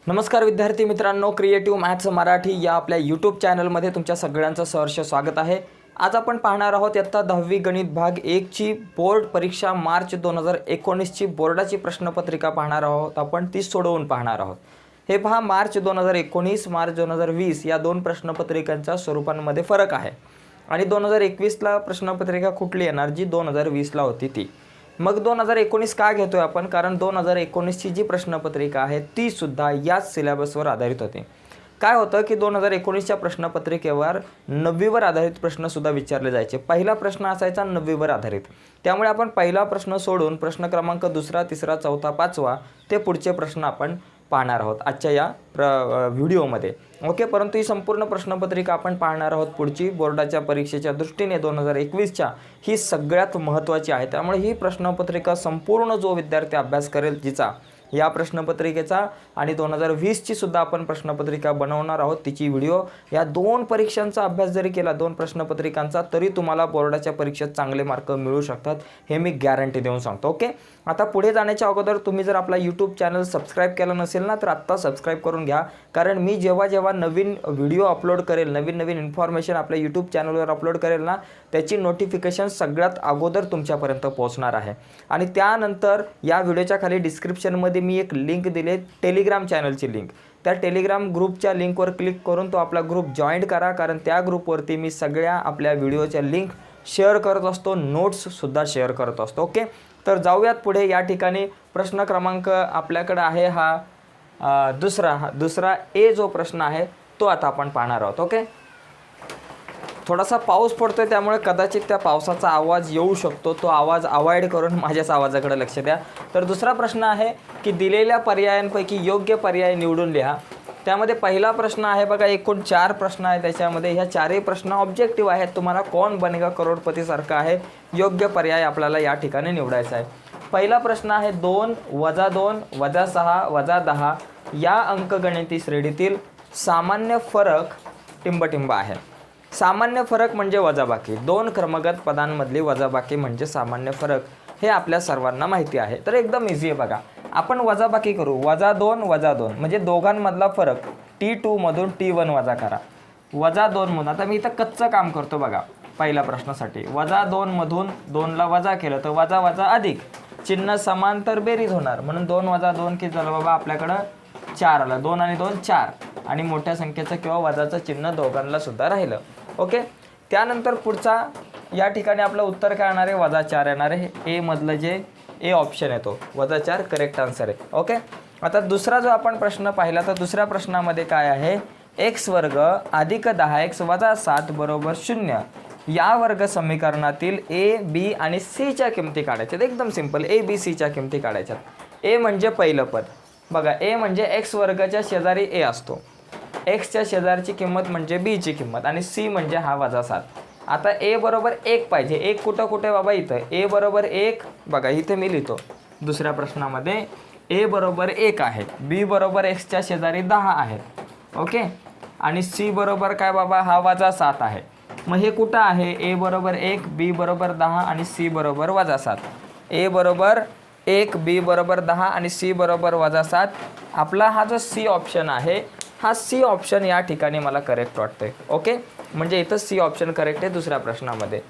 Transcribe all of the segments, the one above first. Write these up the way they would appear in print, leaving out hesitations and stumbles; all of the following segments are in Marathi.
नमस्कार विद्यार्थी मित्रांनो, क्रिएटिव्ह मॅथ्स मराठी या आपल्या यूट्यूब चॅनलमध्ये तुमच्या सगळ्यांचं सहर्ष स्वागत आहे। आज आपण पाहणार आहोत इयत्ता 10वी गणित भाग 1 ची बोर्ड परीक्षा मार्च 2019 ची बोर्डाची प्रश्नपत्रिका पाहणार आहोत। आपण ती सोडवून पाहणार आहोत। हे पहा, मार्च 2019 मार्च 2020 या दोन प्रश्नपत्रिकांच्या स्वरूपांमध्ये फरक आहे आणि 2021 ला प्रश्नपत्रिका कुठली येणार जी 2020 ला होती ती। मग 2019 का घेतोय आपण? कारण 2019 ची जी प्रश्नपत्रिका आहे ती सुद्धा याच सिलेबसवर आधारित होती। काय होतं की 2019 च्या प्रश्नपत्रिकेवर 9वीवर आधारित प्रश्न सुद्धा विचारले जायचे। पहिला प्रश्न असायचा 9वीवर आधारित, त्यामुळे आपण पहिला प्रश्न सोडून प्रश्न क्रमांक दुसरा, तिसरा, चौथा, पाचवा ते पुढचे प्रश्न आपण पाहणार आहोत आजच्या या व्हिडिओमध्ये। ओके, परंतु ही संपूर्ण प्रश्नपत्रिका आपण पाहणार आहोत पुढची बोर्डाच्या परीक्षेच्या दृष्टीने 2021 च्या ही सगळ्यात महत्त्वाची आहे। त्यामुळे ही प्रश्नपत्रिका संपूर्ण जो विद्यार्थी अभ्यास करेल जिचा या प्रश्नपत्रिकेचा आणि 2020 ची सुद्धा आपण प्रश्नपत्रिका बनवणार आहोत तिची व्हिडिओ, या दोन परीक्षांचा अभ्यास जरी केला, दोन प्रश्नपत्रिकांचा, तरी तुम्हाला बोर्डाच्या परीक्षेत चांगले मार्क मिळू शकतात, हे मी गॅरंटी देऊन सांगतो। ओके, आता पुढे जाण्याच्या अगोदर तुम्ही जर आपला यूट्यूब चॅनल सबस्क्राइब केला नसेल ना, तर आत्ता सबस्क्राइब करून घ्या। कारण मी जेव्हा नवीन व्हिडिओ अपलोड करेल, नवीन इन्फॉर्मेशन आपल्या यूट्यूब चॅनलवर अपलोड करेल ना, त्याची नोटिफिकेशन सगळ्यात अगोदर तुमच्यापर्यंत पोहोचणार आहे। आणि त्यानंतर या व्हिडिओच्या खाली डिस्क्रिप्शनमध्ये मी एक लिंक दिले, टेलिग्राम चॅनलची लिंक। त्या टेलिग्राम ग्रुपच्या लिंकवर क्लिक करून तो आपला ग्रुप जॉईन करा, कारण त्या ग्रुपवरती मी सगळ्या आपल्या व्हिडिओच्या लिंक शेअर करत असतो, नोट्स सुद्धा शेअर करत असतो। ओके, तर जाऊयात पुढे। या ठिकाणी प्रश्न क्रमांक आपल्याकडे आहे हा दुसरा ए जो प्रश्न आहे तो आता आपण पाहणार आहोत। ओके, थोडासा पाऊस पडतोय त्यामुळे कदाचित त्या पावसाचा आवाज येऊ शकतो, तो आवाज अवॉइड करून माझ्याच आवाजाकडे लक्ष द्या। तर दुसरा प्रश्न आहे की दिलेल्या पर्यायांपैकी योग्य पर्याय निवडून लिहा। त्यामध्ये पहिला प्रश्न आहे बघा, एकूण 4 प्रश्न आहेत त्याच्यामध्ये, ह्या चारही प्रश्न ऑब्जेक्टिव्ह आहेत। तुम्हाला कौन बनेगा करोडपती सारखा आहे, योग्य पर्याय आपल्याला या ठिकाणी निवडायचा आहे। पहिला प्रश्न आहे 2 + 2 + 6 + 10 या अंकगणिती श्रेणीतील सामान्य फरक टिंबटिंब आहे। सामान्य फरक म्हणजे वजाबाकी, दोन क्रमगत पदांमधली वजाबाकी म्हणजे सामान्य फरक, हे आपल्या सर्वांना माहिती आहे। तर एकदम इझी आहे बघा, आपण वजाबाकी करू। -2 + 2 म्हणजे दोघांमधला फरक, T2 मधून T1 वजा करा, -2 मधून। आता मी इथं कच्चं काम करतो बघा पहिल्या प्रश्नासाठी, -2 मधून 2 ला वजा केलं तर वजा वजा अधिक, चिन्ह समांतर बेरीज होणार, म्हणून 2 + 2 किती झालं बाबा आपल्याकडं 4 आलं, 2 आणि 2 4, आणि मोठ्या संख्येचं किंवा वजाचं चिन्ह दोघांना सुद्धा राहिलं। ओके, त्यानंतर पुढचा या ठिकाणी आपलं उत्तर काय येणार आहे, -4 येणार आहे। ए मधलं जे ए ऑप्शन येतो -4 करेक्ट आन्सर आहे। ओके, आता दुसरा जो आपण प्रश्न पाहिला तर दुसऱ्या प्रश्नामध्ये काय आहे, x² + 10x - 7 = 0 या वर्ग समीकरणातील ए, बी आणि सी च्या किमती काढायच्यात। एकदम सिंपल, ए, बी, सी च्या किमती काढायच्यात। ए म्हणजे पहिलं पद बघा, ए म्हणजे x² शेजारी ए असतो, x च्या शेजारची किंमत म्हणजे b ची किंमत, आणि c म्हणजे हा -7। आता a बरोबर 1 पाहिजे, 1 कुठे बाबा इथं, a बरोबर 1 बघा इथे मी लिहितो दुसऱ्या प्रश्नामध्ये, a बरोबर 1 आहे, b बरोबर x च्या शेजारी 10 आहे। ओके, आणि c बरोबर काय बाबा हा -7 आहे। मग हे कुठं आहे, a बरोबर 1, b बरोबर 10 आणि c बरोबर -7। a बरोबर 1, b बरोबर 10 आणि c बरोबर -7। आपला हा जो सी ऑप्शन आहे, हा सी ऑप्शन या ठिकाणी मला करेक्ट वाटतंय। ओके, म्हणजे इथं सी ऑप्शन करेक्ट आहे दुसऱ्या प्रश्नामध्ये।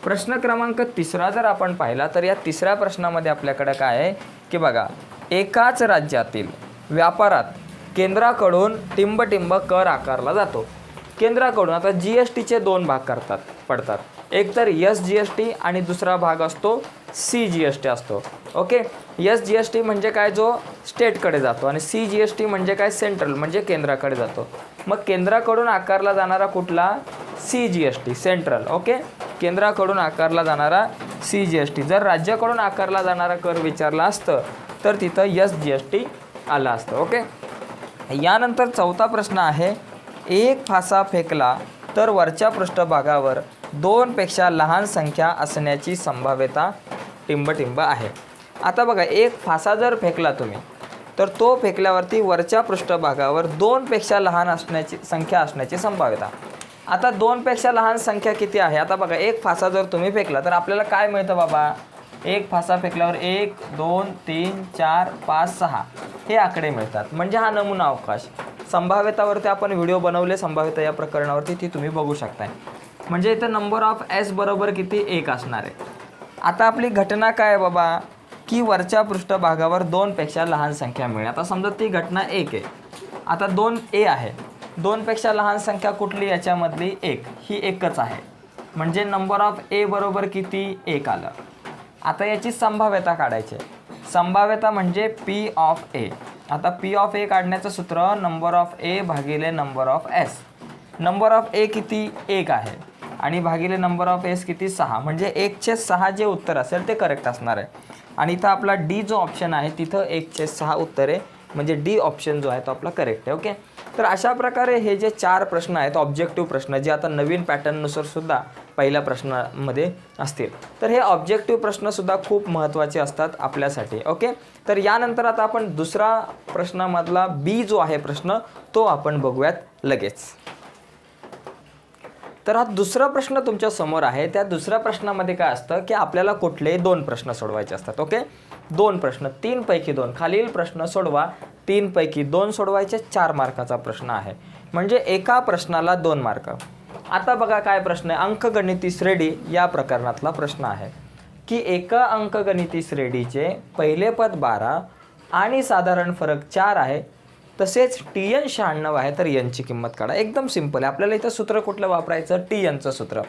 प्रश्न क्रमांक तिसरा जर आपण पाहिला तर या तिसऱ्या प्रश्नामध्ये आपल्याकडे काय आहे की बघा, एकाच राज्यातील व्यापारात केंद्राकडून टिंबटिंब कर आकारला जातो। केंद्राकडून आता GSTचे 2 भाग पडतात, एक तर SGST आणि दुसरा भाग असतो CGST असतो। ओके, SGST म्हणजे काय, जो स्टेटकडे जातो, आणि CGST म्हणजे काय, सेंट्रल म्हणजे केंद्राकडे जातो। मग केंद्राकडून आकारला जाणारा कुठला, CGST सेंट्रल। ओके, केंद्राकडून आकारला जाणारा CGST, जर राज्याकडून आकारला जाणारा कर विचारला असतं तर तिथं SGST आलं असतं। ओके, यानंतर चौथा प्रश्न आहे, एक फासा फेकला तर वरच्या पृष्ठभागावर 2 पेक्षा लहान संख्या असण्याची संभाव्यता टिंबटिंब आहे। आता बघा, एक फासा जर फेकला तुम्ही तर तो फेकल्यावरती वरच्या पृष्ठभागावर 2 पेक्षा लहान संख्या असण्याची संभाव्यता। आता 2 पेक्षा लहान संख्या किती आहे, आता बघा एक फासा जर तुम्ही फेकला तर आपल्याला काय मिळतं बाबा, एक फासा फेकल्यावर 1 2 3 4 5 6 हे आकडे मिळतात. म्हणजे हा नमुना अवकाश. संभाव्यतावरती आपण व्हिडिओ बनवले, संभाव्यता या प्रकरणावरती, ती तुम्ही बघू शकताय. म्हणजे इथं नंबर ऑफ एस बरोबर किती 1 असणार आहे. आता आपली घटना काय आहे बाबा, की वरच्या पृष्ठभागावर 2 पेक्षा लहान संख्या मिळेल. आता समजा ती घटना 1 आहे. आता 2A आहे. 2 पेक्षा लहान संख्या कुठली याच्यामधली 1, ही एकच आहे. म्हणजे नंबर ऑफ ए बरोबर किती 1 आलं. आता याची संभाव्यता काढायची आहे. संभाव्यता म्हणजे पी ऑफ ए. आता पी ऑफ ए काढण्याचं सूत्र नंबर ऑफ ए भागिले number of S. Number of A किती 1 आहे आणि भागिले नंबर ऑफ एस किती 6. म्हणजे 1/6 जे उत्तर असेल ते करेक्ट असणार आहे. आणि इथं आपला डी जो ऑप्शन आहे तिथं 1/6 उत्तर आहे. म्हणजे डी ऑप्शन जो आहे तो आपला करेक्ट आहे. ओके. तर अशा प्रकारे हे जे 4 प्रश्न आहेत ऑब्जेक्टिव्ह प्रश्न, जे आता नवीन पॅटर्ननुसार सुद्धा पहिल्या प्रश्नामध्ये असतील, तर हे ऑब्जेक्टिव्ह प्रश्नसुद्धा खूप महत्त्वाचे असतात आपल्यासाठी. ओके. तर यानंतर आता आपण दुसरा प्रश्नामधला बी जो आहे प्रश्न तो आपण बघूयात लगेच. तर हा दुसरा प्रश्न तुमच्या समोर आहे. त्या दुसऱ्या प्रश्नामध्ये काय असतं की आपल्याला कुठलेही 2 प्रश्न सोडवायचे असतात. ओके. 2 प्रश्न, 3 पैकी 2. खालील प्रश्न सोडवा, 3 पैकी 2 सोडवायचे. 4 मार्काचा प्रश्न आहे. म्हणजे एका प्रश्नाला 2 मार्क. आता बघा काय प्रश्न आहे. अंकगणिती श्रेणी या प्रकरणातला प्रश्न आहे की एका अंकगणिती श्रेणीचे पहिले पद 12 आणि साधारण फरक 4 आहे. तसेच TN 96 आहे, तर यांची किंमत काढा. एकदम सिंपल आहे. आपल्याला इथं सूत्र कुठलं वापरायचं, TNचं सूत्र.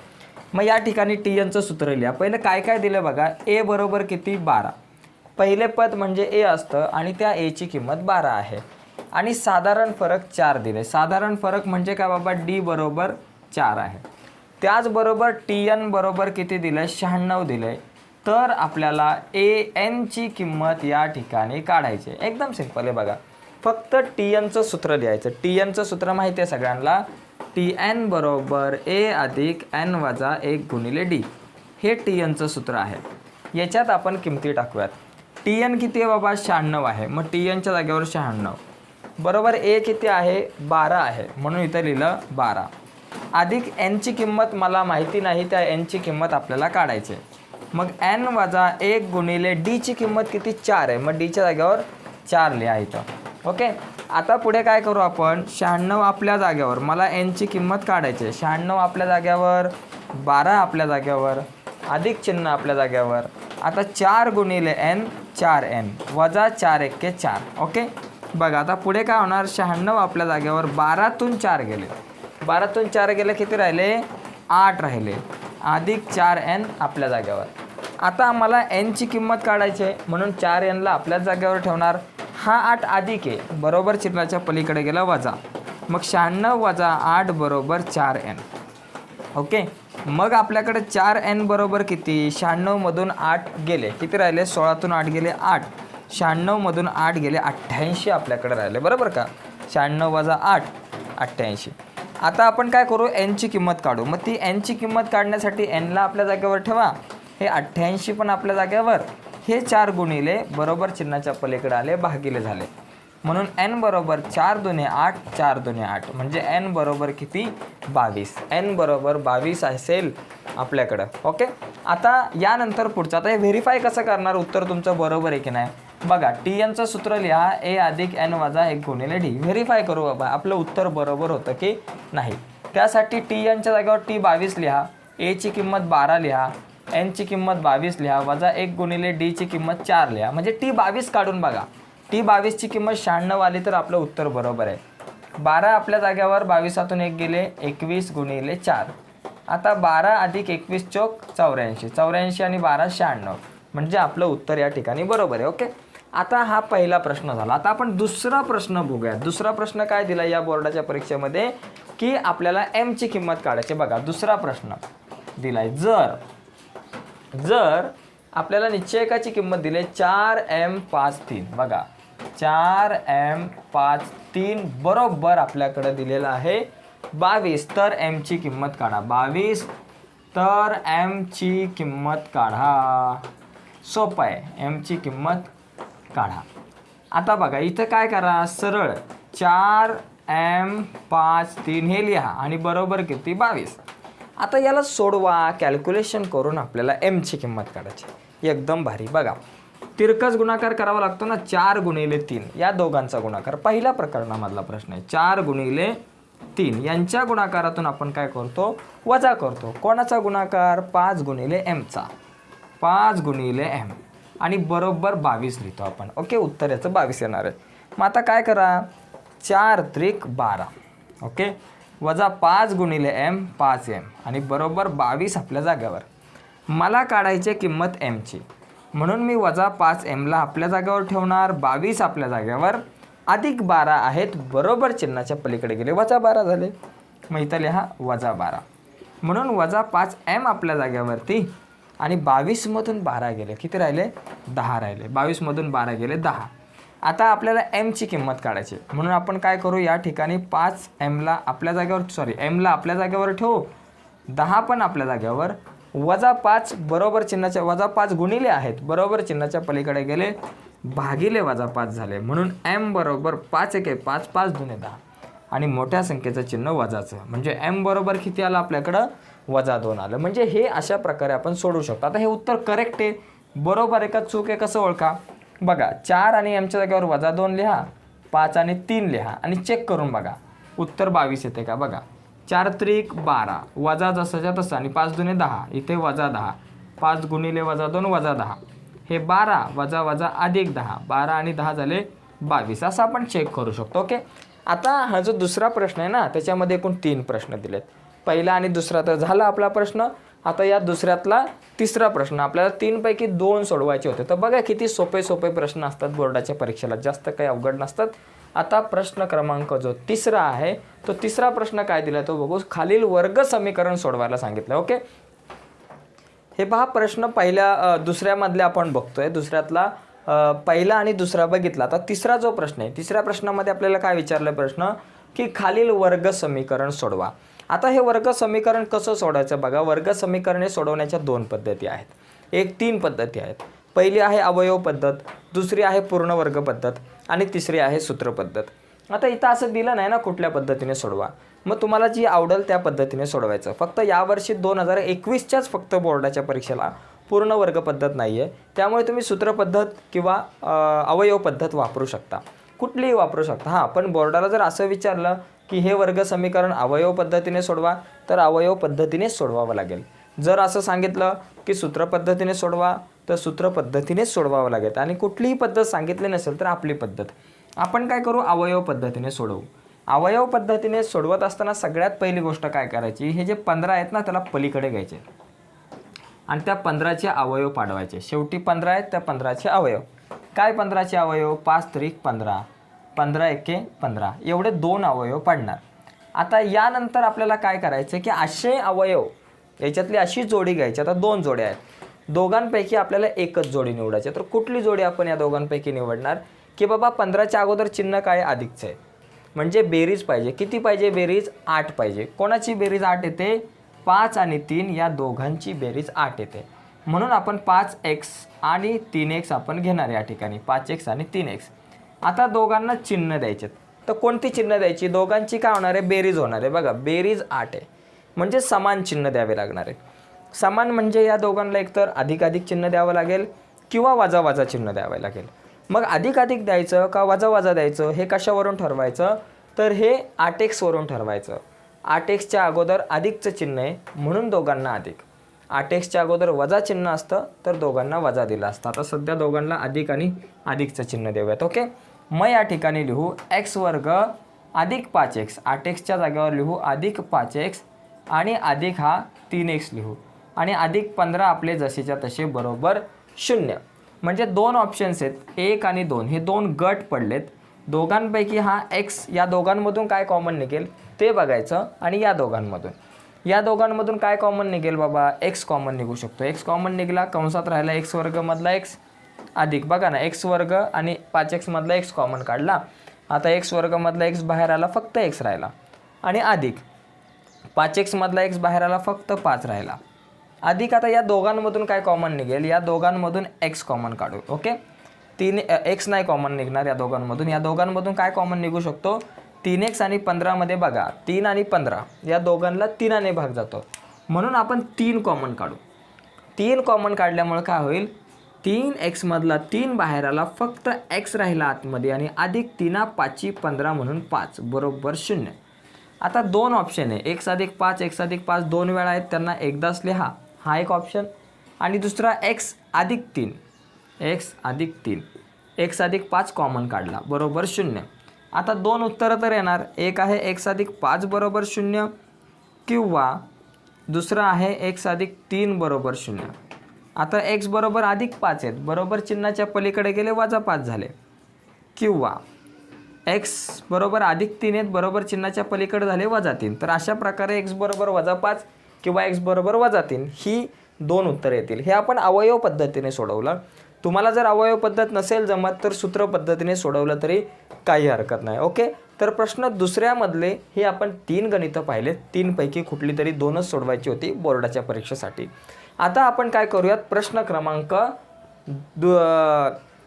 मग या ठिकाणी TNचं सूत्र लिहा. पहिलं काय काय दिलं बघा. ए बरोबर किती 12. पहिले पद म्हणजे ए असतं आणि त्या एची किंमत 12 आहे. आणि साधारण फरक 4 दिले. साधारण फरक म्हणजे काय बाबा, डी बरोबर 4 आहे. त्याचबरोबर TN बरोबर किती दिलं, 96 दिले. तर आपल्याला AN ची किंमत या ठिकाणी काढायची. एकदम सिंपल आहे बघा. फक्त TNचं सूत्र लिहायचं. TNचं सूत्र माहिती आहे सगळ्यांना. TN बरोबर A अधिक N वजा 1 गुणिले D. हे TNचं सूत्र आहे. याच्यात आपण किमती टाकूयात. TN किती आहे बाबा, 96 आहे. मग TNच्या जागेवर 96 बरोबर A किती आहे, 12 आहे. म्हणून इथं लिहिलं 12 अधिक N ची किंमत मला माहिती नाही, त्या N ची किंमत आपल्याला काढायची. मग N वजा 1 गुणिले D ची किंमत किती 4 आहे. मग Dच्या जागेवर 4 लिहा इथं. ओके. आता पुढे काय करू आपण, 96 आपल्या जागेवर, मला N ची किंमत काढायची आहे. 96 आपल्या जागेवर, 12 आपल्या जागेवर, अधिक चिन्ह आपल्या जागेवर. आता 4 गुणिले N 4N वजा 4 1 4. ओके. बघा आता पुढे काय होणार, 96 आपल्या जागेवर, 12तून 4 गेले, 12तून 4 गेले किती राहिले, 8 राहिले, अधिक 4N आपल्या जागेवर. आता आम्हाला N ची किंमत काढायची आहे म्हणून 4N ला आपल्याच जागेवर ठेवणार. हा 8 अधिक आहे बरोबर चिन्हाच्या पलीकडे गेला वजा. मग 96 वजा 8 बरोबर 4N. ओके. मग आपल्याकडे 4N बरोबर किती, 96 मधून 8 गेले, किती राहिले, 16तून 8 गेले 8, 96 मधून 8 गेले 88 आपल्याकडे राहिले. बरोबर का. 96 वजा 8 88. आता आपण काय करू, N ची किंमत काढू. मग ती N ची किंमत काढण्यासाठी N ला आपल्या जागेवर ठेवा, हे 88 पण आपल्या जागेवर, हे 4 गुणिले बरोबर चिन्हाच्या पलीकडे आले, भागिले झाले. म्हणून N बरोबर 4 दुने 8, 4 दुने 8. म्हणजे N बरोबर किती, 22. N बरोबर 22 असेल आपल्याकडं. ओके. आता यानंतर पुढचं, आता हे व्हेरीफाय कसं करणार, उत्तर तुमचं बरोबर आहे की नाही बघा. TNचं सूत्र लिहा, A अधिक N वजा 1 गुणिले D. व्हेरीफाय करू बाबा आपलं उत्तर बरोबर होतं की नाही. त्यासाठी TNच्या जागेवर T 22 लिहा, A ची किंमत 12 लिहा, N ची किंमत 22 लिहा, वजा 1 गुणिले D ची किंमत 4 लिहा. म्हणजे T 22 काढून बघा. T 22 ची किंमत 96 आली तर आपलं उत्तर बरोबर आहे. 12 आपल्या जागेवर, 22तून 1 गेले, 21 गुणिले 4. आता 12 अधिक 21 चौक 84, 84 आणि 12 96. म्हणजे आपलं उत्तर या ठिकाणी बरोबर आहे. ओके. आता हा पहिला प्रश्न झाला. आता आपण दुसरा प्रश्न बघूया. दुसरा प्रश्न काय दिला या बोर्डाच्या परीक्षेमध्ये, की आपल्याला M ची किंमत काढायची. बघा दुसरा प्रश्न दिलाय, जर आपल्याला निश्चयकाची किंमत दिली 4M53. बघा 4M53 बरोबर आपल्याकडे दिलेलं आहे 22. तर M ची किंमत काढा. 22 तर M ची किंमत काढा. सोपं आहे, M ची किंमत काढा. आता बघा इथं काय करा, सरळ 4M53 हे लिहा आणि बरोबर किती 22. आता याला सोडवा, कॅल्क्युलेशन करून आपल्याला M ची किंमत काढायची. एकदम भारी. बघा तिरकस गुणाकार करावा लागतो ना, 4 गुणिले 3 या दोघांचा गुणाकार. पहिल्या प्रकरणामधला प्रश्न आहे. 4 गुणिले 3 यांच्या गुणाकारातून आपण काय करतो, वजा करतो. कोणाचा गुणाकार, 5 गुणिले mचा, 5 गुणिले m आणि बरोबर 22 लिहितो आपण. ओके, उत्तर याचं 22 येणार आहे. मग आता काय करा, 4 त्रिक 12 ओके, वजा 5 गुणिले m 5m आणि बरोबर 22 आपल्या जागेवर. मला काढायची किंमत mची, म्हणून मी वजा 5mला आपल्या जागेवर ठेवणार, 22 आपल्या जागेवर, अधिक 12 आहेत बरोबर चिन्हाच्या पलीकडे गेले, वजा 12 झाले. मग इथं लिहा वजा 12, म्हणून वजा 5m आपल्या जागेवरती आणि 22मधून 12 गेले, किती राहिले, 10 राहिले. 22मधून 12 गेले 10. आता आपल्याला mची किंमत काढायची, म्हणून आपण काय करू, या ठिकाणी 5mला आपल्या जागेवर mला आपल्या जागेवर ठेवू, 10 पण आपल्या जागेवर, वजा 5 बरोबर चिन्हाच्या, वजा 5 गुणिले आहेत बरोबर चिन्हाच्या पलीकडे गेले, भागिले वजा 5 झाले. म्हणून m बरोबर 5 1 5, 5 2 10 आणि मोठ्या संख्येचं चिन्ह वजाचं, म्हणजे m बरोबर किती आलं आपल्याकडं, वजा 2 आलं. म्हणजे हे अशा प्रकारे आपण सोडू शकतो. आता हे उत्तर करेक्ट आहे, बरोबर आहे का चूक आहे कसं ओळखा, बघा 4 आणि mच्या जागेवर वजा 2 लिहा, 5 आणि 3 लिहा आणि चेक करून बघा उत्तर 22 येते का. बघा 4 त्रिक 12, वजा जसंच्या तसं आणि 5 दुने 10, इथे वजा 10, 5 गुणिले वजा 2 वजा 10, हे 12 वजा वजा अधिक 10, 12 आणि 10 झाले 22. असं आपण चेक करू शकतो. ओके, आता हा जो दुसरा प्रश्न आहे ना, त्याच्यामध्ये एकूण 3 प्रश्न दिलेत. पहिला आणि दुसरा तर झाला आपला प्रश्न. आता या दुसऱ्यातला तिसरा प्रश्न आपल्याला 3 पैकी 2 सोडवायचे होते. तर बघा किती सोपे सोपे प्रश्न असतात बोर्डाच्या परीक्षेला, जास्त काही अवघड नसतात. आता प्रश्न क्रमांक जो तिसरा आहे, तो तिसरा प्रश्न काय दिला तो बघू. खालील वर्ग समीकरण सोडवायला सांगितलं. ओके, हे पहा प्रश्न दुसऱ्यामधले आपण बघतोय. दुसऱ्यातला पहिला आणि दुसरा बघितला. आता तिसरा जो प्रश्न आहे, तिसऱ्या प्रश्नामध्ये आपल्याला काय विचारलं प्रश्न, की खालील वर्ग समीकरण सोडवा. आता हे वर्ग समीकरण कसं सोडवायचं बघा. वर्ग समीकरणे सोडवण्याच्या 2 पद्धती आहेत, 3 पद्धती आहेत. पहिली आहे अवयव पद्धत, दुसरी आहे पूर्ण वर्ग पद्धत आणि तिसरी आहे सूत्र पद्धत. आता इथं असं दिलं नाही ना कुठल्या पद्धतीने सोडवा, मग तुम्हाला जी आवडेल त्या पद्धतीने सोडवायचं. फक्त यावर्षी 2021च्याच फक्त बोर्डाच्या परीक्षेला पूर्ण वर्ग पद्धत नाही आहे, त्यामुळे तुम्ही सूत्र पद्धत किंवा अवयव पद्धत वापरू शकता, कुठलीही वापरू शकता. हां, पण बोर्डाला जर असं विचारलं की हे वर्ग समीकरण अवयव पद्धतीने सोडवा, तर अवयव पद्धतीने सोडवावं लागेल. जर असं सांगितलं की सूत्र पद्धतीने सोडवा, तर सूत्र पद्धतीने सोडवावं लागेल. आणि कुठलीही पद्धत सांगितली नसेल तर आपली पद्धत, आपण काय करू, अवयव पद्धतीने सोडवू. अवयव पद्धतीने सोडवत असताना सगळ्यात पहिली गोष्ट काय करायची, हे जे 15 आहेत ना त्याला पलीकडे घ्यायचे आणि त्या 15चे अवयव पाडवायचे. शेवटी 15 आहेत, त्या 15चे अवयव काय, 15चे अवयव 5 त्रिक 15, 15 एके 15, एवढे 2 अवयव पाडणार. आता यानंतर आपल्याला काय करायचं की असे अवयव याच्यातली अशी जोडी घ्यायची. आता 2 जोड्या आहेत, दोघांपैकी आपल्याला एकच जोडी निवडायची. तर कुठली जोडी आपण या दोघांपैकी निवडणार, की बाबा 15च्या अगोदर चिन्ह काय, अधिकचं आहे, म्हणजे बेरीज पाहिजे. किती पाहिजे बेरीज, 8 पाहिजे. कोणाची बेरीज 8 येते, 5 आणि 3 या दोघांची बेरीज 8 येते. म्हणून आपण 5x आणि 3x आपण घेणार या ठिकाणी, 5x आणि 3x. आता दोघांना चिन्ह द्यायचे, तर कोणती चिन्ह द्यायची, दोघांची काय होणार आहे, बेरीज होणार आहे. बघा बेरीज 8 आहे, म्हणजे समान चिन्ह द्यावे लागणार आहे. समान म्हणजे या दोघांना एकतर अधिक अधिक चिन्ह द्यावं लागेल किंवा वजा वजा चिन्ह द्यावं लागेल. मग अधिक अधिक द्यायचं का वजा वजा द्यायचं, हे कशावरून ठरवायचं, तर हे 8x वरून ठरवायचं. 8xच्या अगोदर अधिकचं चिन्ह आहे म्हणून दोघांना अधिक, 8xच्या अगोदर वजा चिन्ह असतं तर दोघांना वजा दिलं असतं. आता सध्या दोघांना अधिक आणि अधिकचं चिन्ह देऊयात. ओके, मग या ठिकाणी लिहू x वर्ग अधिक 5x, 8xच्या जागेवर लिहू अधिक 5x आणि अधिक हा 3x लिहू आणि अधिक 15 आपले जसेच्या तसे बरोबर 0. म्हणजे 2 ऑप्शन्स आहेत, 1 आणि 2, हे 2 गट पडलेत. दोघांपैकी हा x, या दोघांमधून काय कॉमन निघेल ते बघायचं आणि या दोघांमधून काय कॉमन निघेल बाबा, x कॉमन निघू शकतो. x कॉमन निघाला, कंसात राहिला x वर्ग मधला x अधिक, बघा ना x वर्ग आणि 5x मधला x कॉमन काढला. आता x वर्ग मधला x बाहेर आला, फक्त x राहिला आणि अधिक 5x मधला x बाहेर आला, फक्त 5 राहिला अधिक. आता या दोघांमधून काय कॉमन निघेल, या दोघांमधून x कॉमन काढू. ओके, 3x नाही कॉमन निघणार या दोघांमधून. या दोघांमधून काय कॉमन निघू शकतो, 3x आणि 15 मध्ये बघा 3 आणि 15 या दोघांना 3 ने भाग जातो, म्हणून आपण 3 कॉमन काढू. 3 कॉमन काढल्यामुळे काय होईल, 3x मधला 3 बाहेर आला, फक्त x राहिला आतमध्ये आणि अधिक 3 5 15 म्हणून 5 बरोबर 0. आता दोन ऑप्शन आहे, x अधिक 5 x अधिक 5 दोन वेळा आहेत, त्यांना एकदाच लिहा, हा एक ऑप्शन. आणि दुसरा x अधिक 3 x अधिक 3 x अधिक 5 कॉमन काढला बरोबर 0. आता दोन उत्तरं तर येणार, एक आहे x अधिक 5 बरोबर 0 किंवा दुसरा आहे x अधिक 3 बरोबर 0. आता x बरोबर अधिक 5 आहेत, बरोबर चिन्हाच्या पलीकडे गेले -5 झाले, किंवा x बरोबर अधिक 3 आहेत, बरोबर चिन्हाच्या पलीकडे झाले -3. तर अशा प्रकारे x बरोबर -5 किंवा x बरोबर -3 ही दोन उत्तरे येतील. हे आपण अवयव पद्धतीने सोडवलं. तुम्हाला जर अवयव पद्धत नसेल जमत तर सूत्र पद्धतीने सोडवलं तरी काही हरकत नाही. ओके, तर प्रश्न दुसऱ्यामधले हे आपण 3 गणितं पाहिलेत, 3 पैकी कुठली तरी 2च सोडवायची होती बोर्डाच्या परीक्षेसाठी. आता आपण काय करूयात, प्रश्न क्रमांक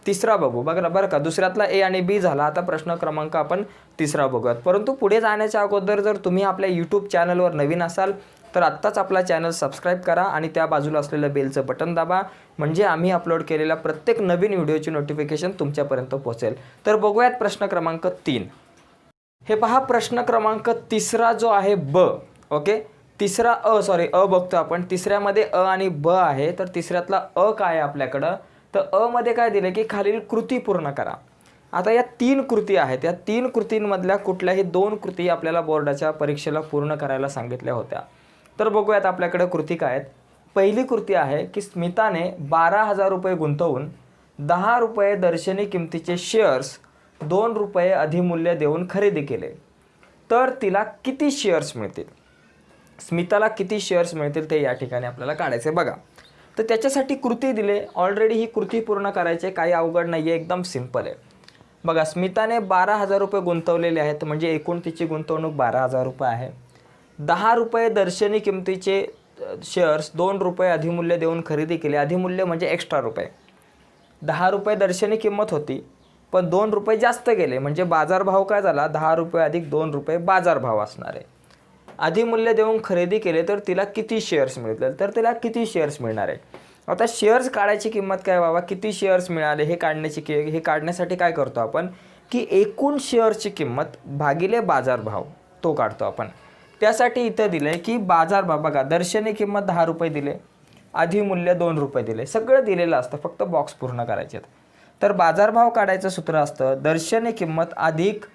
तिसरा बघू. बरं का, दुसऱ्यातला ए आणि बी झाला. आता प्रश्न क्रमांक आपण तिसरा बघूयात. परंतु पुढे जाण्याच्या अगोदर जर तुम्ही आपल्या यूट्यूब चॅनलवर नवीन असाल तर आत्ताच आपला चॅनल सबस्क्राईब करा आणि त्या बाजूला असलेलं बेलचं बटन दाबा, म्हणजे आम्ही अपलोड केलेल्या प्रत्येक नवीन व्हिडिओची नोटिफिकेशन तुमच्यापर्यंत पोहोचेल. तर बघूयात प्रश्न क्रमांक 3. हे पहा, प्रश्न क्रमांक तिसरा जो आहे ब. ओके, तिसरा अ बघतो आपण. तिसऱ्यामध्ये अ आणि ब आहे, तर तिसऱ्यातला अ काय आहे आपल्याकडं, तर अ मध्ये काय दिलं की खालील कृती पूर्ण करा. आता या 3 कृती आहेत, या 3 कृतींमधल्या कुठल्याही 2 कृती आपल्याला बोर्डाच्या परीक्षेला पूर्ण करायला सांगितल्या होत्या. तर बघूयात आपल्याकडे कृती काय आहेत. पहिली कृती आहे की स्मिताने 12,000 रुपये गुंतवून 10 रुपये दर्शनी किमतीचे शेअर्स 2 रुपये अधिमूल्य देऊन खरेदी केले, तर तिला किती शेअर्स मिळतील. स्मिताला किती शेअर्स मिळतील ते या ठिकाणी आपल्याला काढायचे. बघा, तर त्याच्यासाठी कृती दिले. ऑलरेडी ही कृती पूर्ण करायची, काही अवघड नाही आहे, एकदम सिंपल आहे. बघा, स्मिताने 12,000 रुपये गुंतवलेले आहेत, म्हणजे एकूण तिची गुंतवणूक 12,000 रुपये आहे. 10 रुपये दर्शनी किमतीचे शेअर्स 2 रुपये अधिमूल्य देऊन खरेदी केले. अधिमूल्य म्हणजे एक्स्ट्रा रुपये. 10 रुपये दर्शनी किंमत होती, पण 2 रुपये जास्त गेले, म्हणजे बाजारभाव काय झाला, 10 रुपये अधिक 2 रुपये बाजारभाव असणार आहे. अधिमूल्य देऊन खरेदी केले तर तिला किती शेअर्स मिळतील, तर तिला किती शेअर्स मिळणार आहे. आता शेअर्स काढायची किंमत काय बाबा, किती शेअर्स मिळाले हे काढण्यासाठी काय करतो आपण की एकूण शेअर्सची किंमत भागिले बाजारभाव तो काढतो आपण. त्यासाठी इथं दिलं आहे की बाजारभाव, बघा, दर्शनी किंमत 10 रुपये दिले, अधिमूल्य 2 रुपये दिले, सगळं दिलेलं असतं, फक्त बॉक्स पूर्ण करायचे. तर बाजारभाव काढायचं सूत्र असतं दर्शनी किंमत अधिक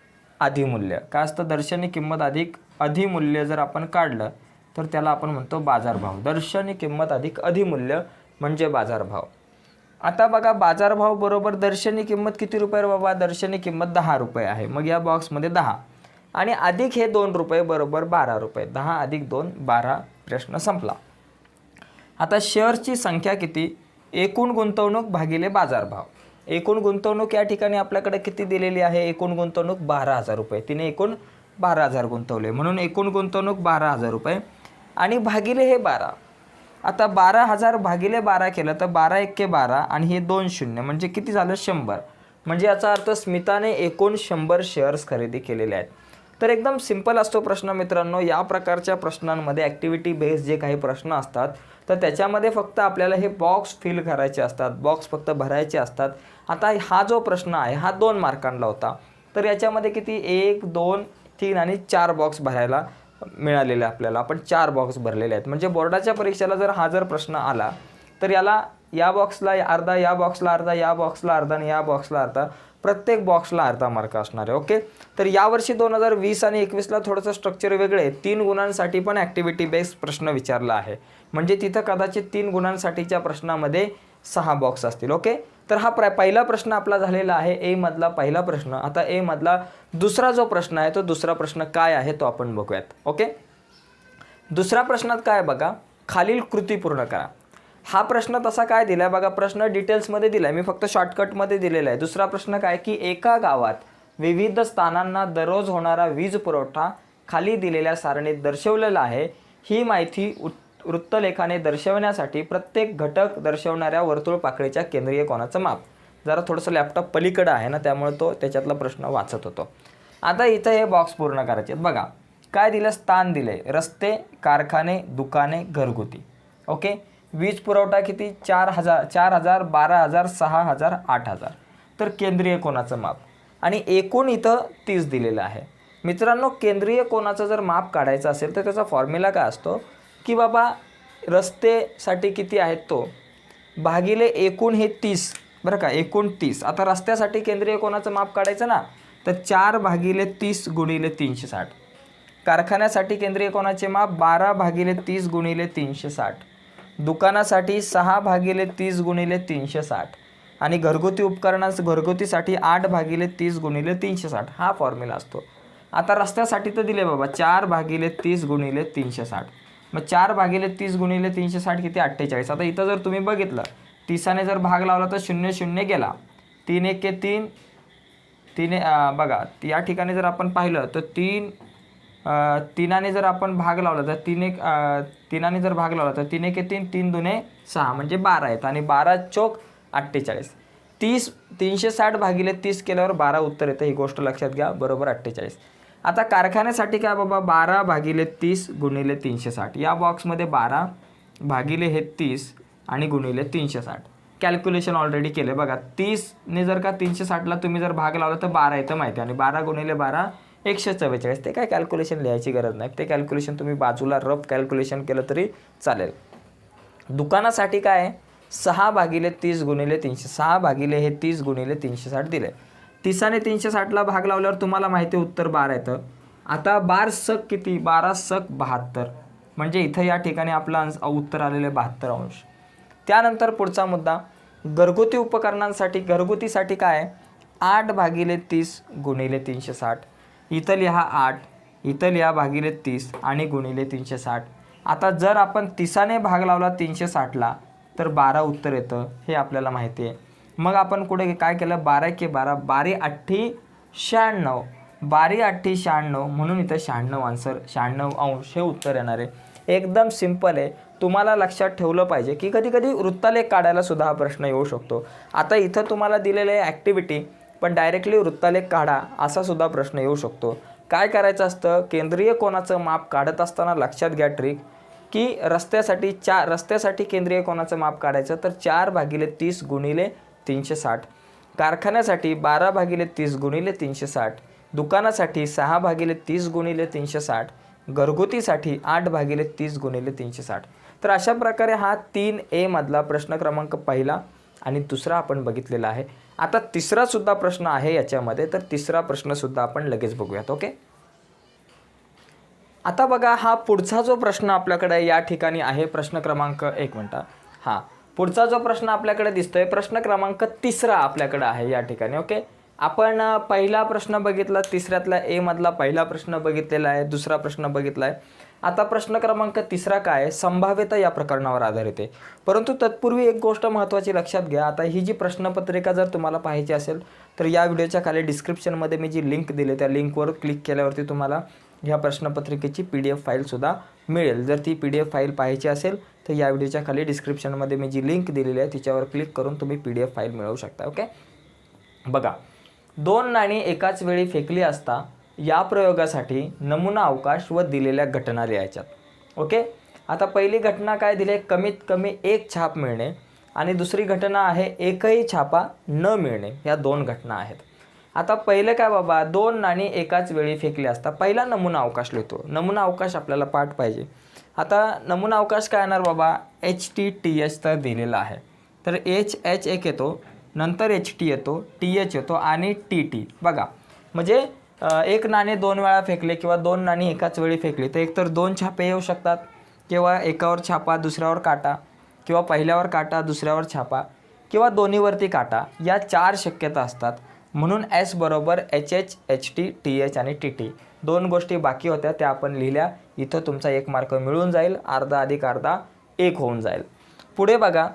अधिमूल्य. काय असतं, दर्शनी किंमत अधिक अधिमूल्य जर आपण काढलं तर त्याला आपण म्हणतो बाजारभाव. दर्शनी किंमत अधिक अधिमूल्य म्हणजे बाजारभाव. आता बघा, बाजारभाव बरोबर दर्शनी किंमत किती रुपये बाबा, दर्शनी किंमत 10 रुपये आहे, मग या बॉक्समध्ये 10 आणि अधिक हे 2 रुपये बरोबर 12 रुपये. 10 अधिक 2 12. प्रश्न संपला. आता शेअर्सची संख्या किती, एकूण गुंतवणूक भागिले बाजारभाव. एकूण गुंतवणूक या ठिकाणी आपल्याकडे किती दिलेली आहे, एकूण गुंतवणूक 12,000 रुपये. तिने एकूण 12,000 गुंतवले, म्हणून एकूण गुंतवणूक 12,000 रुपये आणि भागिले हे 12. आता 12,000 भागिले 12 केलं तर 12 एक्के 12 आणि हे 2 शून्य म्हणजे किती झालं, 100. म्हणजे याचा अर्थ स्मिताने एकूण 100 शेअर्स खरेदी केलेले आहेत. तर एकदम सिंपल असतो प्रश्न मित्रांनो. या प्रकारच्या प्रश्नांमध्ये ॲक्टिव्हिटी बेस्ड जे काही प्रश्न असतात तर त्याच्यामध्ये फक्त आपल्याला हे बॉक्स फिल करायचे असतात, बॉक्स फक्त भरायचे असतात. आता हा जो प्रश्न आहे हा 2 मार्कांना होता, तर याच्यामध्ये किती 1 2 3 आणि 4 बॉक्स भरायला मिळालेले आपल्याला. आपण 4 बॉक्स भरलेले आहेत. म्हणजे बोर्डाच्या परीक्षेला जर प्रश्न आला तर याला या बॉक्सला अर्धा, या बॉक्सला अर्धा, या बॉक्सला अर्धा आणि या बॉक्सला अर्धा, प्रत्येक बॉक्सला अर्धा मार्क असणार आहे. ओके, तर यावर्षी 2020 आणि 21ला थोडंसं स्ट्रक्चर वेगळे आहे. 3 गुणांसाठी पण ॲक्टिव्हिटी बेस्ड प्रश्न विचारला आहे, म्हणजे तिथं कदाचित 3 गुणांसाठीच्या प्रश्नामध्ये 6 बॉक्स असतील. ओके, तर हा पहिला प्रश्न आपला झालेला आहे, ए मधला पहिला प्रश्न. आता ए मधला दुसरा जो प्रश्न आहे तो दुसरा प्रश्न काय आहे तो आपण बघूयात. ओके, दुसऱ्या प्रश्नात काय बघा, खालील कृती पूर्ण करा. हा प्रश्न तसा काय दिला आहे बघा, प्रश्न डिटेल्समध्ये दिला आहे, मी फक्त शॉर्टकटमध्ये दिलेला आहे. दुसरा प्रश्न काय की एका गावात विविध स्थानांना दररोज होणारा वीज पुरवठा खाली दिलेल्या सारणीत दर्शवलेला आहे. ही माहिती वृत्तलेखाने दर्शवण्यासाठी प्रत्येक घटक दर्शवणाऱ्या वर्तुळ पाकळीच्या केंद्रीय कोनाचं माप. जरा थोडंसं लॅपटॉप पलीकडं आहे ना, त्यामुळे तो त्याच्यातला प्रश्न वाचत होतो. आता इथं हे बॉक्स पूर्ण करायचे आहेत. बघा काय दिलं, स्थान दिले रस्ते, कारखाने, दुकाने, घरगुती. ओके, वीज पुरवठा किती 4000, 4000, 12000, 6000, 8000. तर केंद्रीय कोनाचं माप आणि एकूण इथं 30 दिलेलं आहे. मित्रांनो, केंद्रीय कोनाचं जर माप काढायचं असेल तर त्याचा फॉर्म्युला काय असतो की बाबा रस्तेसाठी किती आहेत तो भागिले एकूण हे 30, बरं का, एकूण 30. आता रस्त्यासाठी केंद्रीय कोनाचं माप काढायचं ना, तर 4/30 गुणिले 360. कारखान्यासाठी केंद्रीय कोनाचे माप 12/30 गुणिले 360. दुकानासाठी 6/30 गुणिले 360 आणि घरगुतीसाठी 8/30 गुणिले 360. हा फॉर्म्युला असतो. आता रस्त्यासाठी तर दिले बाबा 4/30 गुणिले 360. मग 4/30 गुणिले 360 किती 48. आता इथं जर तुम्ही बघितलं 30ने जर भाग लावला तर 0 0 गेला, 3 1 3, 3 बघा या ठिकाणी जर आपण पाहिलं तर 3ने जर आपण भाग लावला तर 3ने जर भाग लावला तर 3 1 3, 3 2 6 म्हणजे 12 आहेत आणि 12 चौक 48. 360/30 केल्यावर 12 उत्तर येतं, ही गोष्ट लक्षात घ्या, बरोबर 48. आता कारखान्यासाठी काय बाबा 12/30 गुणिले 360. या बॉक्समध्ये 12 भागिले हे 30 आणि गुणिले 360. कॅल्क्युलेशन ऑलरेडी केले बघा. 30ने जर का 360ला तुम्ही जर भाग लावला तर 12 येतं माहिती आहे आणि 12 गुणिले 12 144. ते काय कॅल्क्युलेशन लिहायची गरज नाही, ते कॅल्क्युलेशन तुम्ही बाजूला रफ कॅल्क्युलेशन केलं तरी चालेल. दुकानासाठी काय आहे 6/30 गुणिले 300, 6/30 गुणिले 360 दिले. 30ने 360ला भाग लावल्यावर तुम्हाला माहिती आहे उत्तर 12 येतं. आता 12 सक किती 12 सक 72 म्हणजे इथं या ठिकाणी आपलं उत्तर आलेलं आहे 72 अंश. त्यानंतर पुढचा मुद्दा घरगुती उपकरणांसाठी, घरगुतीसाठी काय आहे 8/30 गुणिले 360. इथं लिहा 8, इथं लिहा भागिले 30 आणि गुणिले 360. आता जर आपण 30ने भाग लावला 360ला तर 12 उत्तर येतं, हे आपल्याला माहिती आहे. मग आपण पुढे काय केलं 12 × 12, 12 8 96, 12 8 96 म्हणून इथं 96 आन्सर, 96 अंश हे उत्तर येणार आहे. एकदम सिंपल आहे. तुम्हाला लक्षात ठेवलं पाहिजे की कधी कधी वृत्तालेख काढायला सुद्धा हा प्रश्न येऊ शकतो. आता इथं तुम्हाला दिलेलं आहे ॲक्टिव्हिटी, पण डायरेक्टली वृत्तालेख काढा असा सुद्धा प्रश्न येऊ शकतो. काय करायचं असतं केंद्रीय कोनाचं माप काढत असताना लक्षात घ्या ट्रिक की रस्त्यासाठी केंद्रीय कोनाचं माप काढायचं तर 4/30 गुणिले 360. कारखान्यासाठी 12/30 गुणिले 360. दुकानासाठी 6/30 गुणिले 360. घरगुतीसाठी 8/30 गुणिले 360. तर अशा प्रकारे हा 3A मधला प्रश्न क्रमांक पहिला आणि दुसरा आपण बघितलेला आहे. आता तिसरा सुद्धा प्रश्न आहे याच्यामध्ये, तर तिसरा प्रश्न सुद्धा आपण लगेच बघूयात. ओके, आता बघा हा पुढचा जो प्रश्न आपल्याकडे या ठिकाणी आहे प्रश्न क्रमांक 1 मिनटं. पुढचा जो प्रश्न आपल्याकडे दिसतोय प्रश्न क्रमांक 3 आपल्याकडे आहे या ठिकाणी. ओके, आपण पहिला प्रश्न बघितला, तिसऱ्यातला ए मधला पहिला प्रश्न बघितलेला आहे, दुसरा प्रश्न बघितला आहे. आता प्रश्न क्रमांक 3 काय आहे संभाव्यता या प्रकरणावर आधारित आहे. परंतु तत्पूर्वी एक गोष्ट महत्त्वाची लक्षात घ्या. आता ही जी प्रश्नपत्रिका जर तुम्हाला पाहायची असेल तर या व्हिडिओच्या खाली डिस्क्रिप्शनमध्ये मी जी लिंक दिली त्या लिंकवर क्लिक केल्यावरती तुम्हाला ह्या प्रश्नपत्रिकेची PDF फाईलसुद्धा मिळेल. जर ती PDF फाईल पाहायची असेल तर या व्हिडिओच्या खाली डिस्क्रिप्शनमध्ये मी जी लिंक दिलेली आहे तिच्यावर क्लिक करून तुम्ही PDF फाईल मिळवू शकता. ओके, बघा 2 नाणी एकाच वेळी फेकली असता या प्रयोगासाठी नमुना अवकाश व दिलेल्या घटना लिहायच्यात. ओके, आता पहिली घटना काय दिली आहे कमीत कमी 1 छाप मिळणे आणि दुसरी घटना आहे एकही छापा न मिळणे. या 2 घटना आहेत. आता पहिलं काय बाबा 2 नाणी एकाच वेळी फेकली असता पहिला नमुना अवकाश लिहितो. नमुना अवकाश आपल्याला पाठ पाहिजे. आता नमुना अवकाश काय येणार बाबा HTTH तर दिलेला आहे, तर H एक येतो, नंतर HT येतो, TH येतो आणि TT. बघा म्हणजे एक नाणे 2 वेळा फेकले किंवा 2 नाणी एकाच वेळी फेकली तर एकतर 2 छापे येऊ शकतात किंवा एकावर छापा दुसऱ्यावर काटा किंवा पहिल्यावर काटा दुसऱ्यावर छापा किंवा दोन्हीवरती काटा, या 4 शक्यता असतात. म्हणून S बरोबर HH, HT, TH आणि TT. 2 गोष्टी बाकी होत्या त्या आपण लिहिल्या. इथं तुमचा 1 मार्क मिळून जाईल, अर्धा अधिक अर्धा 1 होऊन जाईल. पुढे बघा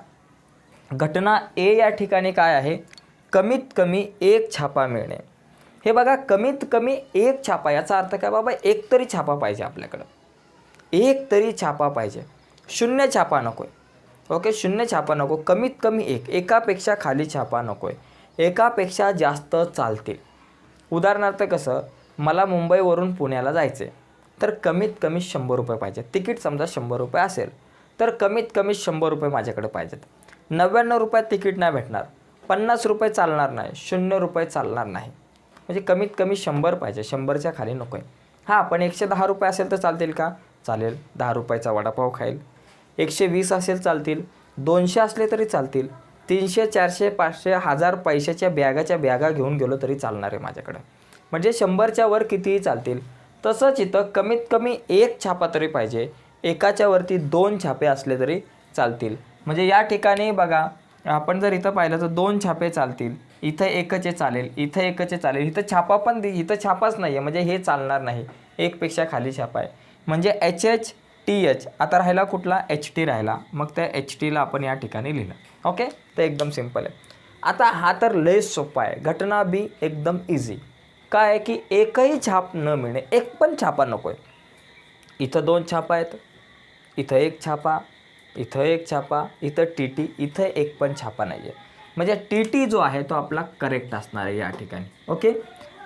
घटना A या ठिकाणी काय आहे कमीत कमी 1 छापा मिळणे. हे बघा कमीत कमी 1 छापा याचा अर्थ काय बाबा एक तरी छापा पाहिजे आपल्याकडं, एक तरी छापा पाहिजे, 0 छापा नकोय. ओके, 0 छापा नको, कमीत कमी 1, एकापेक्षा खाली छापा नकोय, एकापेक्षा जास्त चालतील. उदाहरणार्थ कसं मला मुंबईवरून पुण्याला जायचे तर कमीत कमी 100 रुपये पाहिजे. तिकीट समजा 100 रुपये असेल तर कमीत कमी 100 रुपये माझ्याकडे पाहिजेत. 99 रुपयात तिकीट नाही भेटणार, 50 रुपये चालणार नाही, 0 रुपये चालणार नाही. म्हणजे कमीत कमी 100 पाहिजे, 100च्या खाली नको आहे. हां, पण 110 रुपये असेल तर चालतील का? चालेल, 10 रुपयाचा वडापाव खाईल. 120 असेल चालतील, 200 असले तरी चालतील, 300, 400, 500, 1000 पैशाच्या बॅगा घेऊन गेलो तरी चालणार आहे माझ्याकडे. म्हणजे 100च्या वर कितीही चालतील. तसंच इथं कमीत कमी 1 छापा तरी पाहिजे, एकाच्या वरती 2 छापे असले तरी चालतील. म्हणजे या ठिकाणी बघा, आपण जर इथं पाहिलं तर 2 छापे चालतील, इथं एकचे चालेल, इथं एकचे चालेल, इथं छापा पण इथं छापाच नाही आहे, म्हणजे हे चालणार नाही. 1 पेक्षा खाली छापा आहे. म्हणजे HH TH. आता राहिला कुठला? HT राहिला. मग त्या HTला आपण या ठिकाणी लिहिलं. ओके, तर एकदम सिम्पल आहे. आता हा तर लय सोपा आहे. घटना बी एकदम इझी. काय आहे की एकही छाप न मिळणे, एक पण छापा नको आहे. इथं 2 छापा आहेत, इथं 1 छापा, इथं 1 छापा, इथं TT, इथं एक पण छापा नाही आहे. म्हणजे TT जो आहे तो आपला करेक्ट असणार आहे या ठिकाणी. ओके,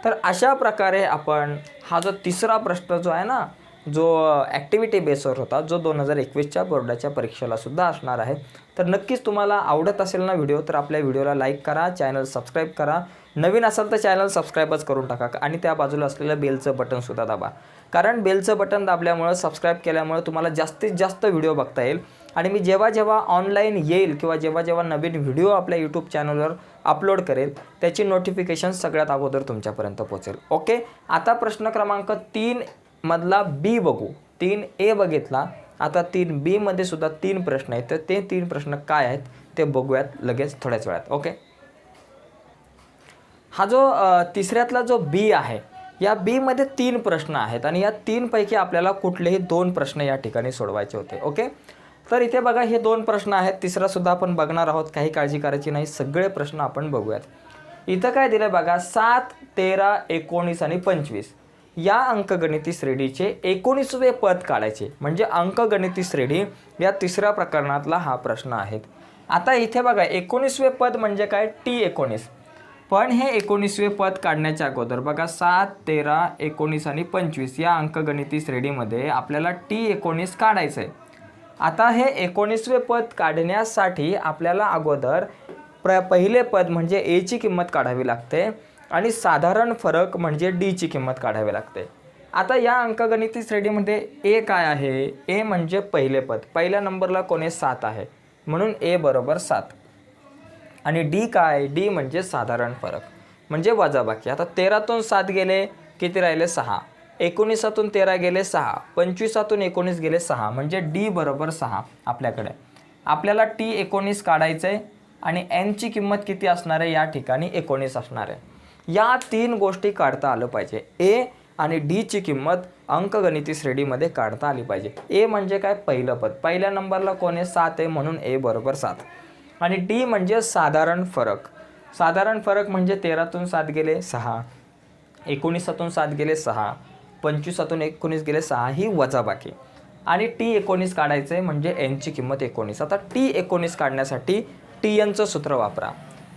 तर अशा प्रकारे आपण हा जो तिसरा प्रश्न जो आहे ना, जो ॲक्टिव्हिटी बेसवर होता, जो 2021च्या बोर्डाच्या परीक्षेला सुद्धा असणार आहे. तर नक्कीच तुम्हाला आवडत असेल ना व्हिडिओ, तर आपल्या व्हिडिओला लाईक करा, चॅनल सबस्क्राईब करा. नवीन असाल तर चॅनल सबस्क्राईबच करून टाका आणि त्या बाजूला असलेलं बेलचं बटनसुद्धा दाबा. कारण बेलचं बटन दाबल्यामुळं, सबस्क्राईब केल्यामुळं तुम्हाला जास्तीत जास्त व्हिडिओ बघता येईल. आणि मी जेव्हा जेव्हा ऑनलाईन येईल किंवा जेव्हा जेव्हा नवीन व्हिडिओ आपल्या यूट्यूब चॅनलवर अपलोड करेल, त्याची नोटिफिकेशन सगळ्यात अगोदर तुमच्यापर्यंत पोहोचेल. ओके, आता प्रश्न क्रमांक 3 मधला बी बघू. 3A बघितला, आता 3B मध्ये सुद्धा 3 प्रश्न आहेत. तर ते 3 प्रश्न काय आहेत ते बघूयात लगेच थोड्याच वेळात. ओके, हा जो तिसऱ्यातला जो बी आहे, या बी मध्ये 3 प्रश्न आहेत आणि या 3 पैकी आपल्याला कुठलेही 2 प्रश्न या ठिकाणी सोडवायचे होते. ओके, तर इथे बघा हे 2 प्रश्न आहेत, तिसरा सुद्धा आपण बघणार आहोत. काही काळजी करायची नाही, सगळे प्रश्न आपण बघूयात. इथं काय दिलं बघा, 7, 13, 19 आणि 25 या अंकगणिती श्रेणीचे 19वे पद काढायचे. म्हणजे अंकगणिती श्रेणी या तिसऱ्या प्रकरणातला हा प्रश्न आहे. आता इथे बघा 19वे पद म्हणजे काय? T19. पण हे 19वे पद काढण्याच्या अगोदर बघा 7, 13, 19 आणि 25 या अंकगणिती श्रेणीमध्ये आपल्याला T19 काढायचं आहे. आता हे 19वे पद काढण्यासाठी आपल्याला अगोदर पहिले पद म्हणजे A ची किंमत काढावी लागते आणि साधारण फरक म्हणजे D ची किंमत काढावी लागते. आता या अंकगणिती श्रेणीमध्ये A काय आहे? A म्हणजे पहिले पद, पहिल्या नंबरला कोणी 7 आहे म्हणून A बरोबर 7. आणि D काय? D म्हणजे साधारण फरक म्हणजे वजाबाकी. आता 13तून 7 गेले, किती राहिले? 6. 19तून 13 गेले 6, 25तून 19 गेले 6, म्हणजे D बरोबर 6 आपल्याकडे. आपल्याला T19 काढायचं आहे आणि N ची किंमत किती असणार आहे? या ठिकाणी 19 असणार आहे. या 3 गोष्टी काढता आलं पाहिजे. A आणि D ची किंमत अंकगणिती श्रेणीमध्ये काढता आली पाहिजे. A म्हणजे काय? पहिलं पद, पहिल्या नंबरला कोणी 7 आहे म्हणून A बरोबर 7. आणि D म्हणजे साधारण फरक. साधारण फरक म्हणजे 13तून 7 गेले 6, 19तून 7 गेले 6, 25तून 19 गेले 6, ही वजाबाकी. आणि T19 काढायचं आहे म्हणजे N ची किंमत 19. आता T19 काढण्यासाठी TN चं सूत्र वापरा.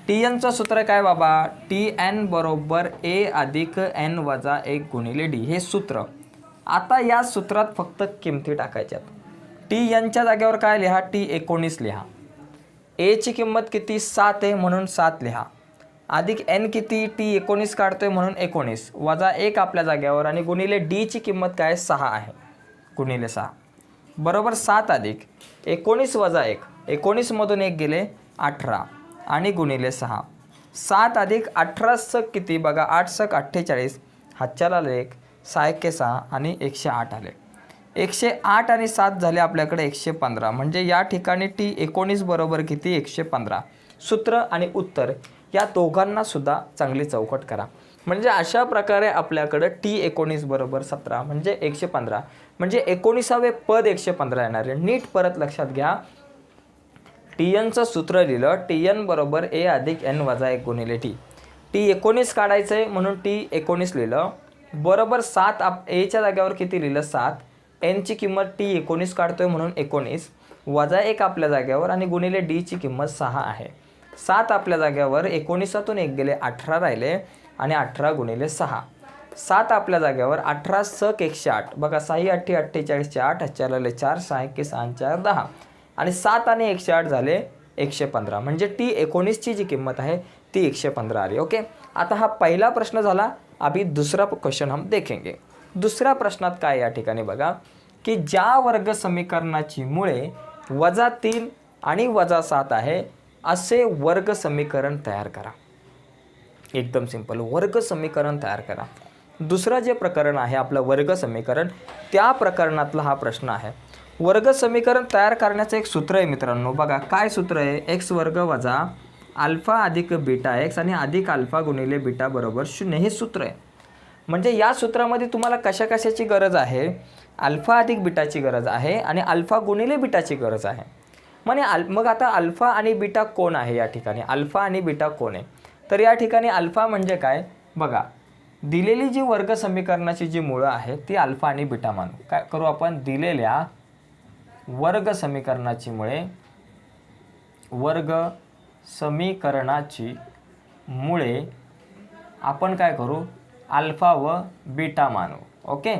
TN चं सूत्र काय बाबा? TN बरोबर A अधिक N वजा 1 गुणिले D, हे सूत्र. आता या सूत्रात फक्त किमती टाकायच्यात. TN च्या जागेवर काय लिहा? T19 लिहा. A ची किंमत किती? 7 आहे म्हणून 7 लिहा. अधिक N किती? T19 काढतोय म्हणून 19 वजा 1 आपल्या जागेवर आणि गुणिले D ची किंमत काय? 6 आहे गुणिले 6 बरोबर 7 अधिक 19 वजा 1, 19 मधून 1 गेले 18 आणि गुणिले 6. 7 अधिक 18 किती बघा? 8 × 48, हातच्याला आले 1, 6 × 6 आणि 108 आले. 108 आणि 7 झाले आपल्याकडे 115. म्हणजे या ठिकाणी T19 बरोबर किती? 115. सूत्र आणि उत्तर या दोघांना सुद्धा चांगली चौकट करा. म्हणजे अशा प्रकारे आपल्याकडे T19 बरोबर 17 म्हणजे 115, म्हणजे 19वे पद 115 येणार आहे. नीट परत लक्षात घ्या. TN चं सूत्र लिहिलं, TN बरोबर A अधिक N वजा 1 गुणिले T. T19 काढायचं आहे म्हणून T19 लिहिलं बरोबर 7. A च्या जागेवर किती लिहिलं? 7. N ची किंमत T19 काढतोय म्हणून 19 वजा 1 आपल्या जागेवर आणि गुणिले D ची किंमत 6 आहे. 7 आपल्या जागेवर 19तून 1 गेले 18 राहिले आणि 18 गुणिले 6. 7 आपल्या जागेवर 18 सक 108. बघा 6 8 48 8 4 4 6 1 6 4 10 आणि 7 आणि 108 झाले 115. म्हणजे टी 19ची जी किंमत आहे ती 115 आली. ओके, आता हा पहिला प्रश्न झाला. अभी दूसरा क्वेश्चन हम देखेंगे. दुसऱ्या प्रश्नात काय या ठिकाणी बघा की ज्या वर्ग समीकरणाची मुळे -3 आणि -7 आहे असे वर्ग समीकरण तयार करा. एकदम सिंपल, वर्ग समीकरण तयार करा. दुसरं जे प्रकरण आहे आपलं वर्ग समीकरण, त्या प्रकरणातला हा प्रश्न आहे. वर्ग समीकरण तयार करण्याचं एक सूत्र आहे मित्रांनो. बघा काय सूत्र आहे, एक्स वर्ग वजा अल्फा अधिक बीटा एक्स आणि अधिक अल्फा गुणिले बीटा बरोबर 0 हे सूत्र आहे. म्हणजे या सूत्रामध्ये तुम्हाला कशा कशाची गरज आहे, अल्फा अधिक बीटाची गरज आहे आणि अल्फा गुणिले बीटाची गरज आहे. मग आता अल्फा आणि बीटा कोण आहे या ठिकाणी, अल्फा आणि बीटा कोण आहे, तर या ठिकाणी अल्फा म्हणजे काय बघा, दिलेली जी वर्ग समीकरणाची जी मुळं आहे ती अल्फा आणि बीटा मानू. काय करू आपण, दिलेल्या वर्ग समीकरणाची मुळे आपण काय करू, अल्फा व बीटा मानू. ओके,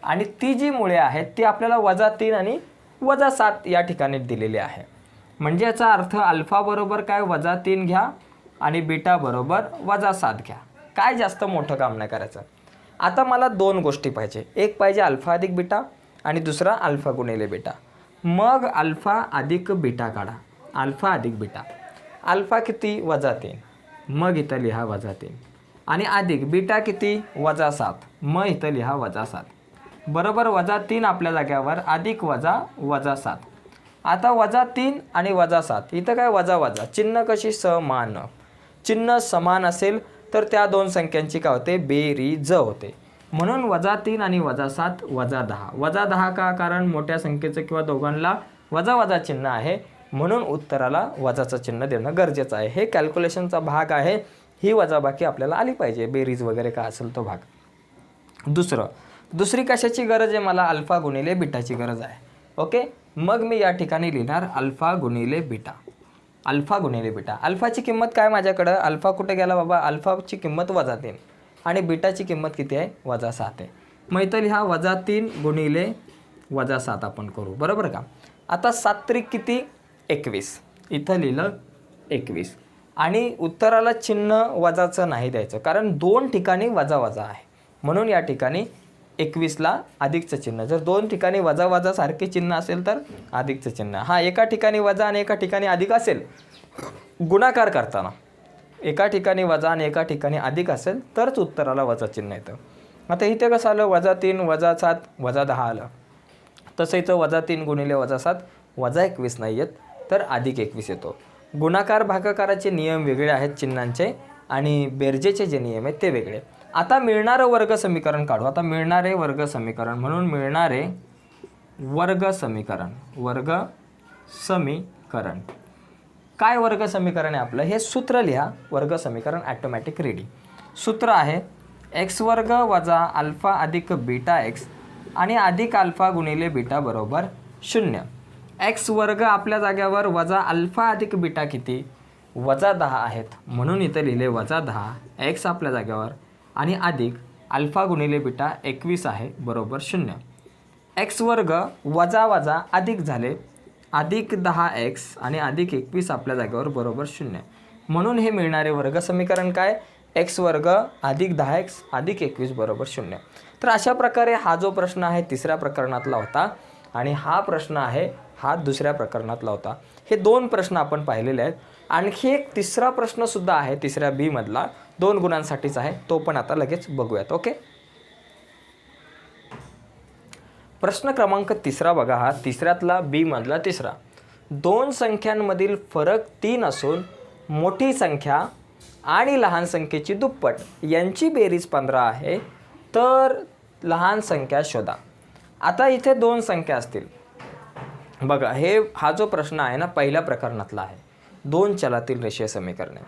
आणि ती जी मुळे आहेत ती आपल्याला -3 आणि -7 या ठिकाणी दिलेली आहे. म्हणजे याचा अर्थ अल्फा बरोबर काय -3 घ्या आणि बीटा बरोबर -7 घ्या. काय जास्त मोठं काम नाही करायचं. आता मला 2 गोष्टी पाहिजे, एक पाहिजे अल्फा अधिक बीटा आणि दुसरा अल्फा गुणिले बीटा. मग अल्फा अधिक बीटा काढा, अल्फा अधिक बीटा. अल्फा किती -3, मग इथं लिहा -3 आणि अधिक बीटा किती -7, मग इथं लिहा -7 बरोबर -3 आपल्या जाग्यावर अधिक -7. आता -3 आणि -7 इथं काय वजा चिन्ह कशी समान, चिन्ह समान असेल तर त्या दोन संख्यांची काय होते, बेरीज होते. म्हणून -3 आणि -7 -10. -10 का, कारण मोठ्या संख्येचं किंवा दोघांना वजा चिन्ह आहे म्हणून उत्तराला वजाचं चिन्ह देणं गरजेचं आहे. हे कॅल्क्युलेशनचा भाग आहे, ही वजाबाकी आपल्याला आली पाहिजे, बेरीज वगैरे काय असेल तो भाग. दुसरी कशाची गरज आहे, मला अल्फा गुणिले बीटाची गरज आहे. ओके, मग मी या ठिकाणी लिहिणार अल्फा गुणिले बीटा. अल्फा गुणिले बीटा, अल्फाची किंमत काय माझ्याकडं, अल्फा कुठे गेला बाबा, अल्फाची किंमत -3 आणि बीटाची किंमत किती आहे -7 आहे. मग इथं लिहा -3 गुणिले -7 आपण करू, बरोबर का. आता 7 त्रिक किती 21, इथं लिहिलं 21 आणि उत्तराला चिन्ह वजाचं नाही द्यायचं, कारण 2 ठिकाणी वजा आहे म्हणून या ठिकाणी 21ला अधिकचं चिन्ह. जर 2 ठिकाणी वजा सारखे चिन्ह असेल तर अधिकचं चिन्ह. हा, एका ठिकाणी वजा आणि एका ठिकाणी अधिक असेल, गुणाकार करताना एका ठिकाणी वजा आणि एका ठिकाणी अधिक असेल तरच उत्तराला वजा चिन्ह येतं. आता इथे कसं आलं, -3 -7 -10 आलं. तसं इथं -3 गुणिले -7 -21 नाही येत तर +21 येतो. गुणाकार भागाकाराचे नियम वेगळे आहेत चिन्हांचे आणि बेरजेचे जे नियम आहेत ते वेगळे. आता मिळणारं वर्ग समीकरण काढू. आता मिळणारे वर्ग समीकरण, म्हणून मिळणारे वर्ग समीकरण काय वर्ग समीकरण आहे आपलं, हे सूत्र लिहा. वर्ग समीकरण ॲटोमॅटिक रेडी. सूत्र आहे एक्स वर्ग वजा अल्फा अधिक बीटा एक्स आणि अधिक अल्फा गुणिले बीटा बरोबर 0. एक्स वर्ग आपल्या जाग्यावर वजा अल्फा अधिक बीटा किती -10 आहेत म्हणून इथं लिहिले -10 एक्स आपल्या जाग्यावर आणि अधिक अल्फा गुणिले बीटा 21 आहे बरोबर 0. एक्स वर्ग वजा अधिक झाले अधिक 10x आणि अधिक 21 आपल्या जागेवर बरोबर 0. म्हणून हे मिळणारे वर्ग समीकरण काय, एक्स वर्ग अधिक 10x अधिक 21 बरोबर 0. तर अशा प्रकारे हा जो प्रश्न आहे तिसऱ्या प्रकरणातला होता आणि हा प्रश्न आहे हा दुसऱ्या प्रकरणातला होता. हे 2 प्रश्न आपण पाहिलेले आहेत. आणखी एक तिसरा प्रश्नसुद्धा आहे तिसऱ्या बी मधला, 2 गुणांसाठीच आहे, तो पण आता लगेच बघूयात. ओके, प्रश्न क्रमांक 3 बघा. हा तिसऱ्यातला बी मधला तिसरा. 2 संख्यांमधील फरक 3 असून मोठी संख्या आणि लहान संख्येची दुप्पट यांची बेरीज 15 आहे तर लहान संख्या शोधा. आता इथे 2 संख्या असतील बघा. हा जो प्रश्न आहे ना पहिल्या प्रकरणातला आहे. 2 चलातील रेषीय समीकरणे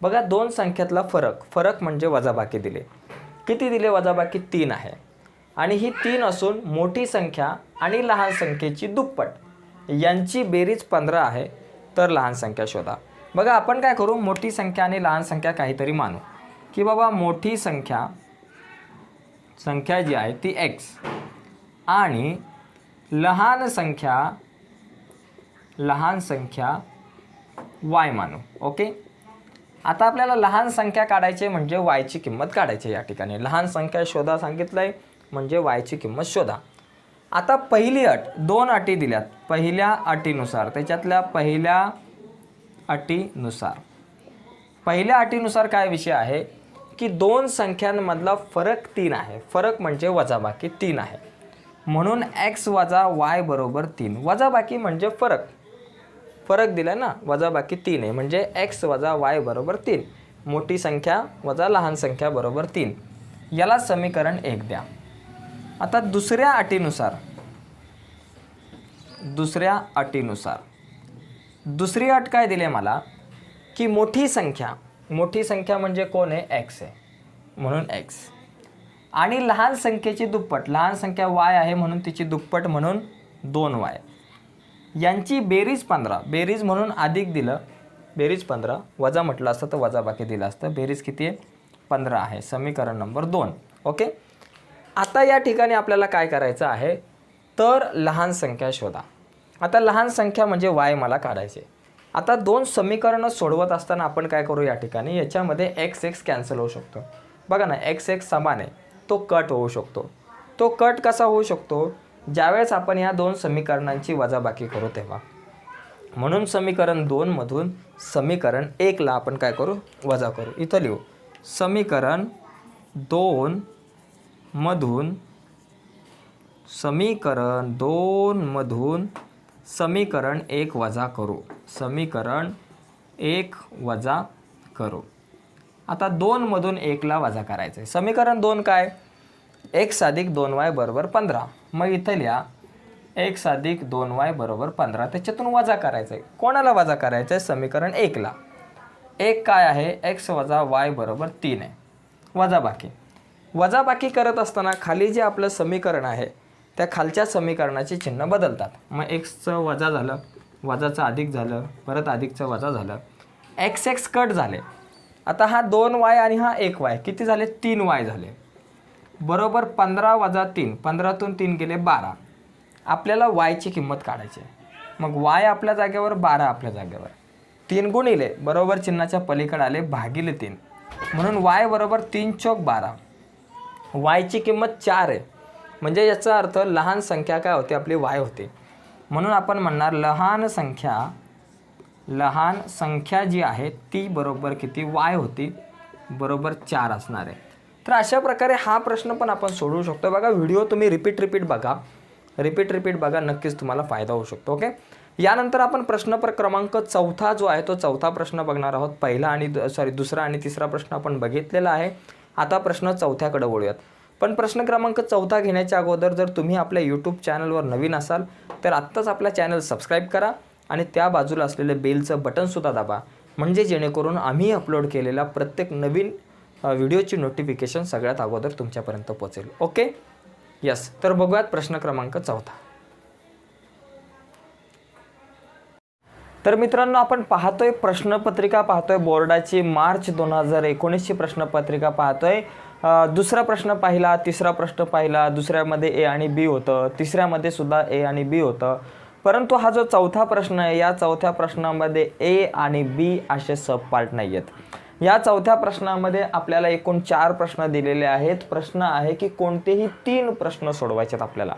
बघा. 2 संख्यातला फरक म्हणजे वजाबाकी दिले. किती दिले वजाबाकी 3 आहे आणि ही 3 असून मोठी संख्या आणि लहान संख्येची दुप्पट यांची बेरीज 15 आहे तर लहान संख्या शोधा. बघा आपण काय करू, मोठी संख्या आणि लहान संख्या काहीतरी मानू की बाबा मोठी संख्या संख्या जी आहे ती x आणि लहान संख्या y मानू. ओके. आता आपल्याला लहान संख्या काढायची म्हणजे y ची किंमत काढायची. या ठिकाणी लहान संख्या शोधा सांगितलंय म्हणजे y ची किंमत शोधा. आता पहिली अट, दोन अटी दिल्यात. पहिल्या अटीनुसार, त्याच्यातल्या पहिल्या अटीनुसार काय विषय आहे की दोन संख्यांमधला फरक 3 आहे. फरक म्हणजे वजाबाकी 3 आहे. म्हणून x वजा y बरोबर 3. वजाबाकी म्हणजे फरक दिला ना, वजाबाकी 3 आहे म्हणजे x वजा y बरोबर 3. मोठी संख्या वजा लहान संख्या बरोबर 3. याला समीकरण 1 द्या. आता दुसऱ्या अटीनुसार दुसरी अट काय दिली मला की मोठी संख्या म्हणजे कोण आहे, x आहे म्हणून x, आणि लहान संख्येची दुप्पट, लहान संख्या y आहे म्हणून तिची दुप्पट म्हणून 2y, यांची बेरीज 15. बेरीज म्हणून अधिक दिलं, बेरीज 15, वजा म्हटलं असतं तर वजाबाकी दिलं असतं. बेरीज किती आहे, 15 आहे. समीकरण नंबर 2. ओके. आता या ठिकाणी आपल्याला काय करायचं आहे तर लहान संख्या शोधा. आता लहान संख्या म्हणजे y मला काढायचे. आता दोन समीकरणं सोडवत असताना आपण काय करू, या ठिकाणी याच्यामध्ये x कॅन्सल होऊ शकतो. बघा ना, x समान आहे, तो कट होऊ शकतो. तो कट कसा होऊ शकतो, ज्यावेळेस आपण या दोन समीकरणांची वजाबाकी करू तेव्हा. म्हणून समीकरण 2 मधून समीकरण 1 ला आपण काय करू, वजा करू. इथं लिहू, समीकरण 2 मधून समीकरण 1 वजा करू. समीकरण 1 वजा करू. आता 2 मधून 1 ला वजा करायचं आहे. समीकरण 2 काय, x अधिक 2y बरोबर 15. मग इथं लिहा x अधिक 2y बरोबर 15. त्याच्यातून वजा करायचं आहे. कोणाला वजा करायचं आहे, समीकरण 1 ला. 1 काय आहे, x वजा y बरोबर 3 आहे. वजाबाकी करत असताना खाली जे आपलं समीकरण आहे त्या खालच्या समीकरणाचे चिन्ह बदलतात. मग xचं वजा झालं, वजाचं अधिक झालं, परत अधिकचं वजा झालं, x कट झाले. आता हा 2y आणि हा 1y किती झाले, 3y झाले. बरोबर 15 वजा 3, 15तून 3 गेले 12. आपल्याला y ची किंमत काढायची आहे. मग y आपल्या जागेवर, 12 आपल्या जागेवर. 3 गुणिले, बरोबर चिन्हाच्या पलीकडे आले, भागिले 3. म्हणून y बरोबर 3 चौक 12. y ची किंमत 4 आहे. म्हणजे याचा अर्थ लहान संख्या काय होते, आपली y होते. म्हणून आपण म्हणणार लहान संख्या जी आहे ती बरोबर किती, y होती, बरोबर 4 असणार आहे. तर अशा प्रकारे हा प्रश्न पण आपण सोडवू शकतो. बघा, व्हिडिओ तुम्ही रिपीट बघा, नक्कीच तुम्हाला फायदा होऊ शकतो. ओके. यानंतर आपण प्रश्न क्रमांक 4 जो आहे तो 4था प्रश्न बघणार आहोत. दुसरा आणि तिसरा प्रश्न आपण बघितलेला आहे. आता प्रश्न 4थ्याकडे वळूयात. पण प्रश्न क्रमांक 4 घेण्याच्या अगोदर जर तुम्ही आपल्या यूट्यूब चॅनलवर नवीन असाल तर आत्ताच आपला चॅनल सबस्क्राईब करा आणि त्या बाजूला असलेलं बेलचं बटनसुद्धा दाबा, म्हणजे जेणेकरून आम्ही अपलोड केलेला प्रत्येक नवीन व्हिडिओची नोटिफिकेशन सगळ्यात अगोदर तुमच्यापर्यंत पोहोचेल. ओके. यस. तर बघूयात प्रश्न क्रमांक 4. तर मित्रांनो, आपण पाहतोय प्रश्नपत्रिका पाहतोय बोर्डाची मार्च 2019ची प्रश्नपत्रिका पाहतोय. दुसरा प्रश्न पाहिला, तिसरा प्रश्न पाहिला, दुसऱ्यामध्ये ए आणि बी होतं, तिसऱ्यामध्ये सुद्धा ए आणि बी होतं. परंतु हा जो 4था प्रश्न आहे या 4थ्या प्रश्नामध्ये ए आणि बी असे सब पार्ट नाही आहेत. या 4थ्या प्रश्नामध्ये आपल्याला एकूण 4 प्रश्न दिलेले आहेत. प्रश्न आहे की कोणतेही 3 प्रश्न सोडवायचे आहेत. आपल्याला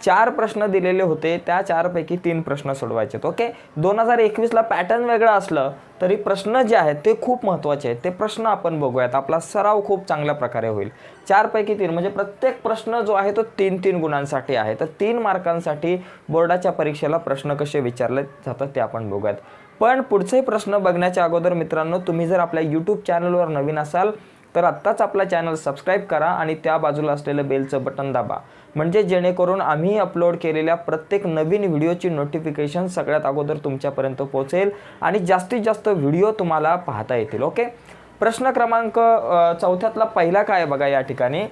4 प्रश्न दिलेले होते, त्या 4 पैकी 3 प्रश्न सोडवायचे आहेत. ओके. 2021ला पॅटर्न वेगळा असलं तरी प्रश्न जे आहेत ते खूप महत्त्वाचे आहेत. ते प्रश्न आपण बघूयात. आपला सराव खूप चांगल्या प्रकारे होईल. 4 पैकी 3 म्हणजे प्रत्येक प्रश्न जो आहे तो 3-3 गुणांसाठी आहे. तर 3 मार्कांसाठी बोर्डाच्या परीक्षेला प्रश्न कसे विचारले जातात ते आपण बघूयात. पण पुढचे प्रश्न बघण्याच्या अगोदर मित्रांनो, तुम्ही जर आपल्या यूट्यूब चॅनलवर नवीन असाल तर आत्ताच आपला चॅनल सबस्क्राईब करा आणि त्या बाजूला असलेलं बेलचं बटन दाबा, म्हणजे जेणेकरून आम्ही अपलोड केलेल्या प्रत्येक नवीन व्हिडिओची नोटिफिकेशन सगळ्यात अगोदर तुमच्यापर्यंत पोहोचेल आणि जास्तीत जास्त व्हिडिओ तुम्हाला पाहता येतील. ओके. प्रश्न क्रमांक 4थ्यातला पहिला काय बघा या ठिकाणी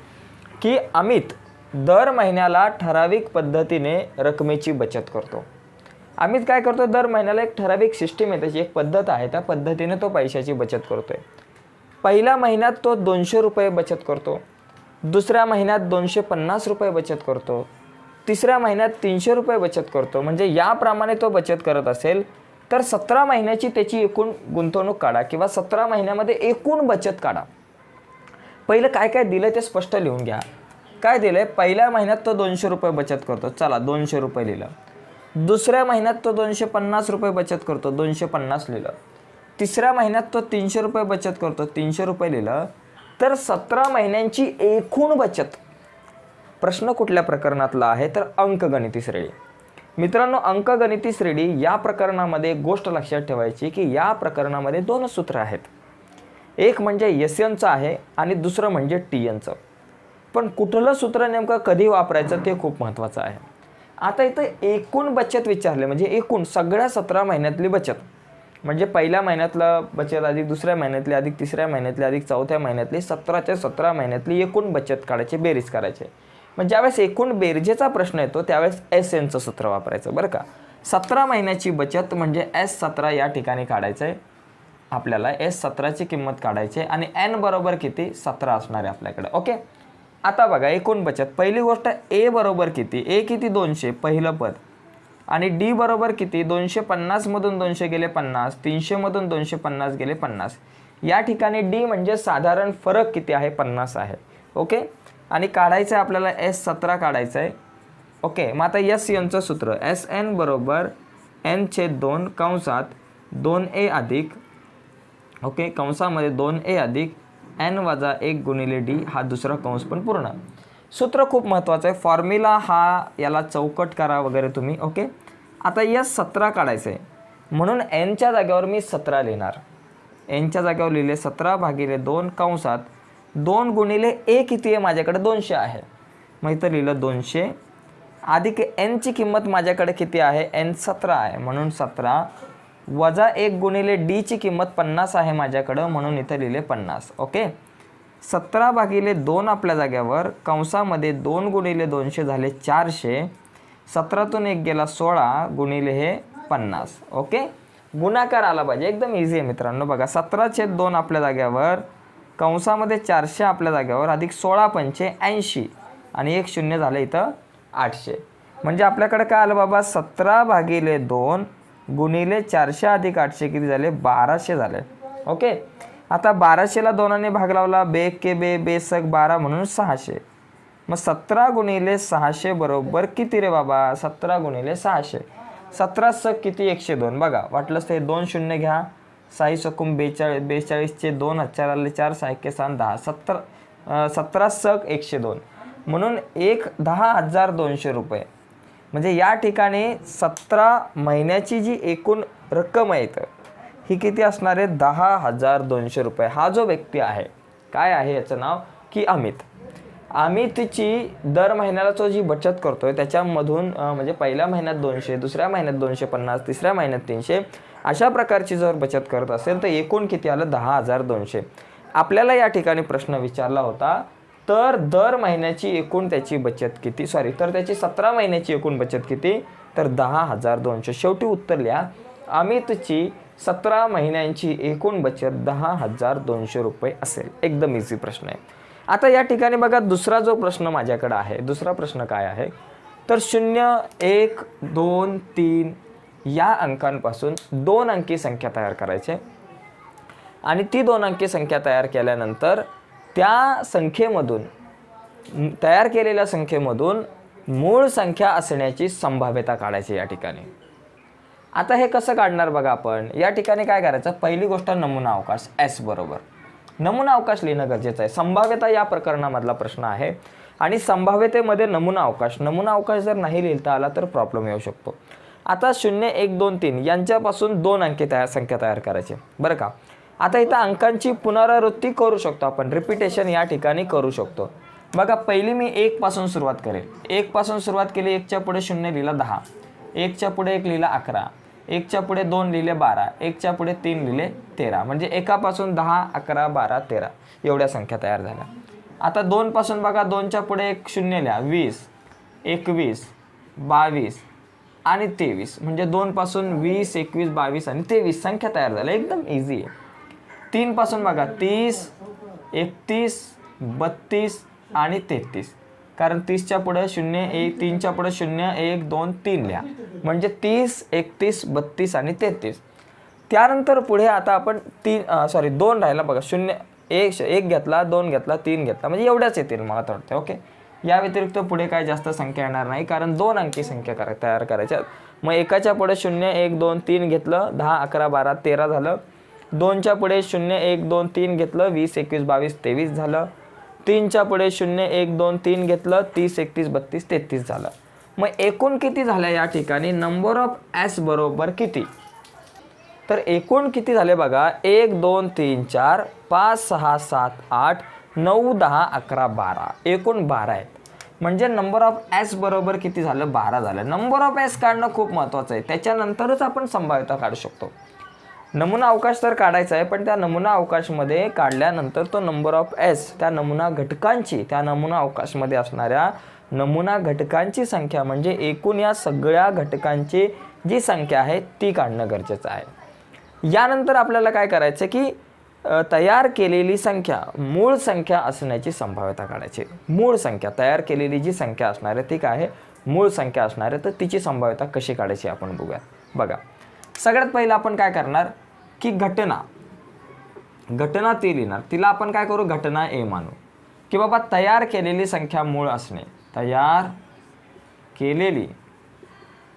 की अमित दर महिन्याला ठराविक पद्धतीने रकमेची बचत करतो. अमित काय करतो, दर महिन्याला एक ठराविक सिस्टीम आहे, त्याची एक पद्धत आहे, त्या पद्धतीने तो पैशाची बचत करतोय. पहिल्या महिन्यात तो 200 रुपये बचत करतो, दुसऱ्या महिन्यात 250 रुपये बचत करतो, तिसऱ्या महिन्यात 300 रुपये बचत करतो, म्हणजे याप्रमाणे तो बचत करत असेल तर 17 महिन्याची त्याची एकूण गुंतवणूक काढा किंवा 17 महिन्यामध्ये एकूण बचत काढा. पहिलं काय काय दिलं ते स्पष्ट लिहून घ्या. काय दिलंय? पहिल्या महिन्यात तो 200 रुपये बचत करतो, चला 200 रुपये लिहिलं. दुसऱ्या महिन्यात तो 250 रुपये बचत करतो, 250 लिहिलं. तिसऱ्या महिन्यात तो 300 रुपये बचत करतो, 300 रुपये लिहिलं. तर 17 महिन्यांची एकूण बचत. प्रश्न कुठल्या प्रकरणातला आहे? तर अंकगणिती श्रेणी. मित्रांनो, अंकगणिती श्रेणी या प्रकरणामध्ये एक गोष्ट लक्षात ठेवायची की या प्रकरणामध्ये 2 सूत्र आहेत. एक म्हणजे SNचं आहे आणि दुसरं म्हणजे TNचं. पण कुठलं सूत्र नेमकं कधी वापरायचं ते खूप महत्त्वाचं आहे. आता इथं एकूण बचत विचारले, म्हणजे एकूण सगळ्या 17 महिन्यातली बचत, म्हणजे पहिल्या महिन्यातलं बचत अधिक दुसऱ्या महिन्यातली अधिक तिसऱ्या महिन्यातली अधिक चौथ्या महिन्यातली 17च्या 17 महिन्यातली एकूण बचत काढायची, बेरीज करायची. मग ज्यावेळेस एकूण बेरजेचा प्रश्न येतो त्यावेळेस SNचं सूत्र वापरायचं बरं का. 17 महिन्याची बचत म्हणजे S17 या ठिकाणी काढायचं आहे आपल्याला. S17ची किंमत काढायची आणि N बरोबर किती? 17 असणार आहे आपल्याकडे. ओके, आता बघा एकूण बचत. पहिली गोष्ट A बरोबर किती? A किती? 200 पहिलं पद. आणि D बरोबर किती? 250 मधून 200 गेले 50, 300 मधून 250 गेले 50. या ठिकाणी D म्हणजे साधारण फरक किती आहे? 50 आहे. ओके, आणि काढायचं आहे आपल्याला S17 काढायचं आहे. ओके, मग आता SNचं सूत्र SN बरोबर N/2 कंसात 2A अधिक, ओके, कंसामध्ये 2A अधिक N वजा 1 गुणिले D हा दुसरा कंस पण पूर्ण. सूत्र खूप महत्त्वाचं आहे. फॉर्म्युला हा याला चौकट करा वगैरे तुम्ही. ओके, आता S17 काढायचं आहे म्हणून Nच्या जागेवर मी 17 लिहिणार. Nच्या जागेवर लिहिले 17 भागिले 2 कंसात 2 गुणिले A किती आहे? माझ्याकडे 200 आहे. मग इथं लिहिलं 200 अधिक Nची किंमत माझ्याकडे किती आहे? N17 आहे म्हणून 17 वजा 1 गुणिले D ची किंमत 50 आहे माझ्याकडं म्हणून इथं लिहिले 50. ओके, 17 भागिले 2 आपल्या जाग्यावर कंसामध्ये 2 गुणिले 200 झाले 400. 17तून 1 गेला 16 गुणिले हे 50. ओके, गुणाकार आला पाहिजे, एकदम इझी आहे मित्रांनो. बघा 17/2 आपल्या जाग्यावर कंसामध्ये 400 आपल्या जाग्यावर अधिक 16 पंचे 80 आणि 1 0 झालं इथं 800. म्हणजे आपल्याकडे काय आलं बाबा? 17 भागिले 2 गुणिले 400 अधिक 800 किती झाले? 1200 झाले. ओके, आता 1200ला 2ने भाग लावला, बे के बे बेसक 12 म्हणून 600. मग 17 गुणिले 600 बरोबर किती रे बाबा? 17 गुणिले 600. 17 सक किती? 102. बघा वाटलंच ते 2 शून्य घ्या. 6 सकून 42, 42चे 2 4 आले 4 6 1 10 10. 17 सक 102 म्हणून 10,200 रुपये. म्हणजे या ठिकाणी 17 महिन्याची जी एकूण रक्कम आहे ही किती असणार आहे? 10,200 रुपये. हा जो व्यक्ती आहे, काय आहे याचं नाव? की अमित. अमितची दर महिन्याला तो जी बचत करतोय त्याच्यामधून म्हणजे पहिल्या महिन्यात 200, दुसऱ्या महिन्यात 250, तिसऱ्या महिन्यात 300 अशा प्रकारची जर बचत करत असेल तर एकूण किती आलं? 10,200. आपल्याला या ठिकाणी प्रश्न विचारला होता तर दर महिन्याची एकूण त्याची बचत किती? तर त्याची 17 महिन्याची एकूण बचत किती? तर 10,200. शेवटी उत्तर लिहा. अमितची 17 महिन्यांची एकूण बचत 10,200 रुपये असेल. एकदम इझी प्रश्न आहे. आता या ठिकाणी बघा दुसरा जो प्रश्न माझ्याकडे आहे, दुसरा प्रश्न काय आहे? तर 0 1 2 3 या अंकांपासून 2 अंकी संख्या तयार करायची आणि ती 2 अंकी संख्या तयार केल्यानंतर त्या संख्येमधून, तयार केलेल्या संख्येमधून मूळ संख्या असण्याची संभाव्यता काढायची या ठिकाणी. आता हे कसं काढणार बघा आपण. या ठिकाणी काय करायचं? पहिली गोष्ट नमुना अवकाश S बरोबर नमुना अवकाश लिहिणं गरजेचं आहे. संभाव्यता या प्रकरणामधला प्रश्न आहे आणि संभाव्यतेमध्ये नमुना अवकाश जर नाही लिहिता आला तर प्रॉब्लेम येऊ शकतो. आता 0 1 2 3 यांच्यापासून 2 अंकी संख्या तयार करायची बरं का. आता इथं अंकांची पुनरावृत्ती करू शकतो आपण, रिपिटेशन या ठिकाणी करू शकतो. बघा पहिली मी 1 पासून सुरुवात करेल. 1 पासून सुरुवात केली, 1च्या पुढे 0 लिहिला 10, 1च्या पुढे 1 लिहिला 11, 1च्या पुढे 2 लिहिले 12, 1च्या पुढे 3 लिहिले 13. म्हणजे 1 पासून 10 11 12 13 एवढ्या संख्या तयार झाल्या. आता 2 पासून बघा 2च्या पुढे 1 0 लिहा, 20 21 22 आणि 23. म्हणजे 2 पासून 20 21 22 आणि 23 संख्या तयार झाल्या. एकदम इझी आहे. 3 पासून बघा 30 31 32 आणि 33, कारण 30च्या पुढे 0 1 3च्या पुढे 0 1 2 3 लिहा, म्हणजे 30 31 32 आणि 33. त्यानंतर पुढे आता आपण 2 राहिला बघा, 0 1 घेतला, 2 घेतला, 3 घेतला, म्हणजे एवढ्याच येतील मला तर वाटतं. ओके, या व्यतिरिक्त पुढे काय जास्त संख्या येणार नाही, कारण 2 अंकी संख्या तयार करायच्या. मग एकाच्या पुढे 0 1 2 3 घेतलं, 10 11 12 13 झालं. 2च्या पुढे 0 1 2 3 घेतलं, 20 21 22 23 झालं. 3च्या पुढे 0 1 2 3 घेतलं, 30 31 32 33 झालं. मग एकूण किती झाल्या या ठिकाणी? नंबर ऑफ एस बरोबर किती? तर एकूण किती झाले बघा, 1 2 3 4 5 6 7 8 9 10 11 12, एकूण 12 आहेत. म्हणजे नंबर ऑफ एस बरोबर किती झालं? 12 झालं. नंबर ऑफ एस काढणं खूप महत्त्वाचं आहे, त्याच्यानंतरच आपण संभाव्यता काढू शकतो. नमुना अवकाश तर काढायचा आहे, पण त्या नमुना अवकाशमध्ये काढल्यानंतर तो नंबर ऑफ एस, त्या नमुना घटकांची, त्या नमुना अवकाशमध्ये असणाऱ्या नमुना घटकांची संख्या, म्हणजे एकूण या सगळ्या घटकांची जी संख्या आहे ती काढणं गरजेचं आहे. यानंतर आपल्याला काय करायचं की तयार केलेली संख्या मूळ संख्या असण्याची संभाव्यता काढायची. मूळ संख्या, तयार केलेली जी संख्या असणार आहे ती काय आहे? मूळ संख्या असणार आहे. तर तिची संभाव्यता कशी काढायची आपण बघूया. बघा, सगळ्यात पहिलं आपण काय करणार की घटना ती लिहिणार. तिला आपण काय करू? घटना ए मानू, की बाबा तयार केलेली संख्या मूळ असणे, तयार केलेली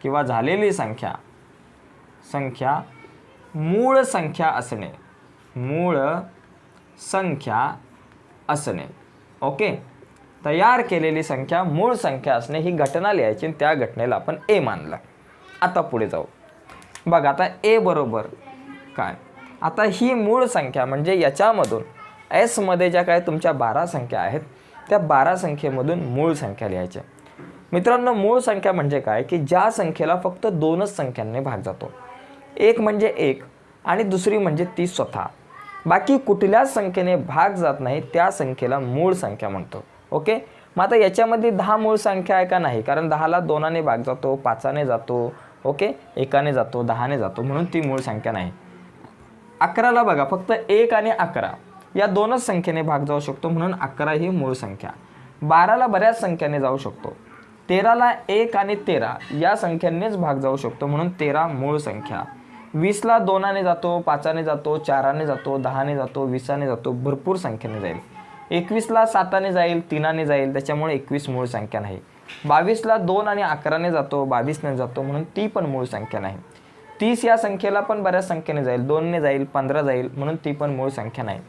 किंवा झालेली संख्या मूळ संख्या असणे, मूळ संख्या असणे. ओके, तयार केलेली संख्या मूळ संख्या असणे ही घटना लिहायची, त्या घटनेला आपण ए मानलं. आता पुढे जाऊ. बघा, आता ए बरोबर काय? आता ही मूळ संख्या, म्हणजे याच्यामधून एस मध्ये ज्या काय तुमच्या 12 संख्या आहेत, त्या 12 संख्येमधून मूळ संख्या लिहायच्या. मित्रांनो, मूळ संख्या म्हणजे काय की ज्या संख्येला फक्त 2च संख्यांनी भाग जातो. एक म्हणजे 1 आणि दुसरी म्हणजे ती स्वतः. बाकी कुठल्याच संख्येने भाग जात नाही, त्या संख्येला मूळ संख्या म्हणतो. ओके, मग आता याच्यामध्ये 10 मूळ संख्या आहे का? नाही, कारण 10ला 2ने भाग जातो, 5ने जातो, ओके, 1ने जातो, 10ने जातो, म्हणून ती मूळ संख्या नाही. 11ला बघा, फक्त 1 आणि 11 या 2च संख्येने भाग जाऊ शकतो, म्हणून 11 ही मूळ संख्या. 12ला बऱ्याच संख्येने जाऊ शकतो. 13ला 1 आणि 13 या संख्यांनीच भाग जाऊ शकतो, म्हणून 13 मूळ संख्या. 20ला 2ने जातो, 5ने जातो, 4ने जातो, 10ने जातो, 20ने जातो, भरपूर संख्येने जाईल. 21ला 7ने जाईल, 3ने जाईल, त्याच्यामुळे 21 मूळ संख्या नाही. 22ला 2 आणि 11ने जातो, 22ने जातो, म्हणून ती पण मूळ संख्या नाही. 30 या संख्येला पण बऱ्याच संख्येने जाईल, 2ने जाईल, 15 जाईल, म्हणून ती पण मूळ संख्या नाही.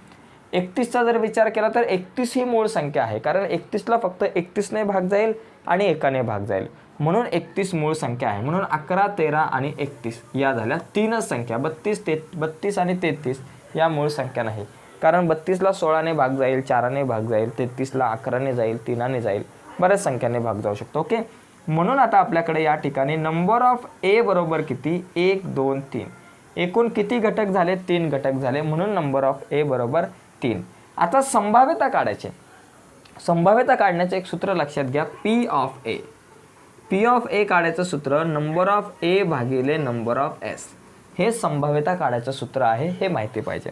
31चा जर विचार केला तर 31 ही मूळ संख्या आहे, कारण 31ला फक्त 31ने भाग जाईल आणि 1ने भाग जाईल, म्हणून 31 मूळ संख्या आहे. म्हणून 11 13 आणि 31 या झाल्या 3च संख्या. 32 आणि 33 या मूळ संख्या नाही, कारण 32ला 16ने भाग जाईल, 4ने भाग जाईल, 33ला 11ने जाईल, 3ने जाईल, बऱ्याच संख्याने भाग जाऊ शकतो. ओके, म्हणून आता आपल्याकडे या ठिकाणी नंबर ऑफ ए बरोबर किती? 1 2 3. एकूण किती घटक झाले? 3 घटक झाले, म्हणून नंबर ऑफ ए बरोबर 3. आता संभाव्यता काढायची. संभाव्यता काढण्याचं एक सूत्र लक्षात घ्या, P of A. P of A काढायचं सूत्र नंबर ऑफ ए भागिले नंबर ऑफ एस, हे संभाव्यता काढायचं सूत्र आहे, हे माहिती पाहिजे.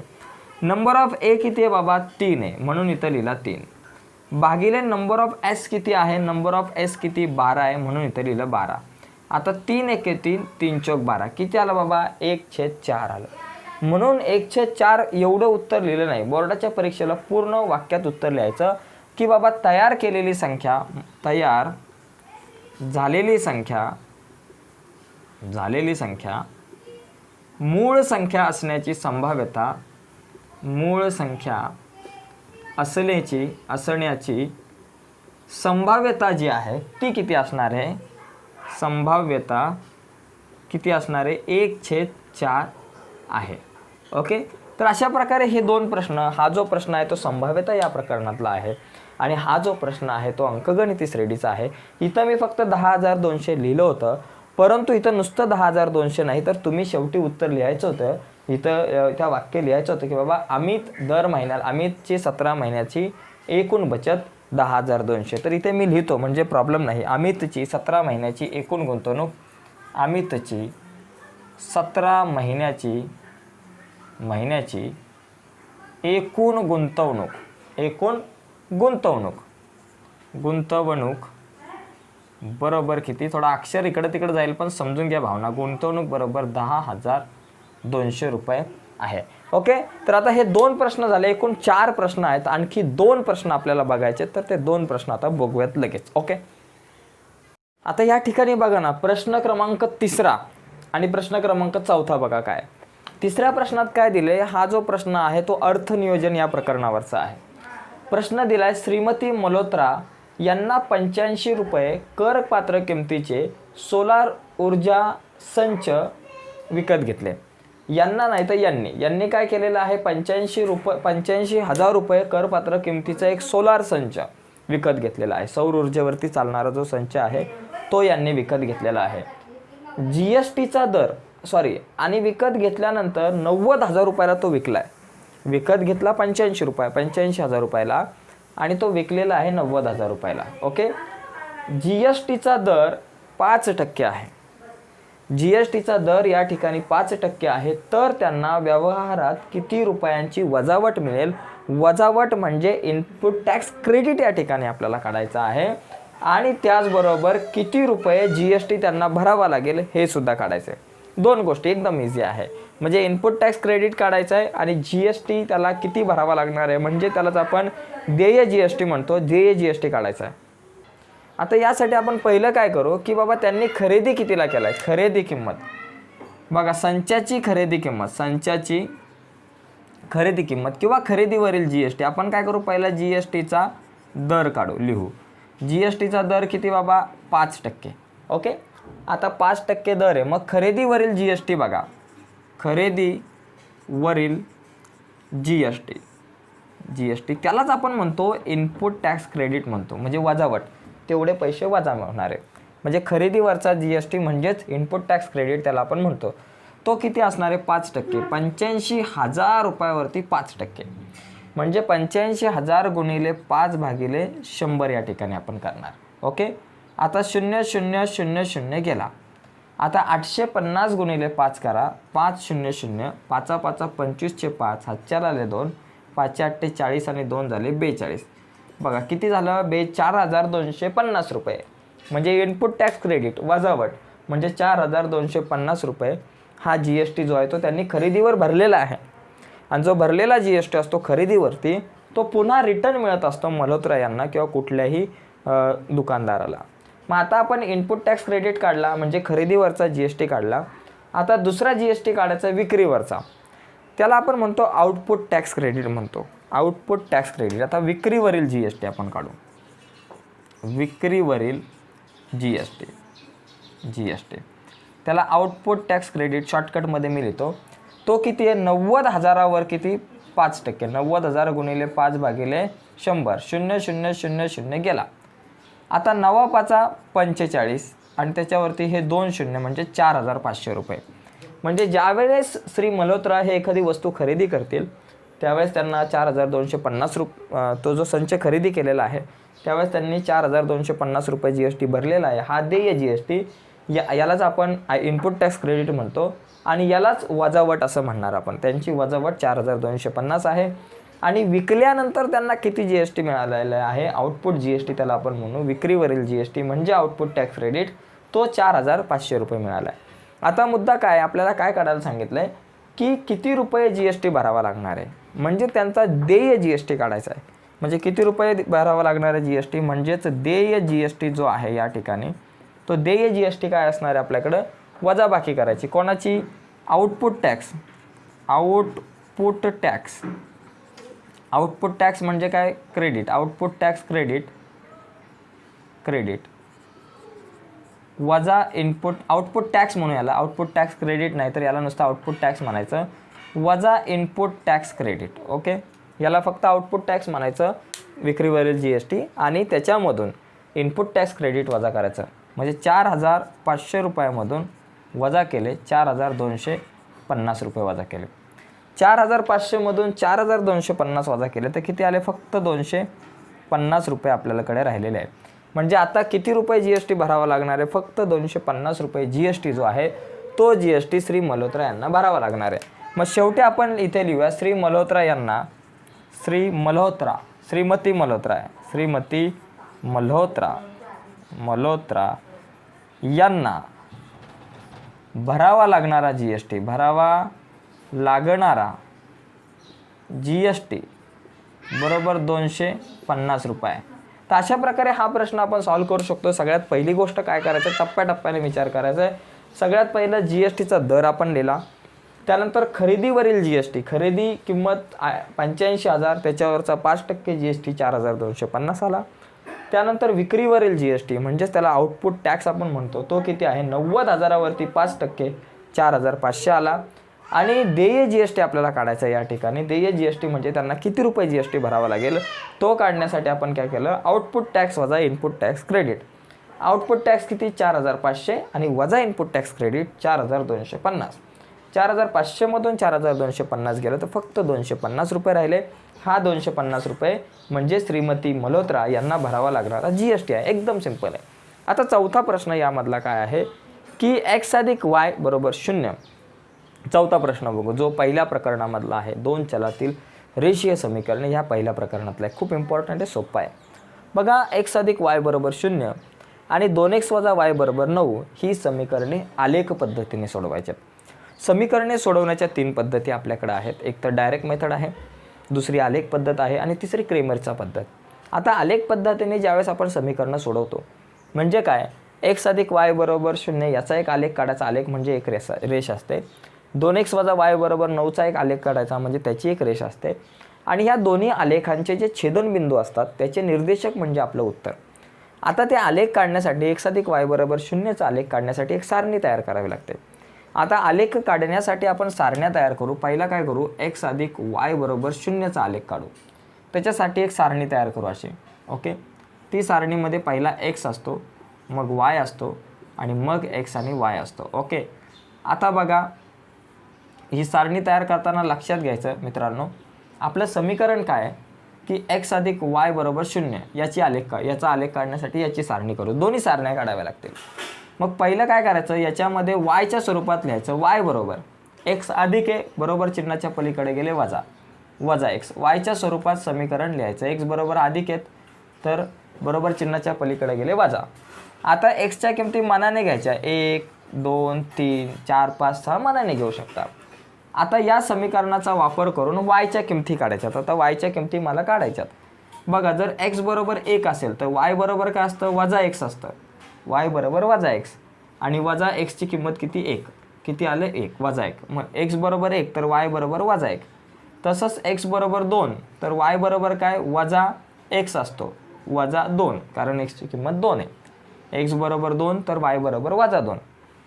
नंबर ऑफ ए किती आहे बाबा? 3 आहे, म्हणून इथं लिहिला 3. भागिले नंबर ऑफ एस किती आहे? नंबर ऑफ एस किती? 12 आहे, म्हणून इथं लिहिलं 12. आता 3 1 3, 3 चौक 12, किती आलं बाबा? 1/4 आलं. म्हणून 1/4 एवढं उत्तर लिहिलं नाही. बोर्डाच्या परीक्षेला पूर्ण वाक्यात उत्तर लिहायचं की बाबा तयार केलेली संख्या, तयार झालेली संख्या मूळ संख्या असण्याची संभाव्यता, मूळ संख्या असण्याची संभाव्यता जी आहे ती किती असणार आहे? संभाव्यता किती असणार आहे? 1/4 आहे. ओके, तर अशा प्रकारे हे 2 प्रश्न, हा जो प्रश्न आहे तो संभाव्यता या प्रकरणातला आहे आणि हा जो प्रश्न आहे तो अंकगणिती श्रेणीचा आहे. इथं मी फक्त 10,200 लिहिलं होतं, परंतु इथं नुसतं 10,200 नाही, तर तुम्ही शेवटी उत्तर लिहायचं होतं. इथं त्या वाक्य लिहायचं होतं की बाबा अमितची 17 महिन्याची एकूण बचत 10,200. तर इथे मी लिहितो, म्हणजे प्रॉब्लेम नाही. अमितची 17 महिन्याची एकूण गुंतवणूक, अमितची 17 महिन्याची एकूण गुंतवणूक गुंतवणूक बरोबर किती, थोडा अक्षर इकडे तिकडे जाईल पण समजून घ्या भावना, गुंतवणूक बरोबर 10,200 रुपये आहे. ओके, तर आता हे 2 प्रश्न झाले, एकूण 4 प्रश्न आहेत. आणखी 2 प्रश्न आपल्याला बघायचे, तर ते 2 प्रश्न आता बघूयात लगेच. ओके, आता या ठिकाणी बघा ना, प्रश्न क्रमांक 3 आणि प्रश्न क्रमांक 4 बघा काय. 3ऱ्या प्रश्नात काय दिले, हा जो प्रश्न आहे तो अर्थनियोजन या प्रकरणावरचा आहे. प्रश्न दिलाय, श्रीमती मल्होत्रा यांना 85 रुपये करपात्र किमतीचे सोलार ऊर्जा संच विकत घेतले. यांना नाही तर यांनी काय केलेलं आहे, 85,000 रुपये करपात्र किमतीचा एक सोलार संच विकत घेतलेला आहे. सौर ऊर्जेवरती चालणारा जो संच आहे तो यांनी विकत घेतलेला आहे. GSTचा दर आणि विकत घेतल्यानंतर 90,000 रुपयाला तो विकलाय. विकत घेतला 85,000 रुपयाला आणि तो विकलेला आहे 90,000 रुपयाला. ओके, GSTचा दर 5% आहे. GSTचा दर या ठिकाणी 5% आहे. तर त्यांना व्यवहारात किती रुपयांची वजावट मिळेल, वजावट म्हणजे इनपुट टॅक्स क्रेडिट या ठिकाणी आपल्याला काढायचं आहे. आणि त्याचबरोबर किती रुपये GST त्यांना भरावा लागेल हे सुद्धा काढायचं आहे. 2 गोष्टी एकदम इझी आहे. म्हणजे इनपुट टॅक्स क्रेडिट काढायचं आहे आणि GST त्याला किती भरावा लागणार आहे, म्हणजे त्यालाच आपण देय GST म्हणतो, देय GST काढायचा आहे. आता यासाठी आपण पहिलं काय करू की बाबा त्यांनी खरेदी कितीला केला आहे, खरेदी किंमत बघा, संचाची खरेदी किंमत किंवा खरेदीवरील GST. आपण काय करू, पहिला GSTचा दर काढू, लिहू. GSTचा दर किती बाबा, 5%. ओके, आता 5% दर आहे, मग खरेदीवरील GST बघा, खरेदीवरील GST त्यालाच आपण म्हणतो इनपुट टॅक्स क्रेडिट म्हणतो, म्हणजे वजावट, तेवढे पैसे वजा होणार आहे. म्हणजे खरेदीवरचा GST म्हणजेच इनपुट टॅक्स क्रेडिट त्याला आपण म्हणतो. तो किती असणार आहे, 5%. 85,000 रुपयावरती 5%, म्हणजे 85,000 गुणिले 5/100 या ठिकाणी आपण करणार. ओके, आता 0000 गेला. आता 850 गुणिले 5 करा, 500, 5 5 25चे 5, 7 आले 2, 5 8 40 आणि 2 झाले 42. बघा किती झालं, 4,250 रुपये. म्हणजे इनपुट टॅक्स क्रेडिट वजावट म्हणजे 4,250 रुपये हा GST जो आहे तो त्यांनी खरेदीवर भरलेला आहे. आणि जो भरलेला GST असतो खरेदीवरती तो पुन्हा रिटर्न मिळत असतो मल्होत्रा यांना किंवा कुठल्याही दुकानदाराला. मग आता आपण इनपुट टॅक्स क्रेडिट काढला म्हणजे खरेदीवरचा GST काढला. आता दुसरा GST काढायचा विक्रीवरचा, त्याला आपण म्हणतो आउटपुट टॅक्स क्रेडिट म्हणतो, आउटपुट टॅक्स क्रेडिट. आता विक्रीवरील GST आपण काढू, विक्रीवरील GST त्याला आउटपुट टॅक्स क्रेडिट शॉर्टकटमध्ये मी लिहितो. तो किती आहे, 90,000वर किती, 5%. 90,000 गुणिले 5/100, 0000 गेला. आता 9 5 45 आणि त्याच्यावरती हे 2 शून्य म्हणजे 4,500 रुपये. म्हणजे ज्यावेळेस श्री मल्होत्रा हे एखादी वस्तू खरेदी करतील त्यावेळेस त्यांना 4,250 तो जो संच खरेदी केलेला आहे त्यावेळेस त्यांनी 4,250 रुपये GST भरलेला आहे. हा देय GST यालाच आपण इनपुट टॅक्स क्रेडिट म्हणतो आणि यालाच वजावट असं म्हणणार आपण. त्यांची वजावट 4,250 आहे. आणि विकल्यानंतर त्यांना किती GST मिळालेला आहे, आउटपुट GST त्याला आपण म्हणू. विक्रीवरील GST म्हणजे आउटपुट टॅक्स क्रेडिट, तो 4,500 रुपये मिळाला आहे. आता मुद्दा काय, आपल्याला काय काढायला सांगितलं आहे की किती रुपये GST भरावा लागणार आहे, म्हणजे त्यांचा देय GST काढायचा आहे. म्हणजे किती रुपये भरावा लागणार आहे GST, म्हणजेच देय GST जो आहे या ठिकाणी तो देय GST काय असणार आहे आपल्याकडं, वजाबाकी करायची. कोणाची, आउटपुट टॅक्स. आउटपुट टॅक्स म्हणजे काय, क्रेडिट. आउटपुट टॅक्स क्रेडिट वजा इनपुट, आउटपुट टॅक्स म्हणून याला, आउटपुट टॅक्स क्रेडिट नाही तर याला नुसतं आउटपुट टॅक्स म्हणायचं, वजा इनपुट टॅक्स क्रेडिट. ओके, याला फक्त आउटपुट टॅक्स म्हणायचं विक्रीवरील GST आणि त्याच्यामधून इनपुट टॅक्स क्रेडिट वजा करायचं. म्हणजे 4,500 रुपयामधून वजा केले 4,250 रुपये वजा केले. 4,500 मधून 4,250 वजा केले तर किती आले, फक्त 250 रुपये आपल्याकडे राहिलेले आहेत. म्हणजे आता किती रुपये GST भरावा लागणार आहे, फक्त 250 रुपये GST जो आहे तो GST श्री मल्होत्रा यांना भरावा लागणार आहे. मग शेवटी आपण इथे लिहूया श्री मल्होत्रा यांना, श्रीमती मल्होत्रा आहे, श्रीमती मल्होत्रा यांना भरावा लागणारा GST बरोबर 250 रुपये. तर अशा प्रकारे हा प्रश्न आपण सॉल्व्ह करू शकतो. सगळ्यात पहिली गोष्ट काय करायचं, टप्प्याटप्प्याने विचार करायचा आहे. सगळ्यात पहिलं GSTचा दर आपण लिहिला. त्यानंतर खरेदीवरील GST, खरेदी किंमत 85,000, त्याच्यावरचा 5% GST 4,250 आला. त्यानंतर विक्रीवरील GST म्हणजेच त्याला आउटपुट टॅक्स आपण म्हणतो, तो किती आहे 90,000वरती 5% 4,500 आला. आणि देय GST आपल्याला काढायचा या ठिकाणी. देय GST म्हणजे त्यांना किती रुपये GST भरावा लागेल तो काढण्यासाठी आपण काय केलं, आउटपुट टॅक्स वजा input tax credit. Output tax किती 4,500 आणि वजा इनपुट टॅक्स क्रेडिट 4,250. 4,500 मधून 4,250 गेलं तर फक्त 250 रुपये राहिले. हा 250 रुपये म्हणजे श्रीमती मल्होत्रा यांना भरावा लागणारा GST आहे. एकदम सिंपल आहे. आता चौथा प्रश्न यामधला काय आहे की x अधिक y बरोबर 0. चौथा प्रश्न बघू, जो पहिल्या प्रकरणामधला आहे. 2 चलातील रेषीय समीकरणे ह्या पहिल्या प्रकरणातला आहे. खूप इम्पॉर्टंट आहे, सोपा आहे. बघा x अधिक y बरोबर 0 आणि 2x वजा y बरोबर 9 ही समीकरणे आलेख पद्धतीने सोडवायची. समीकरणे सोडवण्याच्या 3 पद्धती आपल्याकडे आहेत. एक तर डायरेक्ट मेथड आहे, दुसरी आलेख पद्धत आहे आणि तिसरी क्रेमरचा पद्धत. आता आलेख पद्धतीने ज्यावेळेस आपण समीकरणं सोडवतो म्हणजे काय, x अधिक y बरोबर 0 याचा एक आलेख काढायचा. आलेख म्हणजे एक रेष असते. 2x वजा y बरोबर 9चा एक आलेख काढायचा म्हणजे त्याची एक रेष असते. आणि ह्या दोन्ही आलेखांचे जे छेदनबिंदू असतात त्याचे निर्देशक म्हणजे आपलं उत्तर. आता ते आलेख काढण्यासाठी x अधिक y बरोबर 0चा आलेख काढण्यासाठी एक सारणी तयार करावी लागते. आता आलेख काढण्यासाठी आपण सारण्या तयार करू. पहिला काय करू, x अधिक y बरोबर 0चा आलेख काढू. त्याच्यासाठी एक सारणी तयार करू अशी. ओके, ती सारणीमध्ये पहिला x असतो, मग y असतो आणि मग x आणि y असतो. ओके, आता बघा ही सारणी तयार करताना लक्षात घ्यायचं मित्रांनो, आपलं समीकरण काय आहे की x अधिक y बरोबर 0 याचा आलेख काढण्यासाठी याची सारणी करू. दोन्ही सारण्या काढाव्या लागतील. मग पहिलं काय करायचं, याच्यामध्ये yच्या स्वरूपात लिहायचं. y बरोबर x अधिक आहे बरोबर चिन्हाच्या पलीकडे गेले वजा x. yच्या स्वरूपात समीकरण लिहायचं. x बरोबर अधिक आहेत तर बरोबर चिन्हाच्या पलीकडे गेले वजा. आता xच्या किमती मनाने घ्यायच्या. 1 2 3 4 5 6 मनाने घेऊ शकता. आता या समीकरणाचा वापर करून yच्या किमती काढायच्यात. आता yच्या किमती मला काढायच्यात. बघा, जर x बरोबर 1 असेल तर y बरोबर काय असतं, वजा x असतं. y बरोबर वजा x आणि वजा x ची किंमत किती, 1. किती आलं, 1 वजा 1. मग x बरोबर 1 तर y बरोबर वजा 1. तसंच x बरोबर 2 तर y बरोबर काय, वजा x असतो, वजा 2, कारण x ची किंमत 2 आहे. x बरोबर 2 तर y बरोबर वजा 2.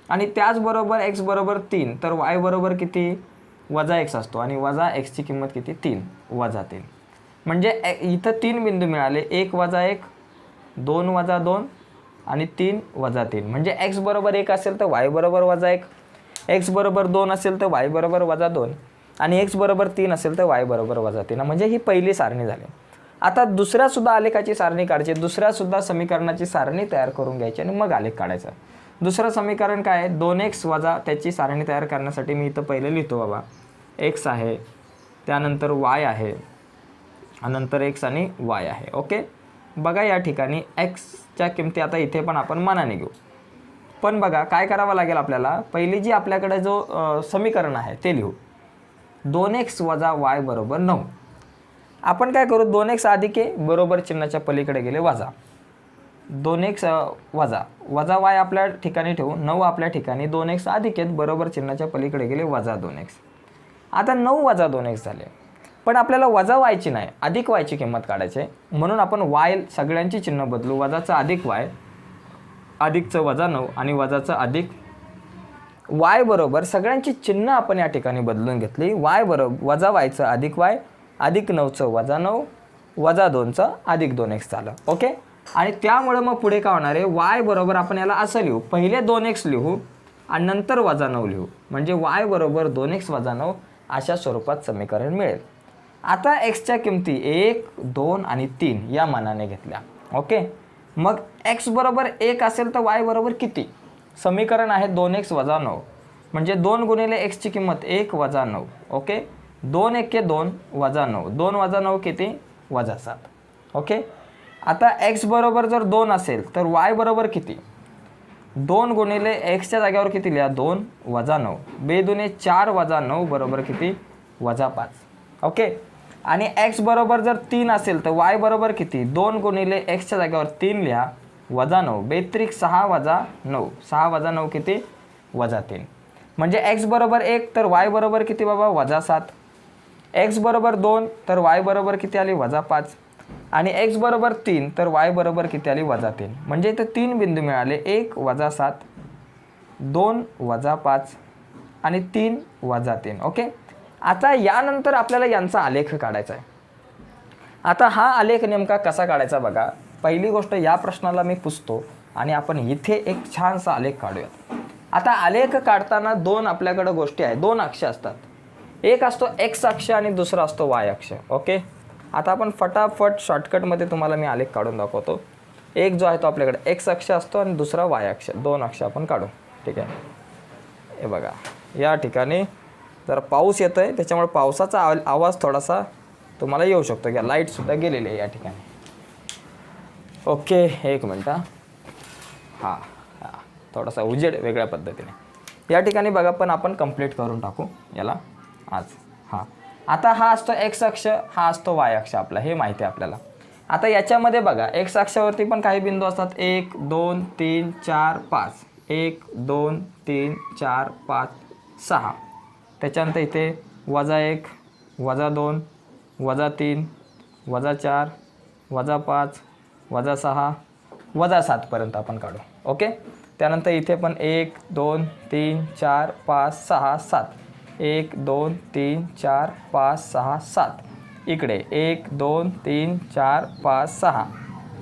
आणि त्याचबरोबर x बरोबर 3 तर y बरोबर किती, वजा x असतो आणि वजा x ची किंमत किती, 3, वजा 3. म्हणजे इथं 3 बिंदू मिळाले. 1 वजा 1, 2 वजा 2 आणि 3 वजा 3. म्हणजे x बरोबर 1 असेल तर y बरोबर वजा 1, x बरोबर 2 असेल तर y बरोबर वजा 2 आणि x बरोबर 3 असेल तर y बरोबर वजा 3. म्हणजे ही पहिली सारणी झाली. आता दुसऱ्या सुद्धा आलेखाची सारणी काढायची. दुसऱ्या सुद्धा समीकरणाची सारणी तयार करून घ्यायची आणि मग आलेख काढायचा. दुसरं समीकरण काय आहे, 2x वजा त्याची सारणी तयार करण्यासाठी मी इथं पहिले लिहितो बाबा. x आहे, त्यानंतर y आहे, नंतर x आणि y आहे. ओके, बघा या ठिकाणी xच्या किमती आता इथे पण आपण मनाने घेऊ. पण बघा काय करावं लागेल आपल्याला, पहिली जी आपल्याकडे जो समीकरण आहे ते लिहू. 2x वजा y बरोबर 9. आपण काय करू, 2x अधिक आहे बरोबर चिन्हाच्या पलीकडे गेले वजा 2x वजा y आपल्या ठिकाणी ठेवू. 9 आपल्या ठिकाणी, 2x अधिक आहेत बरोबर चिन्हाच्या पलीकडे गेले वजा 2x. आता 9 वजा 2x झाले. पण आपल्याला वजा yची नाही, अधिक yची किंमत काढायची आहे. म्हणून आपण y सगळ्यांची चिन्ह बदलू. वजाचं अधिक y, अधिकचं वजा 9 आणि वजाचं अधिक y बरोबर सगळ्यांची चिन्ह आपण या ठिकाणी बदलून घेतली. y बरोबर वजा yचं अधिक y, अधिक 9चं वजा 9, वजा 2चं अधिक 2x झालं. ओके, आणि त्यामुळे मग पुढे काय होणार आहे, y बरोबर आपण याला असं लिहू, पहिले 2x लिहू आणि नंतर वजा 9 लिहू. म्हणजे y बरोबर 2x वजा 9 अशा स्वरूपात समीकरण मिळेल. आता xच्या किमती 1 2 आणि 3 या मानाने घेतल्या. ओके, मग x बरोबर 1 असेल तर y बरोबर किती, समीकरण आहे 2x वजा 9 म्हणजे 2 गुणिले x ची किंमत 1 वजा 9. ओके, 2 1 2 वजा 9, 2 वजा 9 किती, वजा 7. ओके, आता x बरोबर जर 2 असेल तर y बरोबर किती? 2 गुणिले एक्सच्या जागेवर किती लिहा? 2 वजा 9. 2 दुने 4 वजा 9 बरोबर किती? वजा 5. ओके. आणि x बरोबर जर 3 असेल तर y बरोबर किती? 2 गुणिले एक्सच्या जागेवर 3 लिहा वजा 9. 2 त्रिक 6 वजा 9. 6 वजा 9 किती? वजा 3. म्हणजे x बरोबर 1 तर y बरोबर किती बाबा? वजा 7. x बरोबर 2 तर y बरोबर किती आली? वजा 5. आणि x बरोबर 3 तर y बरोबर किती आली? वजा 3. म्हणजे इथे 3 बिंदू मिळाले. 1 वजा 7, 2 वजा 5 आणि 3 वजा 3. ओके. आता यानंतर आपल्याला यांचा आलेख काढायचा आहे. आता हा आलेख नेमका कसा काढायचा बघा. पहिली गोष्ट या प्रश्नाला मी पुसतो आणि आपण इथे एक छानसा आलेख काढूयात. आता आलेख काढताना दोन आपल्याकडे गोष्टी आहेत, दोन अक्ष असतात. एक असतो x अक्ष आणि दुसरा असतो y अक्ष. ओके. आता आपण फटाफट शॉर्टकटमध्ये तुम्हाला मी आलेख काढून दाखवतो. एक जो आहे तो आपल्याकडे x अक्ष असतो आणि दुसरा y अक्ष. दोन अक्ष आपण काढू. ठीक आहे. हे बघा या ठिकाणी जरा पाऊस येतोय त्याच्यामुळे पावसाचा आवाज थोडासा तुम्हाला येऊ शकतो. घ्या लाईटसुद्धा गेलेली आहे या ठिकाणी. ओके. एक मिनटं. हां थोडासा उजेड वेगळ्या पद्धतीने या ठिकाणी बघा. पण आपण कंप्लीट करून टाकू याला आज. हां आता हा असतो x अक्ष, हा असतो y अक्ष आपला, हे माहिती आहे आपल्याला. आता याच्यामध्ये बघा x अक्षावरती पण काही बिंदू असतात. 1 2 3 4 5. 1 2 3 4 5 6. त्याच्यानंतर इथे -1 -2 -3 -4 -5 -6 -7 पर्यंत आपण काढू. ओके. त्यानंतर इथे पण 1 2 3 4 5 6 7. 1 2 3 4 5 6 7. इकडे 1 2 3 4 5 6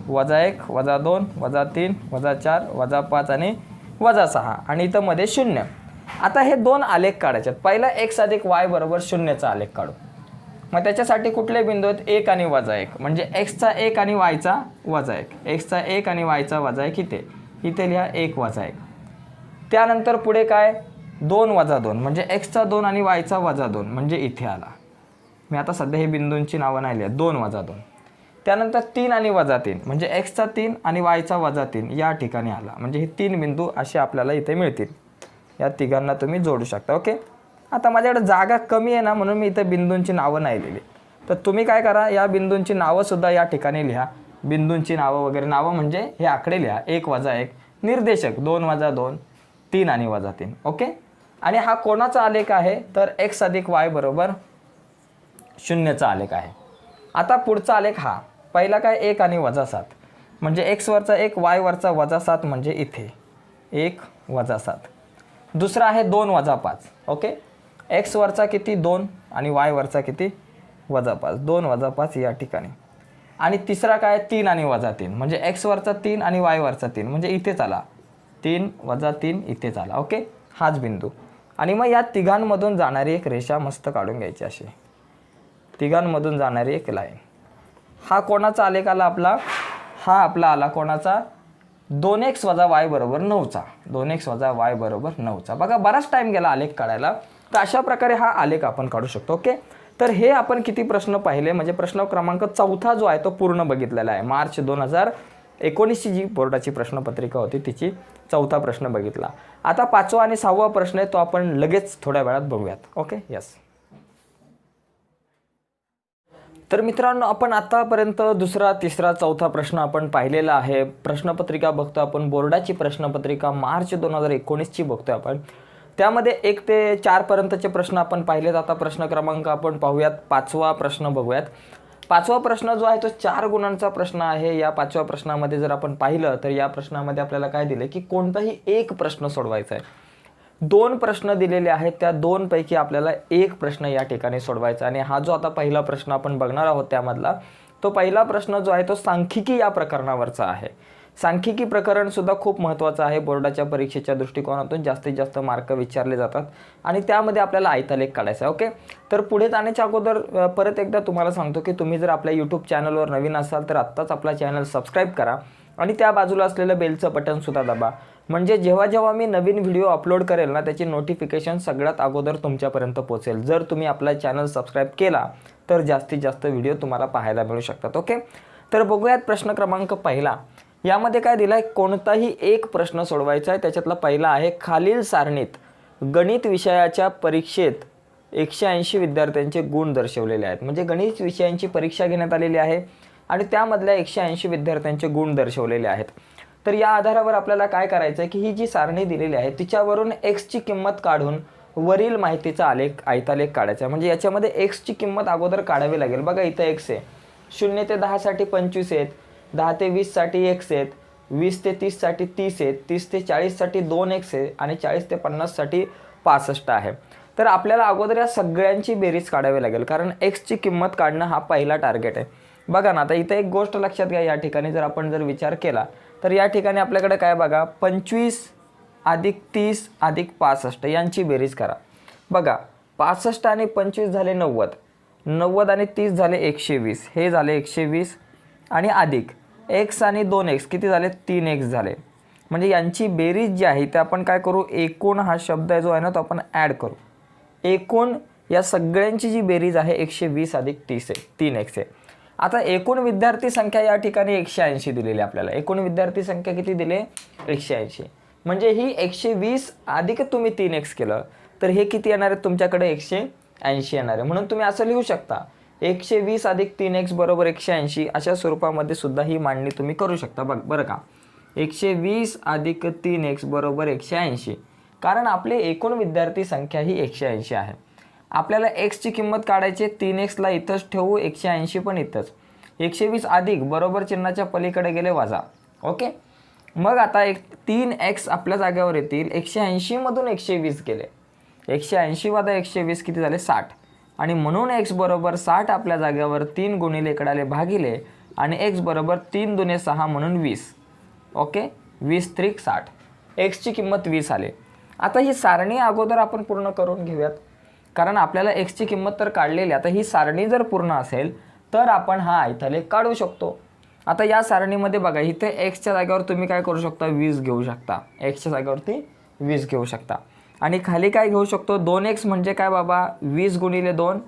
-1 -2 -3 -4 -5 आणि -6 आणि इथं मध्ये 0. आता हे दोन आलेख काढायचे आहेत. पहिला x अधिक y बरोबर 0चा आलेख काढू. मग त्याच्यासाठी कुठले बिंदू आहेत? 1 आणि -1. म्हणजे x चा 1 आणि y चा -1. x चा 1 आणि y चा -1 इथे लिहा 1 -1. त्यानंतर पुढे काय? 2 - 2 म्हणजे x चा 2 आणि y चा -2 म्हणजे इथे आला. मी आता सध्या हे बिंदूंची नावं नाही लिहित. 2 - 2. त्यानंतर 3 आणि -3 म्हणजे x चा 3 आणि y चा -3 या ठिकाणी आला. म्हणजे हे 3 बिंदू असे आपल्याला इथे मिळतील. या तिघांना तुम्ही जोडू शकता. ओके. आता माझ्याकडे जागा कमी आहे ना म्हणून मी इथे बिंदूंची नावं नाही लिहिली. तर तुम्ही काय करा, या बिंदूंची नावंसुद्धा या ठिकाणी लिहा. बिंदूंची नावं वगैरे नावं म्हणजे हे आकडे लिहा. 1 - 1 निर्देशक 2 - 2 3 आणि -3. ओके. आणि हा कोणाचा आलेख आहे? तर x अधिक y बरोबर 0चा आलेख आहे. आता पुढचा आलेख हा पहिला काय? 1 आणि -7 म्हणजे x वरचा 1 y वरचा -7 म्हणजे इथे 1 -7. दुसरा आहे 2 - 5. ओके. x वरचा किती? 2 आणि y वरचा किती? -5. 2 - 5 या ठिकाणी. आणि तिसरा काय? 3 आणि -3 म्हणजे x वरचा 3 आणि y वरचा 3 म्हणजे इथेच आला. 3 - 3 इथेच आला. ओके. हाच बिंदू. आणि मग या तिघांमधून जाणारी एक रेषा मस्त काढून घ्यायची अशी. तिघांमधून जाणारी एक लाईन. हा कोणाचा आलेख आला आपला? हा आपला आला कोणाचा? 2x - y बरोबर 9चा. 2x - y बरोबर 9चा. बघा बराच टाइम गेला आलेख काढायला. तर अशा प्रकारे हा आलेख आपण काढू शकतो. ओके. तर हे आपण किती प्रश्न पाहिले? म्हणजे प्रश्न क्रमांक 4 जो आहे तो पूर्ण बघितलेला आहे. मार्च 2019ची जी बोर्डाची प्रश्नपत्रिका होती तिची 4था प्रश्न बघितला. आता 5वा आणि 6वा प्रश्न आहे तो आपण लगेच थोड्या वेळात बघूयात. ओके. यस. तर मित्रांनो आपण आतापर्यंत दुसरा, तिसरा, चौथा प्रश्न आपण पाहिलेला आहे. प्रश्नपत्रिका बघतो आपण. बोर्डाची प्रश्नपत्रिका मार्च 2019ची बघतोय आपण. त्यामध्ये 1 ते 4 पर्यंतचे प्रश्न आपण पाहिलेत. आता प्रश्न क्रमांक आपण पाहूयात. 5वा प्रश्न बघूयात. 5वा प्रश्न जो आहे तो 4 गुणांचा प्रश्न आहे. या 5व्या प्रश्नामध्ये जर आपण पाहिलं तर या प्रश्नामध्ये आपल्याला काय दिले की कोणताही एक प्रश्न सोडवायचा आहे. 2 प्रश्न दिलेले आहेत. त्या 2 पैकी आपल्याला एक प्रश्न या ठिकाणी सोडवायचा. आणि हा जो आता पहिला प्रश्न आपण बघणार आहोत त्यामधला तो पहिला प्रश्न जो आहे तो सांख्यिकी या प्रकरणावरचा आहे. सांख्यिकी प्रकरण सुद्धा खूप महत्त्वाचं आहे. बोर्डाच्या परीक्षेच्या दृष्टिकोनातून जास्तीत जास्त मार्क विचारले जातात आणि त्यामध्ये आपल्याला आयतालेख काढायचा आहे. ओके. तर पुढे जाण्याच्या अगोदर परत एकदा तुम्हाला सांगतो की तुम्ही जर आपल्या यूट्यूब चॅनलवर नवीन असाल तर आत्ताच आपला चॅनल सबस्क्राईब करा आणि त्या बाजूला असलेलं बेलचं बटनसुद्धा दाबा. म्हणजे जेव्हा जेव्हा मी नवीन व्हिडिओ अपलोड करेल ना त्याची नोटिफिकेशन सगळ्यात अगोदर तुमच्यापर्यंत पोहोचेल. जर तुम्ही आपला चॅनल सबस्क्राईब केला तर जास्तीत जास्त व्हिडिओ तुम्हाला पाहायला मिळू शकतात. ओके. तर बघूयात प्रश्न क्रमांक पहिला. यामध्ये काय दिलं आहे, कोणताही एक प्रश्न सोडवायचा आहे. त्याच्यातला पहिला आहे, खालील सारणीत गणित विषयाच्या परीक्षेत 180 विद्यार्थ्यांचे गुण दर्शवलेले आहेत. म्हणजे गणित विषयांची परीक्षा घेण्यात आलेली आहे आणि त्यामधल्या 180 विद्यार्थ्यांचे गुण दर्शवलेले आहेत. तर या आधारावर आपल्याला काय करायचं आहे की ही जी सारणी दिलेली आहे तिच्यावरून एक्सची किंमत काढून वरील माहितीचा आयतालेख काढायचा आहे. म्हणजे याच्यामध्ये एक्सची किंमत अगोदर काढावी लागेल. बघा इथं एक्स आहे, 0 ते 10 साठी 25 आहेत, 10 ते 20 साठी एक्स आहेत, 20 ते 30 साठी 30 आहेत, 30 ते 40 साठी 2 एक्स आहे आणि 40 ते 50 साठी 65 आहे. तर आपल्याला अगोदर या सगळ्यांची बेरीज काढावी लागेल, कारण एक्सची किंमत काढणं हा पहिला टार्गेट आहे. बघा ना, आता इथे एक गोष्ट लक्षात घ्या. या ठिकाणी जर आपण विचार केला तर या ठिकाणी आपल्याकडे काय बघा, 25 अधिक 30 अधिक 65 यांची बेरीज करा. बघा 65 आणि 25 झाले 90, 90 आणि 30 झाले 120, हे झाले 120 आणि अधिक एक्स आणि 2x किती झाले, 3x झाले. म्हणजे यांची बेरीज जी आहे ते आपण काय करू, एकूण हा शब्द जो आहे ना तो आपण ॲड करू. एकूण या सगळ्यांची जी बेरीज आहे 120 अधिक 30 आहे, 3x आहे. आता एकूण विद्यार्थी संख्या या ठिकाणी 180 दिलेली आपल्याला. एकूण विद्यार्थी संख्या किती दिले, 180. म्हणजे ही 120 अधिक तुम्ही 3x केलं तर हे किती येणार आहे तुमच्याकडे, 180 येणार आहे. म्हणून तुम्ही असं लिहू शकता, 120 अधिक 3x बरोबर 180. अशा स्वरूपामध्ये सुद्धा ही मांडणी तुम्ही करू शकता. बरं का, 120 अधिक 3x बरोबर 180, कारण आपले एकूण विद्यार्थी संख्या ही 180 आहे. आपल्याला एक्सची किंमत काढायची, 3xला इथंच ठेवू, 180 पण इथंच. 120 अधिक बरोबर चिन्हाच्या पलीकडे गेले वजा. ओके, मग आता 3x आपल्या जागेवर येतील. 180 मधून 120 गेले, 180 वजा 120 किती झाले, 60. आणि म्हणून x बरोबर 60 आपल्या जागेवर 3 गुणिले इकडाले भागिले आणि x बरोबर 3 दुने 6 म्हणून 20. ओके, 20 त्रिक 60, एक्सची किंमत 20 आले. आता ही सारणी अगोदर आपण पूर्ण करून घेऊयात, कारण आपल्याला एक्सची किंमत तर काढलेली. आता ही सारणी जर पूर्ण असेल तर आपण हा आयतालेख काढू शकतो. आता या सारणीमध्ये बघा, इथे एक्सच्या जागेवर तुम्ही काय करू शकता, 20 घेऊ शकता. एक्सच्या जागेवरती 20 घेऊ शकता आणि खाली काय घेऊ शकतो, 2x म्हणजे काय बाबा, 20 गुणिले 2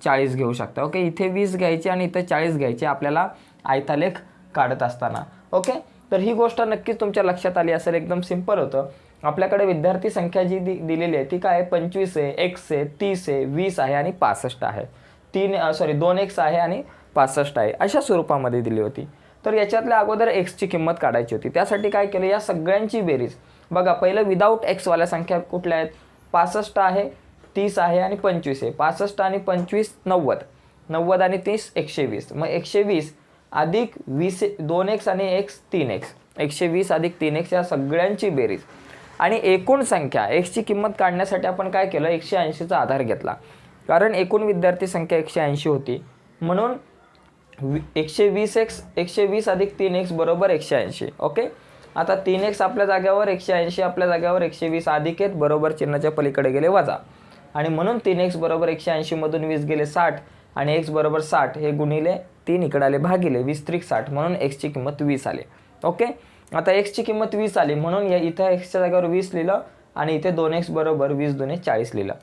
40 घेऊ शकता. ओके, इथे 20 घ्यायचे आणि इथे 40 घ्यायचे आपल्याला आयतालेख काढत असताना. ओके, तर ही गोष्ट नक्कीच तुमच्या लक्षात आली असेल. एकदम सिंपल होतं. आपल्याकडे विद्यार्थी संख्या जी दिलेली आहे ती काय आहे, 25 आहे, x आहे, 30 आहे, 20 आहे आणि 65 आहे. 2x आहे आणि 65 आहे, अशा स्वरूपामध्ये दिली होती. तर याच्यातल्या अगोदर एक्सची किंमत काढायची होती. त्यासाठी काय केलं, या सगळ्यांची बेरीज बघा. पहिलं विदाऊट एक्सवाल्या संख्या कुठल्या आहेत, 65 आहे, 30 आहे आणि 25 आहे. 65 आणि 25 90, 90 आणि 30 120. मग 120 अधिक 20 2x आणि x 3x, 120 अधिक 3x या सगळ्यांची बेरीज. आणि एकूण संख्या एक्सची किंमत काढण्यासाठी आपण काय केलं, 180चा आधार घेतला, कारण एकूण विद्यार्थी संख्या 180 होती. म्हणून 120 अधिक 3x बरोबर 180. ओके, आता 3x आपल्या जागेवर, 180 आपल्या जागेवर, 120 अधिक आहेत बरोबर चिन्हाच्या पलीकडे गेले वजा. आणि म्हणून 3x बरोबर 180 मधून 20 गेले 60 आणि x बरोबर 60 हे गुणिले 3 इकडे आले भागिले 20 त्रिक 60 म्हणून एक्सची किंमत 20 आले. ओके, आता एक्सची किंमत 20 आली म्हणून या इथं एक्सच्या जागेवर 20 लिहिलं आणि इथे 2x बरोबर 20 दुने 40 लिहिलं.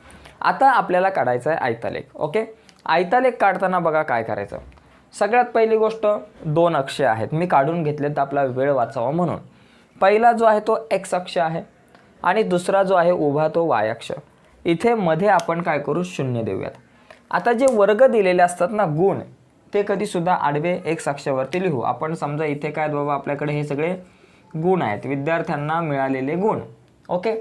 आता आपल्याला काढायचा आहे आयतालेख. ओके, आयतालेख काढताना बघा काय करायचं. सगळ्यात पहिली गोष्ट, 2 अक्ष आहेत मी काढून घेतले तर आपला वेळ वाचावा म्हणून. पहिला जो आहे तो x अक्ष आहे आणि दुसरा जो आहे उभा तो y अक्ष. इथे मध्ये आपण काय करू, 0 देऊयात. आता जे वर्ग दिलेले असतात ना गुण, ते कधी सुद्धा आडवे x अक्षावरती लिहू आपण. समजा इथे काय बाबा आपल्याकडे हे सगळे गुण आहेत, विद्यार्थ्यांना मिळालेले गुण. ओके,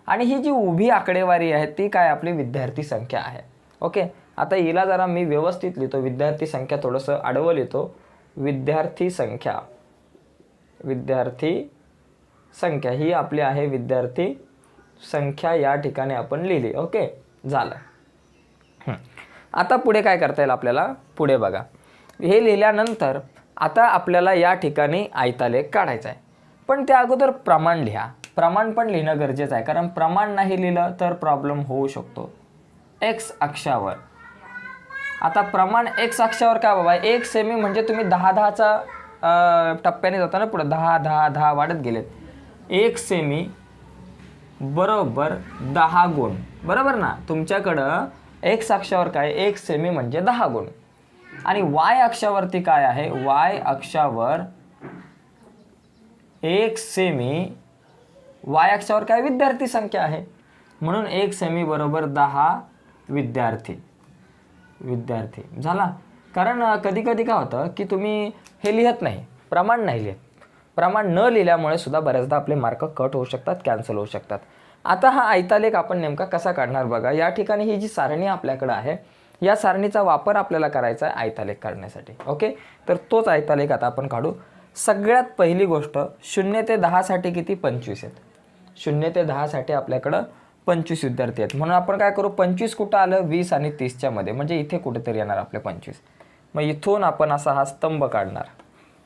आणि ही जी उभी आकडेवारी आहे ती काय, आपली विद्यार्थी संख्या आहे. ओके, आता हिला जरा मी व्यवस्थित लिहितो, विद्यार्थी संख्या थोडंसं आडवं लिहितो. विद्यार्थी संख्या ही आपली आहे विद्यार्थी संख्या, या ठिकाणी आपण लिहिली. ओके, झालं. आता पुढे काय करता येईल आपल्याला, पुढे बघा. हे लिहिल्यानंतर आता आपल्याला या ठिकाणी आयतालेख काढायचा आहे. पण त्या अगोदर प्रमाण लिहा. प्रमाण पण लिहिणं गरजेचं आहे, कारण प्रमाण नाही लिहिलं तर प्रॉब्लेम होऊ शकतो. एक्स अक्षावर, आता प्रमाण एक्स अक्षावर काय बाबा, 1 सेमी म्हणजे तुम्ही 10-10चा टप्प्याने जाता ना पुढे, 10-10-10 वाढत गेलेत. 1 सेमी बरोबर 10 गुण, बरोबर ना. तुमच्याकडं एक्स अक्षावर काय, 1 सेमी म्हणजे 10 गुण. आणि वाय अक्षावरती काय आहे, वाय अक्षावर 1 सेमी, वाय अक्षावर काय विद्यार्थी संख्या आहे, म्हणून 1 सेमी बरोबर 10 विद्यार्थी झाला. कारण कधी कधी काय होतं की तुम्ही हे लिहत नाही, प्रमाण नाही लिहत. प्रमाण न लिहिल्यामुळे सुद्धा बऱ्याचदा आपले मार्क कट होऊ शकतात, कॅन्सल होऊ शकतात. आता हा आयतालेख आपण नेमका कसा काढणार बघा. या ठिकाणी ही जी सारणी आपल्याकडे आहे, या सारणीचा वापर आपल्याला करायचा आहे आयतालेख काढण्यासाठी. ओके, तर तोच आयतालेख आता आपण काढू. सगळ्यात पहिली गोष्ट 0 ते 10 साठी किती, 25 आहेत. 0 ते 10 साठी आपल्याकडं 25 विद्यार्थी आहेत. म्हणून आपण काय करू, 25 कुठं आलं, 20 आणि 30च्या मध्ये, म्हणजे इथे कुठेतरी येणार आपले 25. मग इथून आपण असा हा स्तंभ काढणार.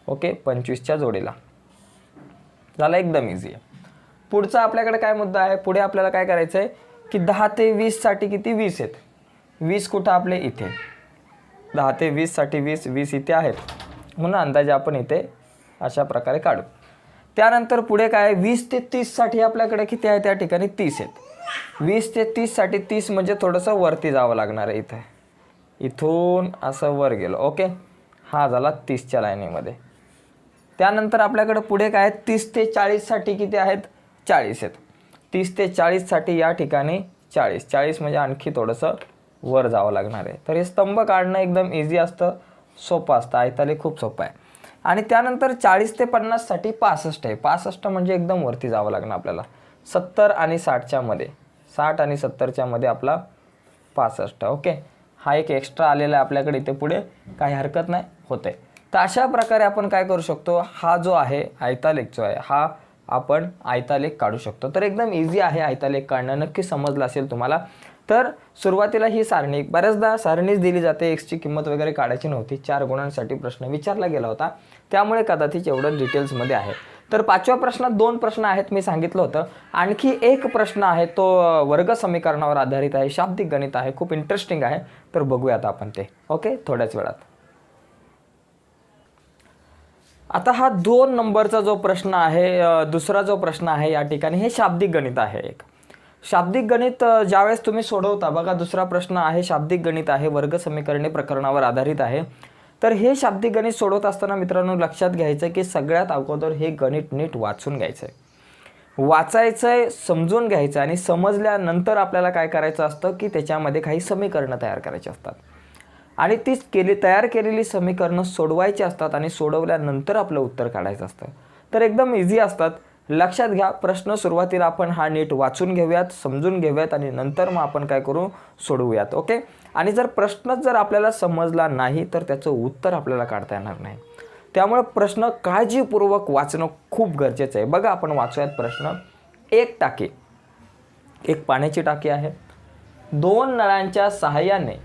ओके, 25च्या जोडीला झाला, एकदम इझी आहे. पुढचा आपल्याकडे काय मुद्दा आहे, पुढे आपल्याला काय करायचं आहे की 10 ते 20 साठी किती, 20 आहेत. 20 कुठं आपले इथे, 10 ते 20 साठी 20 इथे आहेत, म्हणून अंदाजे आपण इथे अशा प्रकारे काढू. त्यानंतर पुढे काय, 20 ते 30 साठी आपल्याकडे किती आहे, त्या ठिकाणी 30 आहेत. 20 ते 30 साठी 30 म्हणजे थोडंसं वरती जावं लागणार आहे. इथे इथून असं वर गेलो. ओके, हा झाला 30च्या लाईनीमध्ये. त्यानंतर आपल्याकडे पुढे काय, 30 ते 40 साठी किती आहेत, 40 आहेत. 30 ते 40 साठी या ठिकाणी 40 म्हणजे आणखी थोडंसं वर जावं लागणार आहे. तर हे स्तंभ काढणं एकदम इझी असतं, सोपं असतं, आयतालेख खूप सोपं आहे. आणि त्यानंतर 40 ते 50 साठी 65 आहे. 65 म्हणजे एकदम वरती जावं लागणार आपल्याला. 70 आणि 60च्या मध्ये, 60 आणि 70च्या मध्ये आपला 65. ओके, हा एक एक्स्ट्रा आलेला आहे आपल्याकडे इथे, पुढे काही हरकत नाही, होते. तर अशा प्रकारे आपण काय करू शकतो, हा जो आहे आयतालेख जो आहे, हा आपण आयतालेख काढू शकतो. तर एकदम इझी आहे आयतालेख काढणं, नक्की समजलं असेल तुम्हाला. तर सुरुवातीला ही सारणी, बऱ्याचदा सारणीच दिली जाते, एक्सची किंमत वगैरे काढायची नव्हती, 4 गुणांसाठी प्रश्न विचारला गेला होता, त्यामुळे कदाचित एवढं डिटेल्समध्ये आहे. तर 5व्या प्रश्नात 2 प्रश्न आहेत, मी सांगितलं होतं. आणखी एक प्रश्न आहे, तो वर्ग समीकरणावर आधारित आहे, शाब्दिक गणित आहे, खूप इंटरेस्टिंग आहे. तर बघूयात आपण ते, ओके, थोड्याच वेळात. आता हा 2 नंबरचा जो प्रश्न आहे, दुसरा जो प्रश्न आहे या ठिकाणी, हे शाब्दिक गणित आहे. एक शाब्दिक गणित ज्यावेळेस तुम्ही सोडवता बघा, दुसरा प्रश्न आहे शाब्दिक गणित आहे, वर्ग समीकरणे प्रकरणावर आधारित आहे. तर हे शाब्दिक गणित सोडवत असताना मित्रांनो लक्षात घ्यायचं की सगळ्यात अगोदर हे गणित नीट वाचून घ्यायचं आहे, वाचायचंय, समजून घ्यायचं. आणि समजल्यानंतर आपल्याला काय करायचं असतं की त्याच्यामध्ये काही समीकरणं तयार करायची असतात, आणि ती तयार केलेली समीकरणं सोडवायची असतात, आणि सोडवल्यानंतर आपलं उत्तर काढायचं असतं. तर एकदम इझी असतात. लक्षात घ्या, प्रश्न सुरुवातीला आपण हा नीट वाचून घेऊयात, समजून घेऊयात, आणि नंतर मग आपण काय करू, सोडवूयात. ओके, आणि जर प्रश्नच जर आपल्याला समजला नाही तर त्याचं उत्तर आपल्याला काढता येणार नाही. त्यामुळे प्रश्न काळजीपूर्वक वाचणं खूप गरजेचं आहे. बघा, आपण वाचूयात प्रश्न. एक टाकी, एक पाण्याची टाकी आहे, 2 नळांच्या सहाय्याने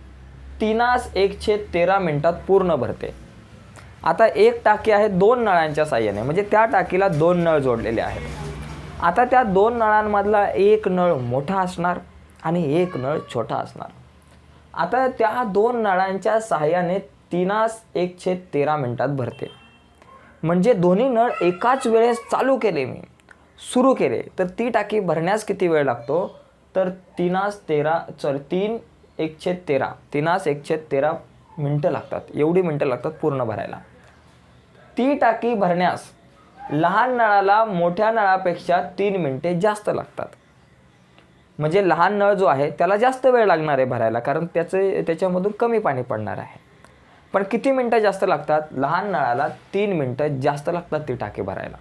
3:113 मिनिटात पूर्ण भरते. आता एक टाकी आहे 2 नळांच्या साहाय्याने, म्हणजे त्या टाकीला 2 नळ जोडलेले आहेत. आता त्या 2 नळांमधला एक नळ मोठा असणार आणि एक नळ छोटा असणार. आता त्या 2 नळांच्या साहाय्याने 3:113 मिनिटात भरते. म्हणजे दोन्ही नळ एकाच वेळेस चालू केले, मी सुरू केले, तर ती टाकी भरण्यास किती वेळ लागतो, तर 3:113 मिनटं लागतात. एवढी मिनटं लागतात पूर्ण भरायला. ती टाकी भरण्यास लहान नळाला मोठ्या नळापेक्षा 3 मिनिटे जास्त लागतात. म्हणजे लहान नळ जो आहे त्याला जास्त वेळ लागणार आहे भरायला, कारण त्याच्यामधून कमी पाणी पडणार आहे. पण किती मिनटं जास्त लागतात, लहान नळाला 3 मिनटं जास्त लागतात ती टाकी भरायला.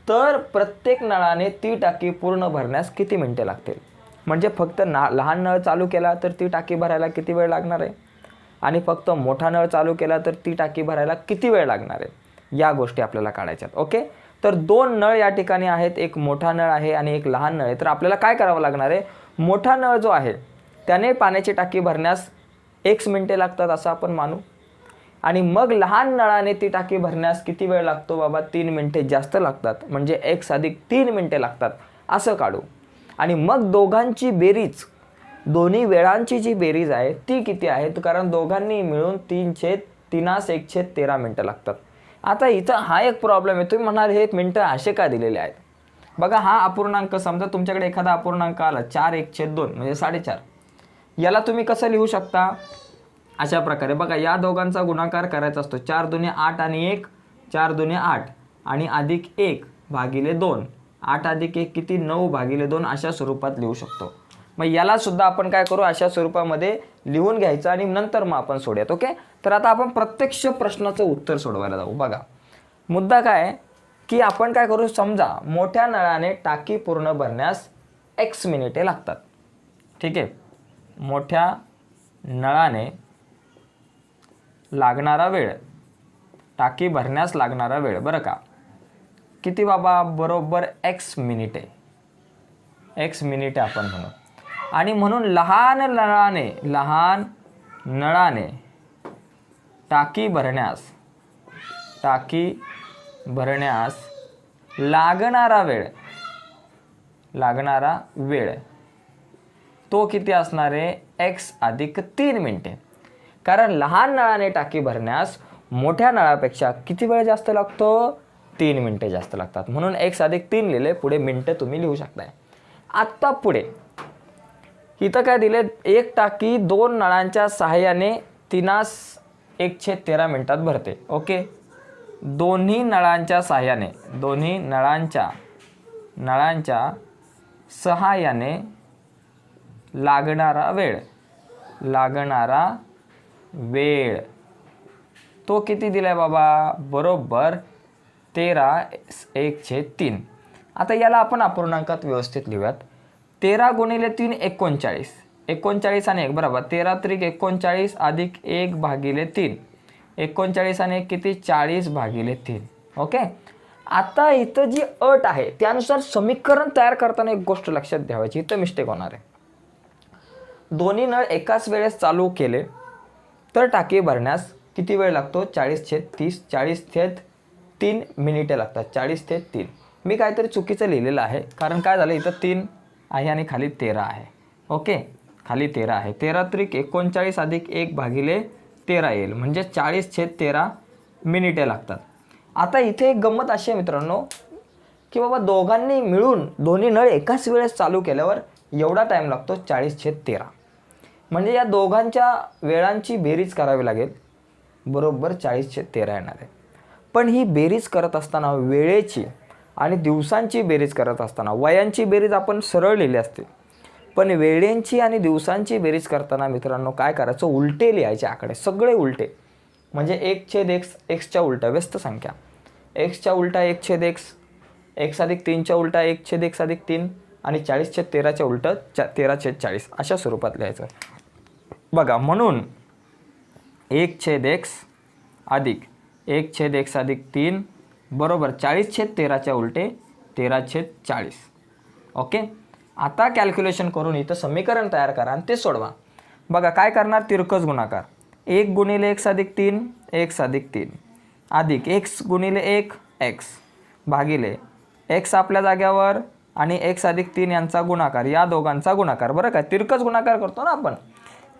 तर प्रत्येक नळाने ती टाकी पूर्ण भरण्यास किती मिनटे लागतील, म्हणजे फक्त लहान नळ चालू केला तर ती टाकी भरायला किती वेळ लागणार आहे, आणि फक्त मोठा नळ चालू केला तर ती टाकी भरायला किती वेळ लागणार आहे, या गोष्टी आपल्याला काढायच्यात. ओके, तर 2 नळ या ठिकाणी आहेत, एक मोठा नळ आहे आणि एक लहान नळ आहे. तर आपल्याला काय करावं लागणार आहे, मोठा नळ जो आहे त्याने पाण्याची टाकी भरण्यास x मिनिटे लागतात असं आपण मानू, आणि मग लहान नळाने ती टाकी भरण्यास किती वेळ लागतो बाबा, 3 मिनिटे जास्त लागतात, म्हणजे x अधिक 3 मिनिटे लागतात असं काढू. आणि मग दोघांची बेरीज, दोन्ही वेळांची जी बेरीज आहे ती किती आहे, कारण दोघांनी मिळून 3:113 मिनटं लागतात. आता इथं हा एक प्रॉब्लेम आहे, तुम्ही म्हणाल हे मिनटं असे का दिलेले आहेत. बघा, हा अपूर्णांक, समजा तुमच्याकडे एखादा अपूर्णांक आला 4:1/2 म्हणजे 4.5, याला तुम्ही कसं लिहू शकता, अशा प्रकारे बघा या दोघांचा गुणाकार करायचा असतो. 4 दुने 8 आणि 1 4 दुने 8 आणि अधिक 1 भागिले 2. 8 अधिक 1 किती 9 भागिले 2 अशा स्वरूपात लिहू शकतो. मग याला सुद्धा आपण काय करू अशा स्वरूपामध्ये लिहून घ्यायचं आणि नंतर मग आपण सोडूयात. ओके. तर आता आपण प्रत्यक्ष प्रश्नाचं उत्तर सोडवायला जाऊ. बघा मुद्दा काय की आपण काय करू, समजा मोठ्या नळाने टाकी पूर्ण भरण्यास x मिनिटे लागतात. ठीक आहे. मोठ्या नळाने लागणारा वेळ, टाकी भरण्यास लागणारा वेळ बरं का किती बाबा, बरोबर x मिनिटे. x मिनिटे आपण म्हणू. आणि म्हणून लहान नळाने टाकी भरण्यास लागणारा वेळ तो किती असणार आहे, x अधिक 3 मिनिटे. कारण लहान नळाने टाकी भरण्यास मोठ्या नळापेक्षा किती वेळ जास्त लागतो, 3 मिनिटे जास्त लागतात. म्हणून x अधिक 3 लिहिले, पुढे मिनिटं तुम्ही लिहू शकताय. आत्ता पुढे इथं काय दिले, एक टाकी 2 नळांच्या सहाय्याने 1/13 मिनिटात भरते. ओके. दोन्ही नळांच्या सहाय्याने लागणारा वेळ तो किती दिलाय बाबा, बरोबर 13/1/3. आता याला आपण अपूर्णांकात व्यवस्थित लिहूयात. 13 गुणिले 3 39. 39 आणि 1 बरोबर 13 त्रिक 39 अधिक 1 भागिले 3. 39 आणि 1 किती, 40 भागिले 3. ओके. आता इथं जी अट आहे त्यानुसार समीकरण तयार करताना एक गोष्ट लक्षात ठेवायची, इथं मिस्टेक होणार आहे. दोन्ही नळ एकाच वेळेस चालू केले तर टाकी भरण्यास किती वेळ लागतो, 40/30. 40/3 मिनिटे लागतात. 40/3. मी काहीतरी चुकीचं लिहिलेलं आहे, कारण काय झालं इथं 3 आहे आणि खाली 13 आहे. ओके. खाली 13 आहे. 13 त्रिक 39 अधिक 1 भागिले 13 येईल, म्हणजे 40/13 मिनिटे लागतात. आता इथे एक गंमत अशी आहे मित्रांनो की बाबा दोघांनी मिळून दोन्ही नळ एकाच वेळेस चालू केल्यावर एवढा टाईम लागतो 40/13. म्हणजे या दोघांच्या वेळांची बेरीज करावी लागेल, बरोबर 40/13 येणार आहे. पण ही बेरीज करत असताना वेळेची आणि दिवसांची बेरीज करत असताना वयांची बेरीज आपण सरळ लिहिली असते, पण वेळेंची आणि दिवसांची बेरीज करताना मित्रांनो काय करायचं, उलटे लिहायचे आकडे, सगळे उलटे. म्हणजे 1/x, एक्सच्या उलटा व्यस्त संख्या, एक्सच्या उलटा 1/x, x अधिक 3च्या उलटा 1/x अधिक 3 आणि 40/13च्या उलटं 13/40 अशा स्वरूपात लिहायचं. बघा म्हणून 1/x अधिक 1/x अधिक 3 बरोबर 40/13च्या उलटे 13/40. ओके. आता कॅल्क्युलेशन करून इथं समीकरण तयार करा आणि ते सोडवा. बघा काय करणार, तिरकस गुणाकार. 1 गुणिले x अधिक 3 x अधिक 3 अधिक x गुणिले 1 x भागिले x आपल्या जाग्यावर आणि x अधिक 3 यांचा गुणाकार, या दोघांचा गुणाकार बरं का, तिरकस गुणाकार करतो ना आपण.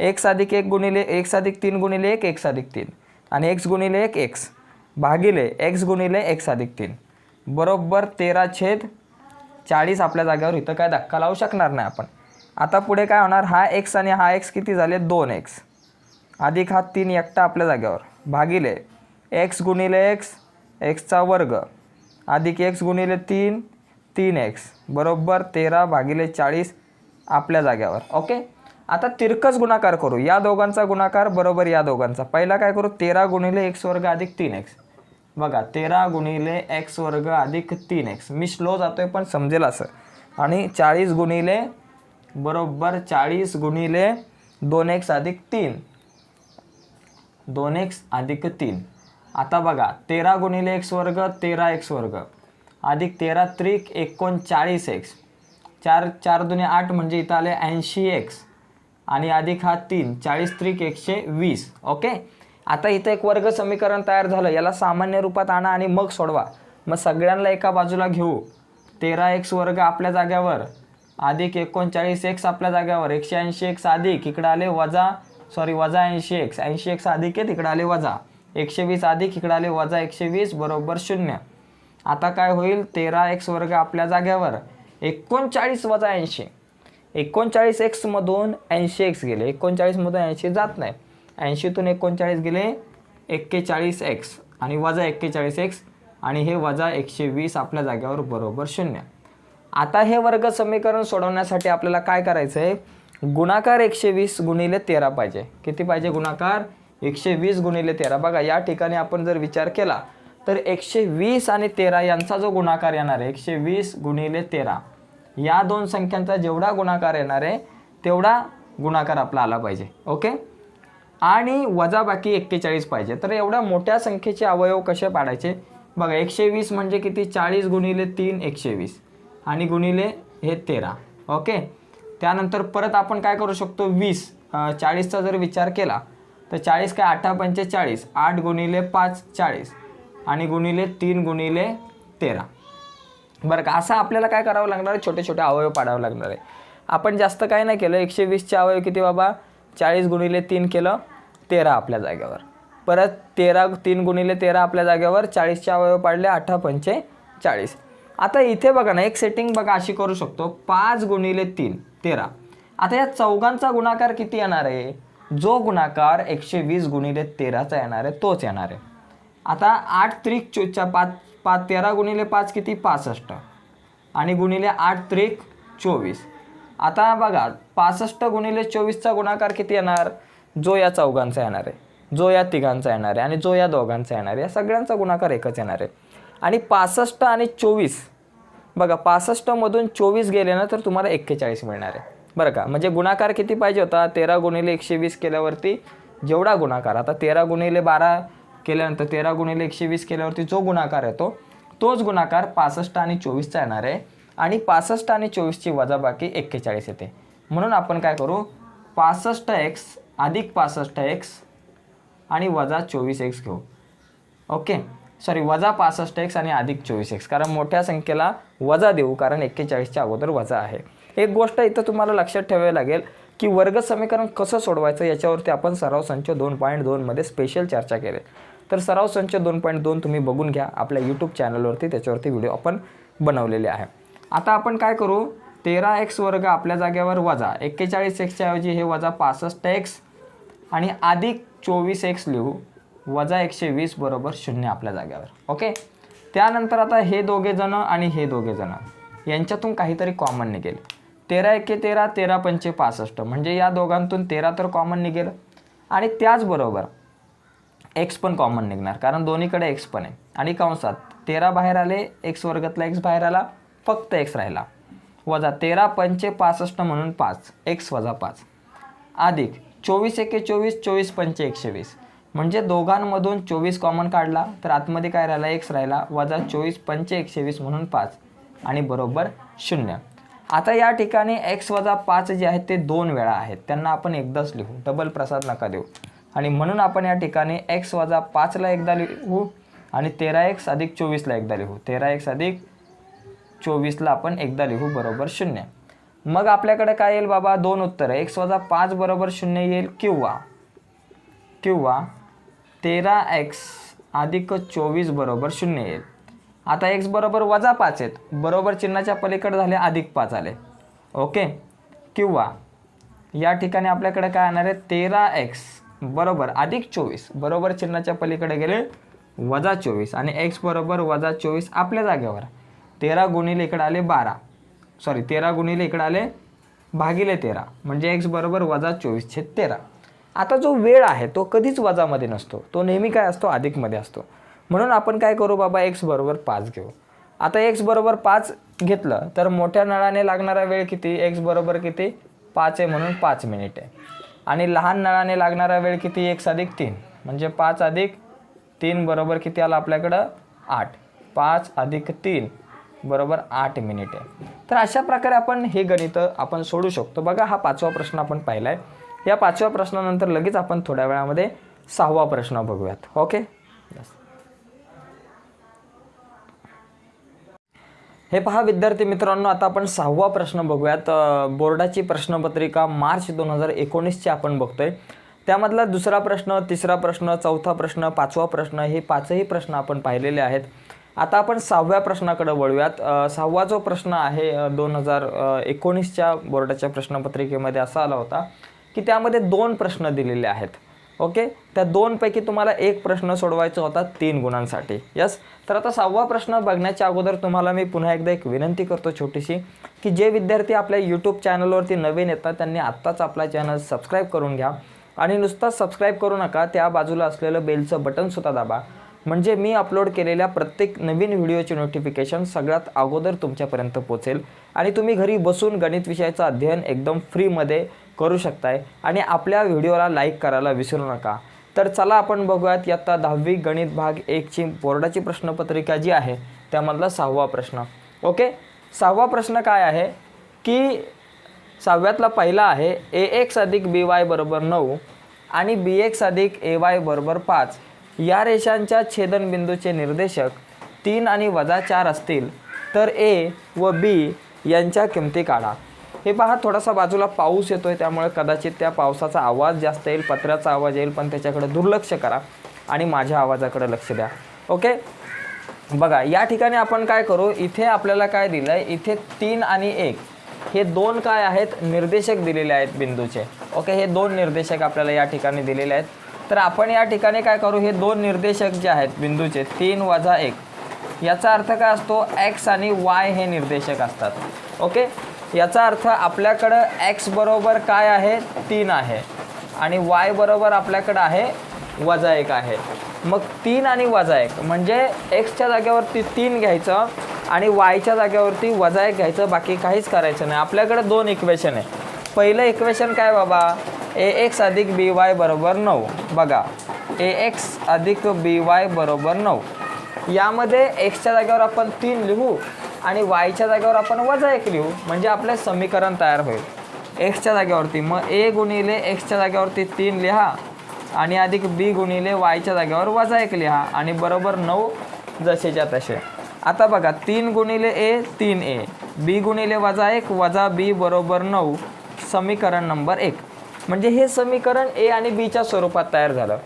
x अधिक 1 गुणिले x अधिक 3 गुणिले 1 x अधिक 3 आणि x गुणिले 1 x भागिले x गुणिले x अधिक 3 बरोबर 13/40. आपल्या जागेवर इथं काय धक्का लावू शकणार नाही आपण. आता पुढे काय होणार, हा x आणि हा x किती झाले, 2x अधिक हा 3 एकटा आपल्या जागेवर भागिले x गुणिले x चा वर्ग अधिक x गुणिले 3 3x बरोबर 13/40 आपल्या जागेवर. ओके. आता तिरकस गुणाकार करू, या दोघांचा गुणाकार बरोबर या दोघांचा. पहिला काय करू, 13 गुणिले x वर्ग अधिक 3x. बघा 13 गुणिले x वर्ग अधिक 3x, मी स्लो जातोय पण समजेल असं. आणि 40 गुणिले बरोबर 40 गुणिले 2x अधिक 3 2x अधिक 3. आता बघा 13 गुणिले x वर्ग 13x वर्ग अधिक 13 त्रिक 39x 4 दुने 8 म्हणजे इथं आले 80x आणि अधिक हा 3 40 त्रिक 120. ओके. आता इथं एक वर्ग समीकरण तयार झालं, याला सामान्य रूपात आणा आणि मग सोडवा. मग सगळ्यांना एका बाजूला घेऊ. 13x वर्ग आपल्या जाग्यावर अधिक 39x आपल्या जाग्यावर 180x अधिक इकडे आले वजा 80x 80x अधिक आहे तिकडे आले वजा 120 अधिक इकडे आले वजा 120 बरोबर 0. आता काय होईल, 13x वर्ग आपल्या जाग्यावर 39 वजा 80 39x मधून 80x गेले, 39 मधून 80 जात नाही. 80तून 39 गेले 41x आणि वजा 41x आणि हे वजा 120 आपल्या जागेवर बरोबर 0. आता हे वर्ग समीकरण सोडवण्यासाठी आपल्याला काय करायचं आहे, गुणाकार 120 गुणिले 13 पाहिजे. किती पाहिजे गुणाकार? 120 गुणिले 13. बघा या ठिकाणी आपण जर विचार केला तर 120 आणि 13 यांचा जो गुणाकार येणार आहे 120 गुणिले 13 या दोन संख्यांचा जेवढा गुणाकार येणार आहे तेवढा गुणाकार आपला आला पाहिजे. ओके. आणि वजा बाकी 41 पाहिजे. तर एवढ्या मोठ्या संख्येचे अवयव कसे पाडायचे बघा. 120 म्हणजे किती? 40 गुणिले 3 120 आणि गुणिले हे 13. ओके. त्यानंतर परत आपण काय करू शकतो 20 40चा जर विचार केला तर 40 काय 8 पंचे 40 8 गुणिले 5 40 आणि गुणिले 3 गुणिले 13. बरं का. असं आपल्याला काय करावं लागणार आहे, छोटे छोटे अवयव पाडावं लागणार आहे. आपण जास्त काय नाही केलं. 120चे अवयव किती बाबा? 40 गुणिले 3 केलं 13 आपल्या जागेवर. परत 3 गुणिले 13 आपल्या जागेवर 40चे अवयव पाडले 8 पंचे 40. आता इथे बघा ना एक सेटिंग बघा अशी करू शकतो 5 गुणिले 3 13. आता या चौघांचा गुणाकार किती येणार आहे? जो गुणाकार 120 गुणिले 13चा येणार आहे तोच येणार आहे. आता 8 त्रिक 5 13 गुणिले 5 किती? 65 आणि गुणिले 8 त्रिक 24. आता बघा 65 गुणिले 24चा गुणाकार किती येणार? जो या चौघांचा येणार आहे, जो या तिघांचा येणार आहे आणि जो या दोघांचा येणार आहे. या सगळ्यांचा गुणाकार एकच येणार आहे. आणि 65 आणि 24 बघा 65 मधून 24 गेले ना तर तुम्हाला 41 मिळणार आहे. बरं का. म्हणजे गुणाकार किती पाहिजे होता? 13 गुणिले 120 केल्यावरती जेवढा गुणाकार, आता 13 गुणिले 12 केल्यानंतर 13 गुणिले 120 केल्यावरती जो गुणाकार येतो तोच गुणाकार 65 आणि 24चा येणार आहे. आणि 65 आणि 24ची वजाबाकी 41 येते. म्हणून आपण काय करू 65x अधिक 65x आणि वजा 24x घेऊ. ओके. सॉरी वजा 65x आणि अधिक 24x, कारण मोठ्या संख्येला वजा देऊ कारण 41च्या अगोदर वजा आहे. एक गोष्ट इथं तुम्हाला लक्षात ठेवावी लागेल की वर्ग समीकरण कसं सोडवायचं याच्यावरती आपण सराव संच 2.2 मध्ये स्पेशल चर्चा केली. तर सराव संच 2.2 तुम्ही बघून घ्या आपल्या यूट्यूब चॅनलवरती, त्याच्यावरती व्हिडिओ आपण बनवलेले आहे. आता आपण काय करू 13x वर्ग आपल्या जागेवर वजा 41xच्या ऐवजी हे वजा 65x आणि अधिक 24x लिहू. वजा 120 बरोबर 0 आपल्या जागेवर. ओके. त्यानंतर आता हे दोघे जण आणि हे दोघे जण यांच्यातून काहीतरी कॉमन निघेल. 13 एके 13 13 पंचे 65 म्हणजे या दोघांतून 13 तर कॉमन निघेल आणि त्याचबरोबर x पण कॉमन निघणार कारण दोन्हीकडे x पण आहे. आणि कंसात 13 बाहेर आले x वर्गातला x बाहेर आला फक्त x राहिला. वजा 13 पंचे 65 म्हणून 5 x वजा 5 अधिक 24 एके 24 24 पंचे 120 म्हणजे दोघांमधून 24 कॉमन काढला तर आतमध्ये काय राहिला x राहिला वजा 24 पंचे 120 म्हणून 5 आणि बरोबर 0. आता या ठिकाणी x वजा 5 जे आहेत ते 2 वेळा आहेत, त्यांना आपण एकदाच लिहू, डबल प्रसाद नका देऊ. आणि म्हणून आपण या ठिकाणी x वजा 5ला एकदा लिहू आणि 13x अधिक 24ला एकदा लिहू. 13x अधिक 24ला आपण एकदा लिहू बरोबर 0. मग आपल्याकडे काय येईल बाबा? दोन उत्तर. x वजा 5 बरोबर 0 येईल किंवा 13x अधिक 24 बरोबर 0 येईल. आता x बरोबर वजा 5 आहेत, बरोबर चिन्हाच्या पलीकडे झाले अधिक 5 आले. ओके. किंवा या ठिकाणी आपल्याकडे काय येणार आहे 13x बरोबर अधिक 24 बरोबर चिन्हाच्या पलीकडे गेले वजा 24 आणि x बरोबर वजा 24 आपल्या जागेवर 13 गुणिले इकडे आले 12 सॉरी 13 गुणिले इकडे आले भागिले 13 म्हणजे x बरोबर वजा 24/13. आता जो वेळ आहे तो कधीच वजामध्ये नसतो, तो नेहमी काय असतो अधिकमध्ये असतो. म्हणून आपण काय करू बाबा x बरोबर 5 घेऊ. आता x बरोबर 5 घेतलं तर मोठ्या नळाने लागणारा वेळ किती? x बरोबर किती 5 आहे म्हणून 5 मिनिट आहे. आणि लहान नळाने लागणारा वेळ किती? x अधिक 3 म्हणजे 5 अधिक 3 बरोबर किती आला आपल्याकडं 8. 5 अधिक 3 बरोबर 8 मिनिट आहे. तर अशा प्रकारे आपण हे गणित आपण सोडू शकतो. बघा हा 5वा प्रश्न आपण पाहिला आहे. या 5व्या प्रश्नानंतर लगेच आपण थोड्या वेळामध्ये 6वा प्रश्न बघूयात. ओके. हे पहा विद्यार्थी मित्रांनो, आता आपण 6वा प्रश्न बघूयात. बोर्डाची प्रश्नपत्रिका मार्च 2019ची आपण बघतोय. त्यामधला दुसरा प्रश्न, तिसरा प्रश्न, चौथा प्रश्न, 5वा प्रश्न हे 5ही प्रश्न आपण पाहिलेले आहेत. आता आपण 6व्या प्रश्नाकडे वळूयात. 6वा जो प्रश्न आहे 2019च्या बोर्डाच्या प्रश्नपत्रिकेमध्ये असा आला होता की त्यामध्ये 2 प्रश्न दिलेले आहेत. ओके, त्या 2 पैकी तुम्हाला एक प्रश्न सोडवायचा होता 3 गुणांसाठी. यस. तर आता 6वा प्रश्न बघण्याच्या अगोदर तुम्हाला मी पुन्हा एकदा एक विनंती करतो छोटीशी, की जे विद्यार्थी आपल्या यूट्यूब चॅनलवरती नवीन येतात त्यांनी आत्ताच आपला चॅनल सबस्क्राईब करून घ्या. आणि नुसताच सबस्क्राईब करू नका, त्या बाजूला असलेलं बेलचं बटनसुद्धा दाबा, म्हणजे मी अपलोड केलेल्या प्रत्येक नवीन व्हिडिओची नोटिफिकेशन सगळ्यात अगोदर तुमच्यापर्यंत पोहोचेल आणि तुम्ही घरी बसून गणित विषयाचं अध्ययन एकदम फ्रीमध्ये करू शकताय. आणि आपल्या व्हिडिओला लाईक करायला विसरू नका. तर चला आपण बघूयात इयत्ता 10वी गणित भाग 1ची बोर्डाची प्रश्नपत्रिका जी आहे त्यामधला 6वा प्रश्न. ओके, 6वा प्रश्न काय आहे की 6व्यातला पहिला आहे ax अधिक by बरोबर 9 आणि bx अधिक ay बरोबर 5 या रेषांच्या छेदनबिंदूचे निर्देशक 3 आणि -4 असतील तर a व b यांच्या किमती काढा. हे पहा, थोडासा बाजूला पाऊस येतोय त्यामुळे कदाचित त्या पावसाचा आवाज जास्त येईल, पत्र्याचा आवाज येईल, पण त्याच्याकडे दुर्लक्ष करा आणि माझ्या आवाजाकडे लक्ष द्या. ओके, बघा या ठिकाणी आपण काय करू, इथे आपल्याला काय दिलं आहे, इथे 3 आणि 1 हे 2 काय आहेत, निर्देशक दिलेले आहेत बिंदूचे. ओके, हे 2 निर्देशक आपल्याला या ठिकाणी दिलेले आहेत. तर आपण या ठिकाणी काय करू, हे 2 निर्देशक जे आहेत बिंदूचे 3 + 1 याचा अर्थ काय असतो, x आणि y हे निर्देशक असतात. ओके, याचा अर्थ आपल्याकडं x बरोबर काय आहे, 3 आहे आणि y बरोबर आपल्याकडं आहे -1 आहे. मग 3 आणि -1 म्हणजे xच्या जागेवरती 3 घ्यायचं आणि yच्या जागेवरती -1 घ्यायचं, बाकी काहीच करायचं नाही. आपल्याकडे 2 इक्वेशन आहे. पहिलं इक्वेशन काय बाबा, ax अधिक by बरोबर 9. बघा, ax अधिक by बरोबर 9. यामध्ये xच्या जागेवर आपण 3 लिहू आणि yच्या जागेवर आपण -1 लिहू, म्हणजे आपले समीकरण तयार होईल. xच्या जागेवरती मग a गुणिले xच्या जागेवरती 3 लिहा आणि अधिक b गुणिले yच्या जागेवर -1 लिहा आणि बरोबर 9 जसेच्या तसे. आता बघा, 3 गुणिले a 3a, b गुणिले -1 वजा b बरोबर 9, समीकरण नंबर 1. म्हणजे हे समीकरण a आणि b च्या स्वरूपात तयार झालं.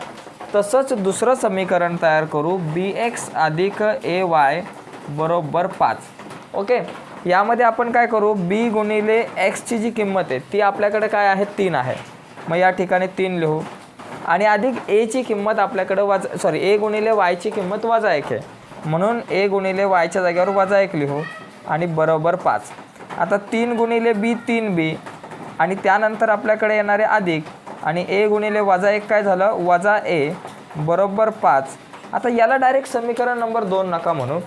तसंच दुसरं समीकरण तयार करू, bx अधिक ay बरोबर 5. ओके, यामध्ये आपण काय करू, b गुणिले xची जी किंमत आहे ती आपल्याकडे काय आहे, 3 आहे. मग या ठिकाणी 3 लिहू आणि अधिक a ची किंमत आपल्याकडे a गुणिले y ची किंमत -1 आहे, म्हणून a गुणिले yच्या जागेवर -1 लिहू आणि बरोबर 5. आता 3 गुणिले b 3b आणि त्यानंतर आपल्याकडे येणारे अधिक आणि a गुणिले -1 काय झालं, -a बरोबर 5. आता याला डायरेक्ट समीकरण नंबर 2 नका म्हणू,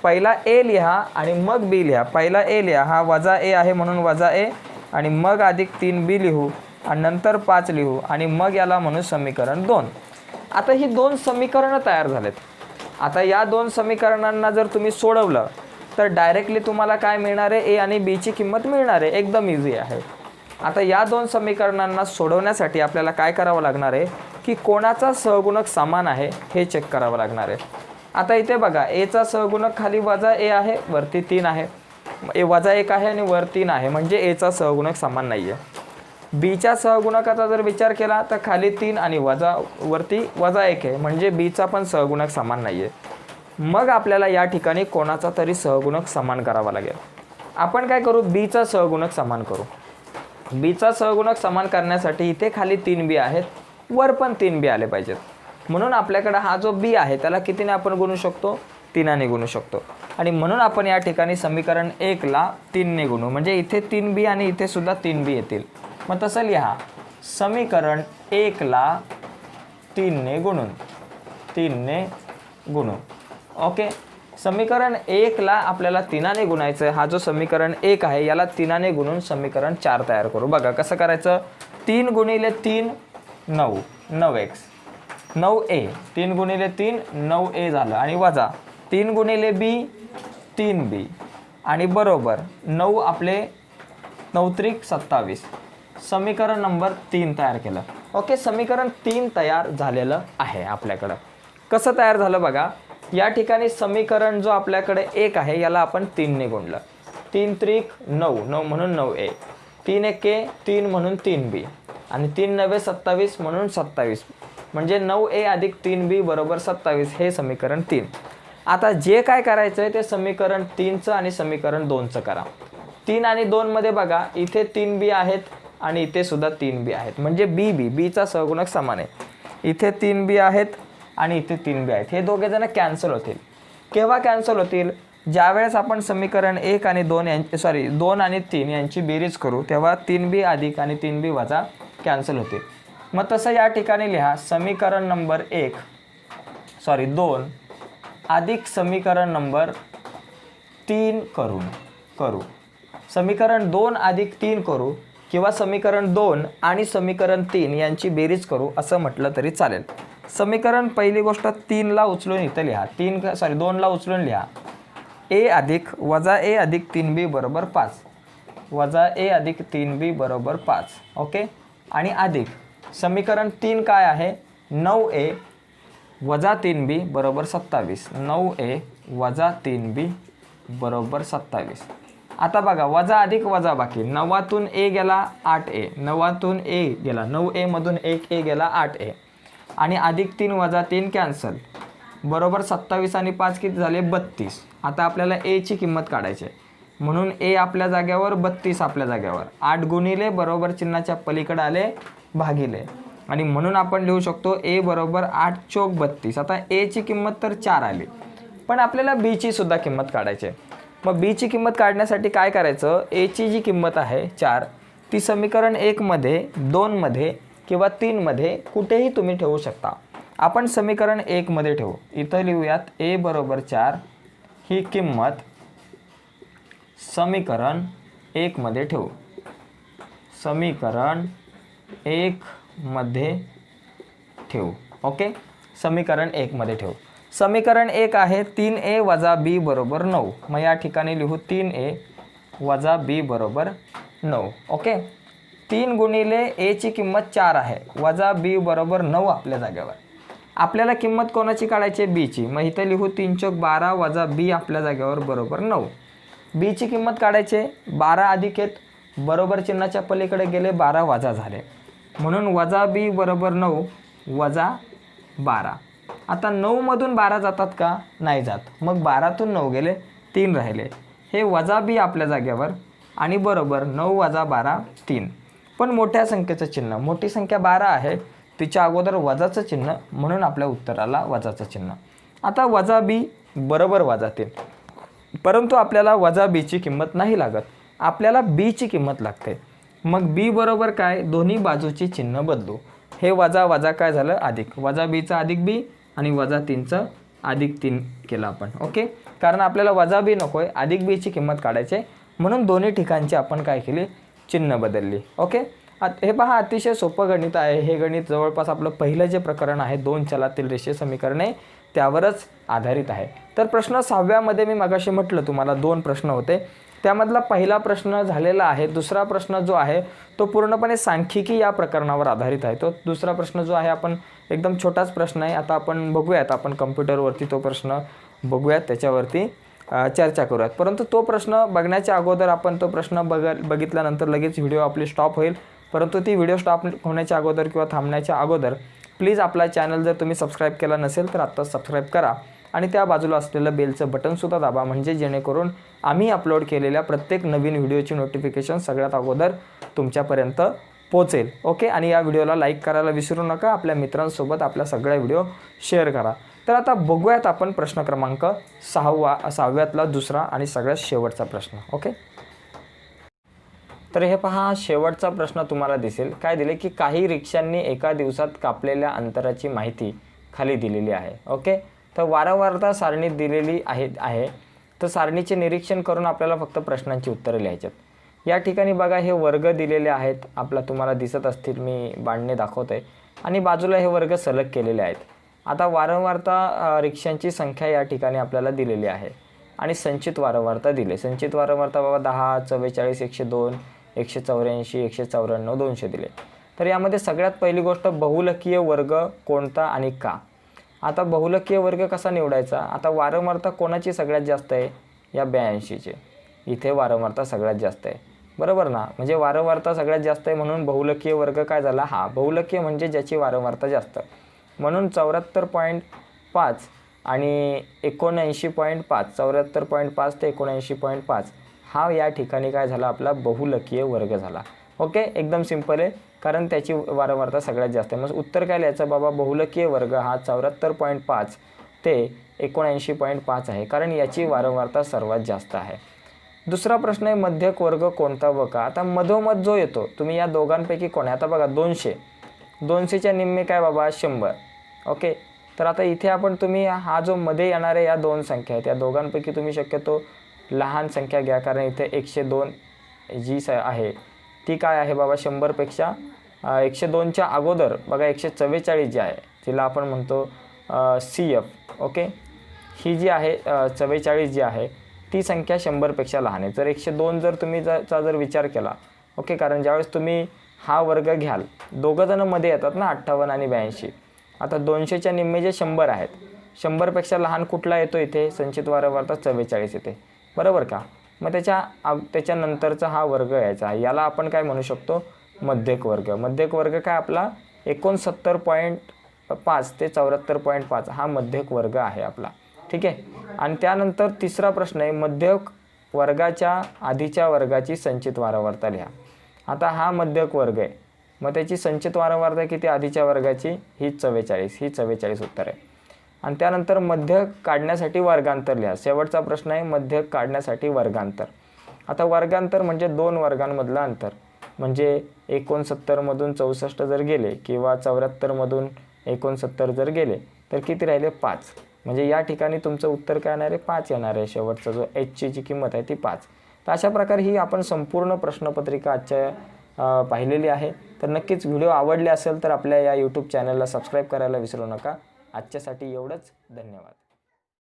पहिला a लिहा आणि मग b लिहा. पहिला a लिहा, हा -a आहे म्हणून -a आणि मग अधिक 3b लिहू आणि नंतर 5 लिहू आणि मग याला म्हणू समीकरण 2. आता ही 2 समीकरणं तयार झालेत. आता या 2 समीकरणांना जर तुम्ही सोडवलं तर डायरेक्टली तुम्हाला काय मिळणार आहे, a आणि b ची किंमत मिळणार आहे. एकदम इझी आहे. आता या 2 समीकरणांना सोडवण्यासाठी आपल्याला काय करावं लागणार आहे की कोणाचा सहगुणक समान आहे हे चेक करावं लागणार आहे. आता इथे बघा, a चा सहगुणक खाली -a आहे, वरती 3 आहे, -1 आहे आणि वर 3 आहे, म्हणजे a चा सहगुणक समान नाही आहे. b च्या सहगुणकाचा जर विचार केला तर खाली 3 आणि वरती -1 आहे, म्हणजे b चा पण सहगुणक समान नाही आहे. मग आपल्याला या ठिकाणी कोणाचा तरी सहगुणक समान करावा लागेल. आपण काय करू, b चा सहगुणक समान करू. b चा सहगुणक समान करण्यासाठी इथे खाली 3b आहेत, वर पण 3b आले पाहिजेत. म्हणून आपल्याकडे हा जो b आहे त्याला कितीने आपण गुणू शकतो, 3 ने गुणू शकतो. आणि म्हणून आपण या ठिकाणी समीकरण 1 ला 3 ने गुणू, म्हणजे इथे 3b आणि इथे सुद्धा 3b येतील. मग तसं लिहा, समीकरण 1 ला 3 ने गुणून. ओके, समीकरण 1 ला आपल्याला 3 ने गुणायचं आहे. हा जो समीकरण 1 आहे याला 3 ने गुणून समीकरण 4 तयार करू. बघा कसं करायचं, 3 गुणिले 3 9, 9x 9a, 3 गुणिले 3 9a झालं आणि वजा 3 गुणिले b 3b आणि बरोबर 9 आपले 9 त्रिक 27, समीकरण नंबर 3 तयार केलं. ओके, समीकरण 3 तयार झालेलं आहे आपल्याकडं. कसं तयार झालं बघा, या ठिकाणी समीकरण जो आपल्याकडे 1 आहे याला आपण 3 ने गुणलं, 3 त्रिक 9, 9 म्हणून 9a, 3 1 3 म्हणून 3b आणि 3 9 27 म्हणून 27, म्हणजे 9a अधिक 3b बरोबर 27, हे समीकरण 3. आता जे काय करायचं आहे ते समीकरण 3चं आणि समीकरण 2चं करा. 3 आणि 2 मध्ये बघा, इथे 3b आहेत आणि इथे सुद्धा 3b आहेत, म्हणजे b चा सहगुणक समान आहे. इथे 3 बी आहेत आणि इथे 3 बी आहेत. हे दोघे जण कॅन्सल होतील. केव्हा कॅन्सल होतील? ज्यावेळेस आपण समीकरण 1 आणि 2 2 आणि 3 यांची बेरीज करू तेव्हा 3 बी अधिक आणि 3 बी वजा कॅन्सल होतील. मग तसं या ठिकाणी लिहा समीकरण नंबर 2 अधिक समीकरण नंबर 3 करू. समीकरण 2 अधिक 3 करू किंवा समीकरण 2 आणि समीकरण 3 यांची बेरीज करू असं म्हटलं तरी चालेल. समीकरण पहिली गोष्ट 3 ला उचलून इथं लिहा 2 ला उचलून लिहा a अधिक वजा a अधिक 3b बरोबर 5 वजा a अधिक 3b बरोबर 5. ओके. आणि अधिक समीकरण 3 काय आहे? 9a वजा 3b बरोबर 27. 9a वजा 3b बरोबर 27. आता बघा वजा अधिक वजा बाकी 9तून a गेला 8a 9तून a गेला 9a मधून 1a गेला 8a आणि अधिक 3 वजा 3 कॅन्सल बरोबर 27 आणि 5 किती झाले 32. आता आपल्याला a ची किंमत काढायची आहे म्हणून a आपल्या जाग्यावर 32 आपल्या जाग्यावर 8 गुणिले बरोबर चिन्हाच्या पलीकडे आले भागिले आणि म्हणून आपण लिहू शकतो a बरोबर 8 चौक 32. आता a ची किंमत तर 4 आली पण आपल्याला b ची सुद्धा किंमत काढायची आहे. मग b ची किंमत काढण्यासाठी काय करायचं? a ची जी किंमत आहे 4 ती समीकरण 1 मध्ये 2 मध्ये किंवा 3 मध्ये कुठेही तुम्ही ठेवू शकता. आपण समीकरण 1 मध्ये ठेवू. इथं लिहूयात a बरोबर 4 ही किंमत समीकरण 1 मध्ये ठेवू. समीकरण 1 मध्ये ठेवू. ओके. समीकरण 1 मध्ये ठेवू. समीकरण 1 आहे 3a वजा b बरोबर 9. मग या ठिकाणी लिहू 3a वजा b बरोबर 9. ओके. 3 गुणिले a ची किंमत 4 आहे वजा b बरोबर 9 आपल्या जागेवर. आपल्याला किंमत कोणाची काढायची? b ची. मग इथे लिहू 3 चौक 12 वजा b आपल्या जागेवर बरोबर 9. b ची किंमत काढायची 12 अधिक 1 बरोबर चिन्हाच्या पलीकडे गेले 12 वजा झाले म्हणून वजा b बरोबर 9 वजा 12. आता 9 मधून 12 जातात का? नाही जात. मग 12तून 9 गेले 3 राहिले. हे वजा b आपल्या जागेवर आणि बरोबर 9 वजा 12 3. पण मोठ्या संख्येचं चिन्ह मोठी संख्या 12 आहे तिच्या अगोदर वजाचं चिन्ह म्हणून आपल्या उत्तराला वजाचं चिन्ह. आता वजा b बरोबर वजा 3 परंतु आपल्याला वजा b ची किंमत नाही लागत. आपल्याला b ची किंमत लागते. मग b बरोबर काय? दोन्ही बाजूची चिन्ह बदलू. हे वजा वजा काय झालं? अधिक. वजा b चा अधिक b आणि वजा 3 चा अधिक 3 केलं आपण. ओके. कारण आपल्याला वजा b नकोय अधिक b ची किंमत काढायची म्हणून दोन्ही ठिकाणची आपण काय केली? चिन्ह बदलली. ओके. हे पहा अतिशय सोपं गणित आहे. हे गणित जवळपास आपलं पहिलं जे प्रकरण आहे 2 चलातील रेषीय समीकरणे त्यावरच आधारित आहे. तर प्रश्न 6व्या मध्ये मी मगाशी म्हटलं तुम्हाला 2 प्रश्न होते. त्यामधला पहिला प्रश्न झालेला आहे. दुसरा प्रश्न जो आहे तो पूर्णपणे सांख्यिकी या प्रकरणावर आधारित आहे. तो दुसरा प्रश्न जो आहे आपण एकदम छोटाच प्रश्न आहे. आता आपण बघूयात आपण कम्प्युटरवरती तो प्रश्न बघूयात त्याच्यावरती चर्चा करूयात. परंतु तो प्रश्न बघण्याच्या अगोदर आपण तो प्रश्न बघितल्यानंतर लगेच व्हिडिओ आपली स्टॉप होईल. परंतु ती व्हिडिओ स्टॉप होण्याच्या अगोदर किंवा थांबण्याच्या अगोदर प्लीज आपला चॅनल जर तुम्ही सबस्क्राईब केला नसेल तर आत्ताच सबस्क्राईब करा आणि त्या बाजूला असलेलं बेलचं बटनसुद्धा दाबा म्हणजे जेणेकरून आम्ही अपलोड केलेल्या प्रत्येक नवीन व्हिडिओची नोटिफिकेशन सगळ्यात अगोदर तुमच्यापर्यंत पोहोचेल. ओके. आणि या व्हिडिओला लाईक करायला विसरू नका. आपल्या मित्रांसोबत आपल्या सगळ्या व्हिडिओ शेअर करा. तर आता बघूयात आपण प्रश्न क्रमांक 6व्यातला दुसरा आणि सगळ्यात शेवटचा प्रश्न. ओके. तर हे पहा शेवटचा प्रश्न तुम्हाला दिसेल. काय दिले की काही रिक्षांनी एका दिवसात कापलेल्या अंतराची माहिती खाली दिलेली आहे. ओके. तर वारंवारता सारणी दिलेली आहे. तर सारणीचे निरीक्षण करून आपल्याला फक्त प्रश्नांची उत्तरे लिहायची आहेत. या ठिकाणी बघा हे वर्ग दिलेले आहेत. आपला तुम्हाला दिसत असतील मी बाणणे दाखवतोय आणि बाजूला हे वर्ग सलग केलेले आहेत. आता वारंवारता रिक्षांची संख्या या ठिकाणी आपल्याला दिलेली आहे आणि संचित वारंवारता दिले. संचित वारंवारता बाबा 10 44 102 184 194 200 दिले. तर यामध्ये सगळ्यात पहिली गोष्ट बहुलकीय वर्ग कोणता आणि का. आता बहुलकीय वर्ग कसा निवडायचा. आता वारंवारता कोणाची सगळ्यात जास्त आहे? या 82ची. इथे वारंवारता सगळ्यात जास्त आहे बरोबर ना. म्हणजे वारंवारता सगळ्यात जास्त आहे म्हणून बहुलकीय वर्ग काय झाला? हा बहुलकीय म्हणजे ज्याची वारंवारता जास्त म्हणून 74.5 आणि 79.5 74.5 ते 79.5 हा या ठिकाणी काय झाला? आपला बहुलकीय वर्ग झाला. ओके, एकदम सिंपल आहे, कारण त्याची वारंवारता सगळ्यात जास्त आहे. मग उत्तर काय लिहायचं बाबा, बहुलकीय वर्ग हा 74.5 ते 79.5 आहे, कारण याची वारंवारता सर्वात जास्त आहे. दुसरा प्रश्न आहे, मध्यक वर्ग कोणता व का. आता मधोमध जो येतो, तुम्ही या दोघांपैकी कोण आहे. आता बघा 200च्या निम्मे काय बाबा 100. ओके, तर आता इथे आपण तुम्ही हा जो मध्ये येणाऱ्या या दोन संख्या आहेत, या दोघांपैकी तुम्ही शक्यतो लहान संख्या घ्या, कारण इथे 102 जी आहे ती काय आहे बाबा 100पेक्षा 102च्या अगोदर बघा 144 जी आहे, तिला आपण म्हणतो CF. ओके, ही जी आहे 44 जी आहे ती संख्या 100पेक्षा लहान आहे. जर 102 जर तुम्ही जर विचार केला, ओके, कारण ज्यावेळेस तुम्ही हा वर्ग घ्याल, दोघं जण मध्ये येतात ना 58 आणि 82. आता 200च्या निम्मे जे 100 आहेत, 100पेक्षा लहान कुठला येतो इथे, संचित वारंवारता 44 येते, बरोबर का. मग त्याच्यानंतरचा हा वर्ग यायचा, याला आपण काय म्हणू शकतो, मध्यक वर्ग. मध्यक वर्ग काय आपला 69.5 ते 74.5 हा मध्यक वर्ग आहे आपला. ठीक आहे. आणि त्यानंतर तिसरा प्रश्न आहे, मध्यक वर्गाच्या आधीच्या वर्गाची संचित वारंवारता लिहा. आता हा मध्यक वर्ग आहे, मग त्याची संचित वारंवारता किती आधीच्या वर्गाची, ही 44, ही 44 उत्तर आहे. आणि त्यानंतर मध्यक काढण्यासाठी वर्गांतर लिहा. शेवटचा प्रश्न आहे, मध्यक काढण्यासाठी वर्गांतर. आता वर्गांतर म्हणजे दोन वर्गांमधलं अंतर, म्हणजे 69मधून 64 जर गेले किंवा 74मधून 69 जर गेले तर किती राहिले 5. म्हणजे या ठिकाणी तुमचं उत्तर काय येणार आहे, 5 येणार आहे. शेवटचा जो Hची जी किंमत आहे ती 5. तर अशा प्रकारे ही आपण संपूर्ण प्रश्नपत्रिका आजच्या पाहिलेली आहे. तर नक्कीच व्हिडिओ आवडले असेल तर आपल्या या यूट्यूब चॅनलला सबस्क्राईब करायला विसरू नका. आजच्यासाठी एवढंच, धन्यवाद.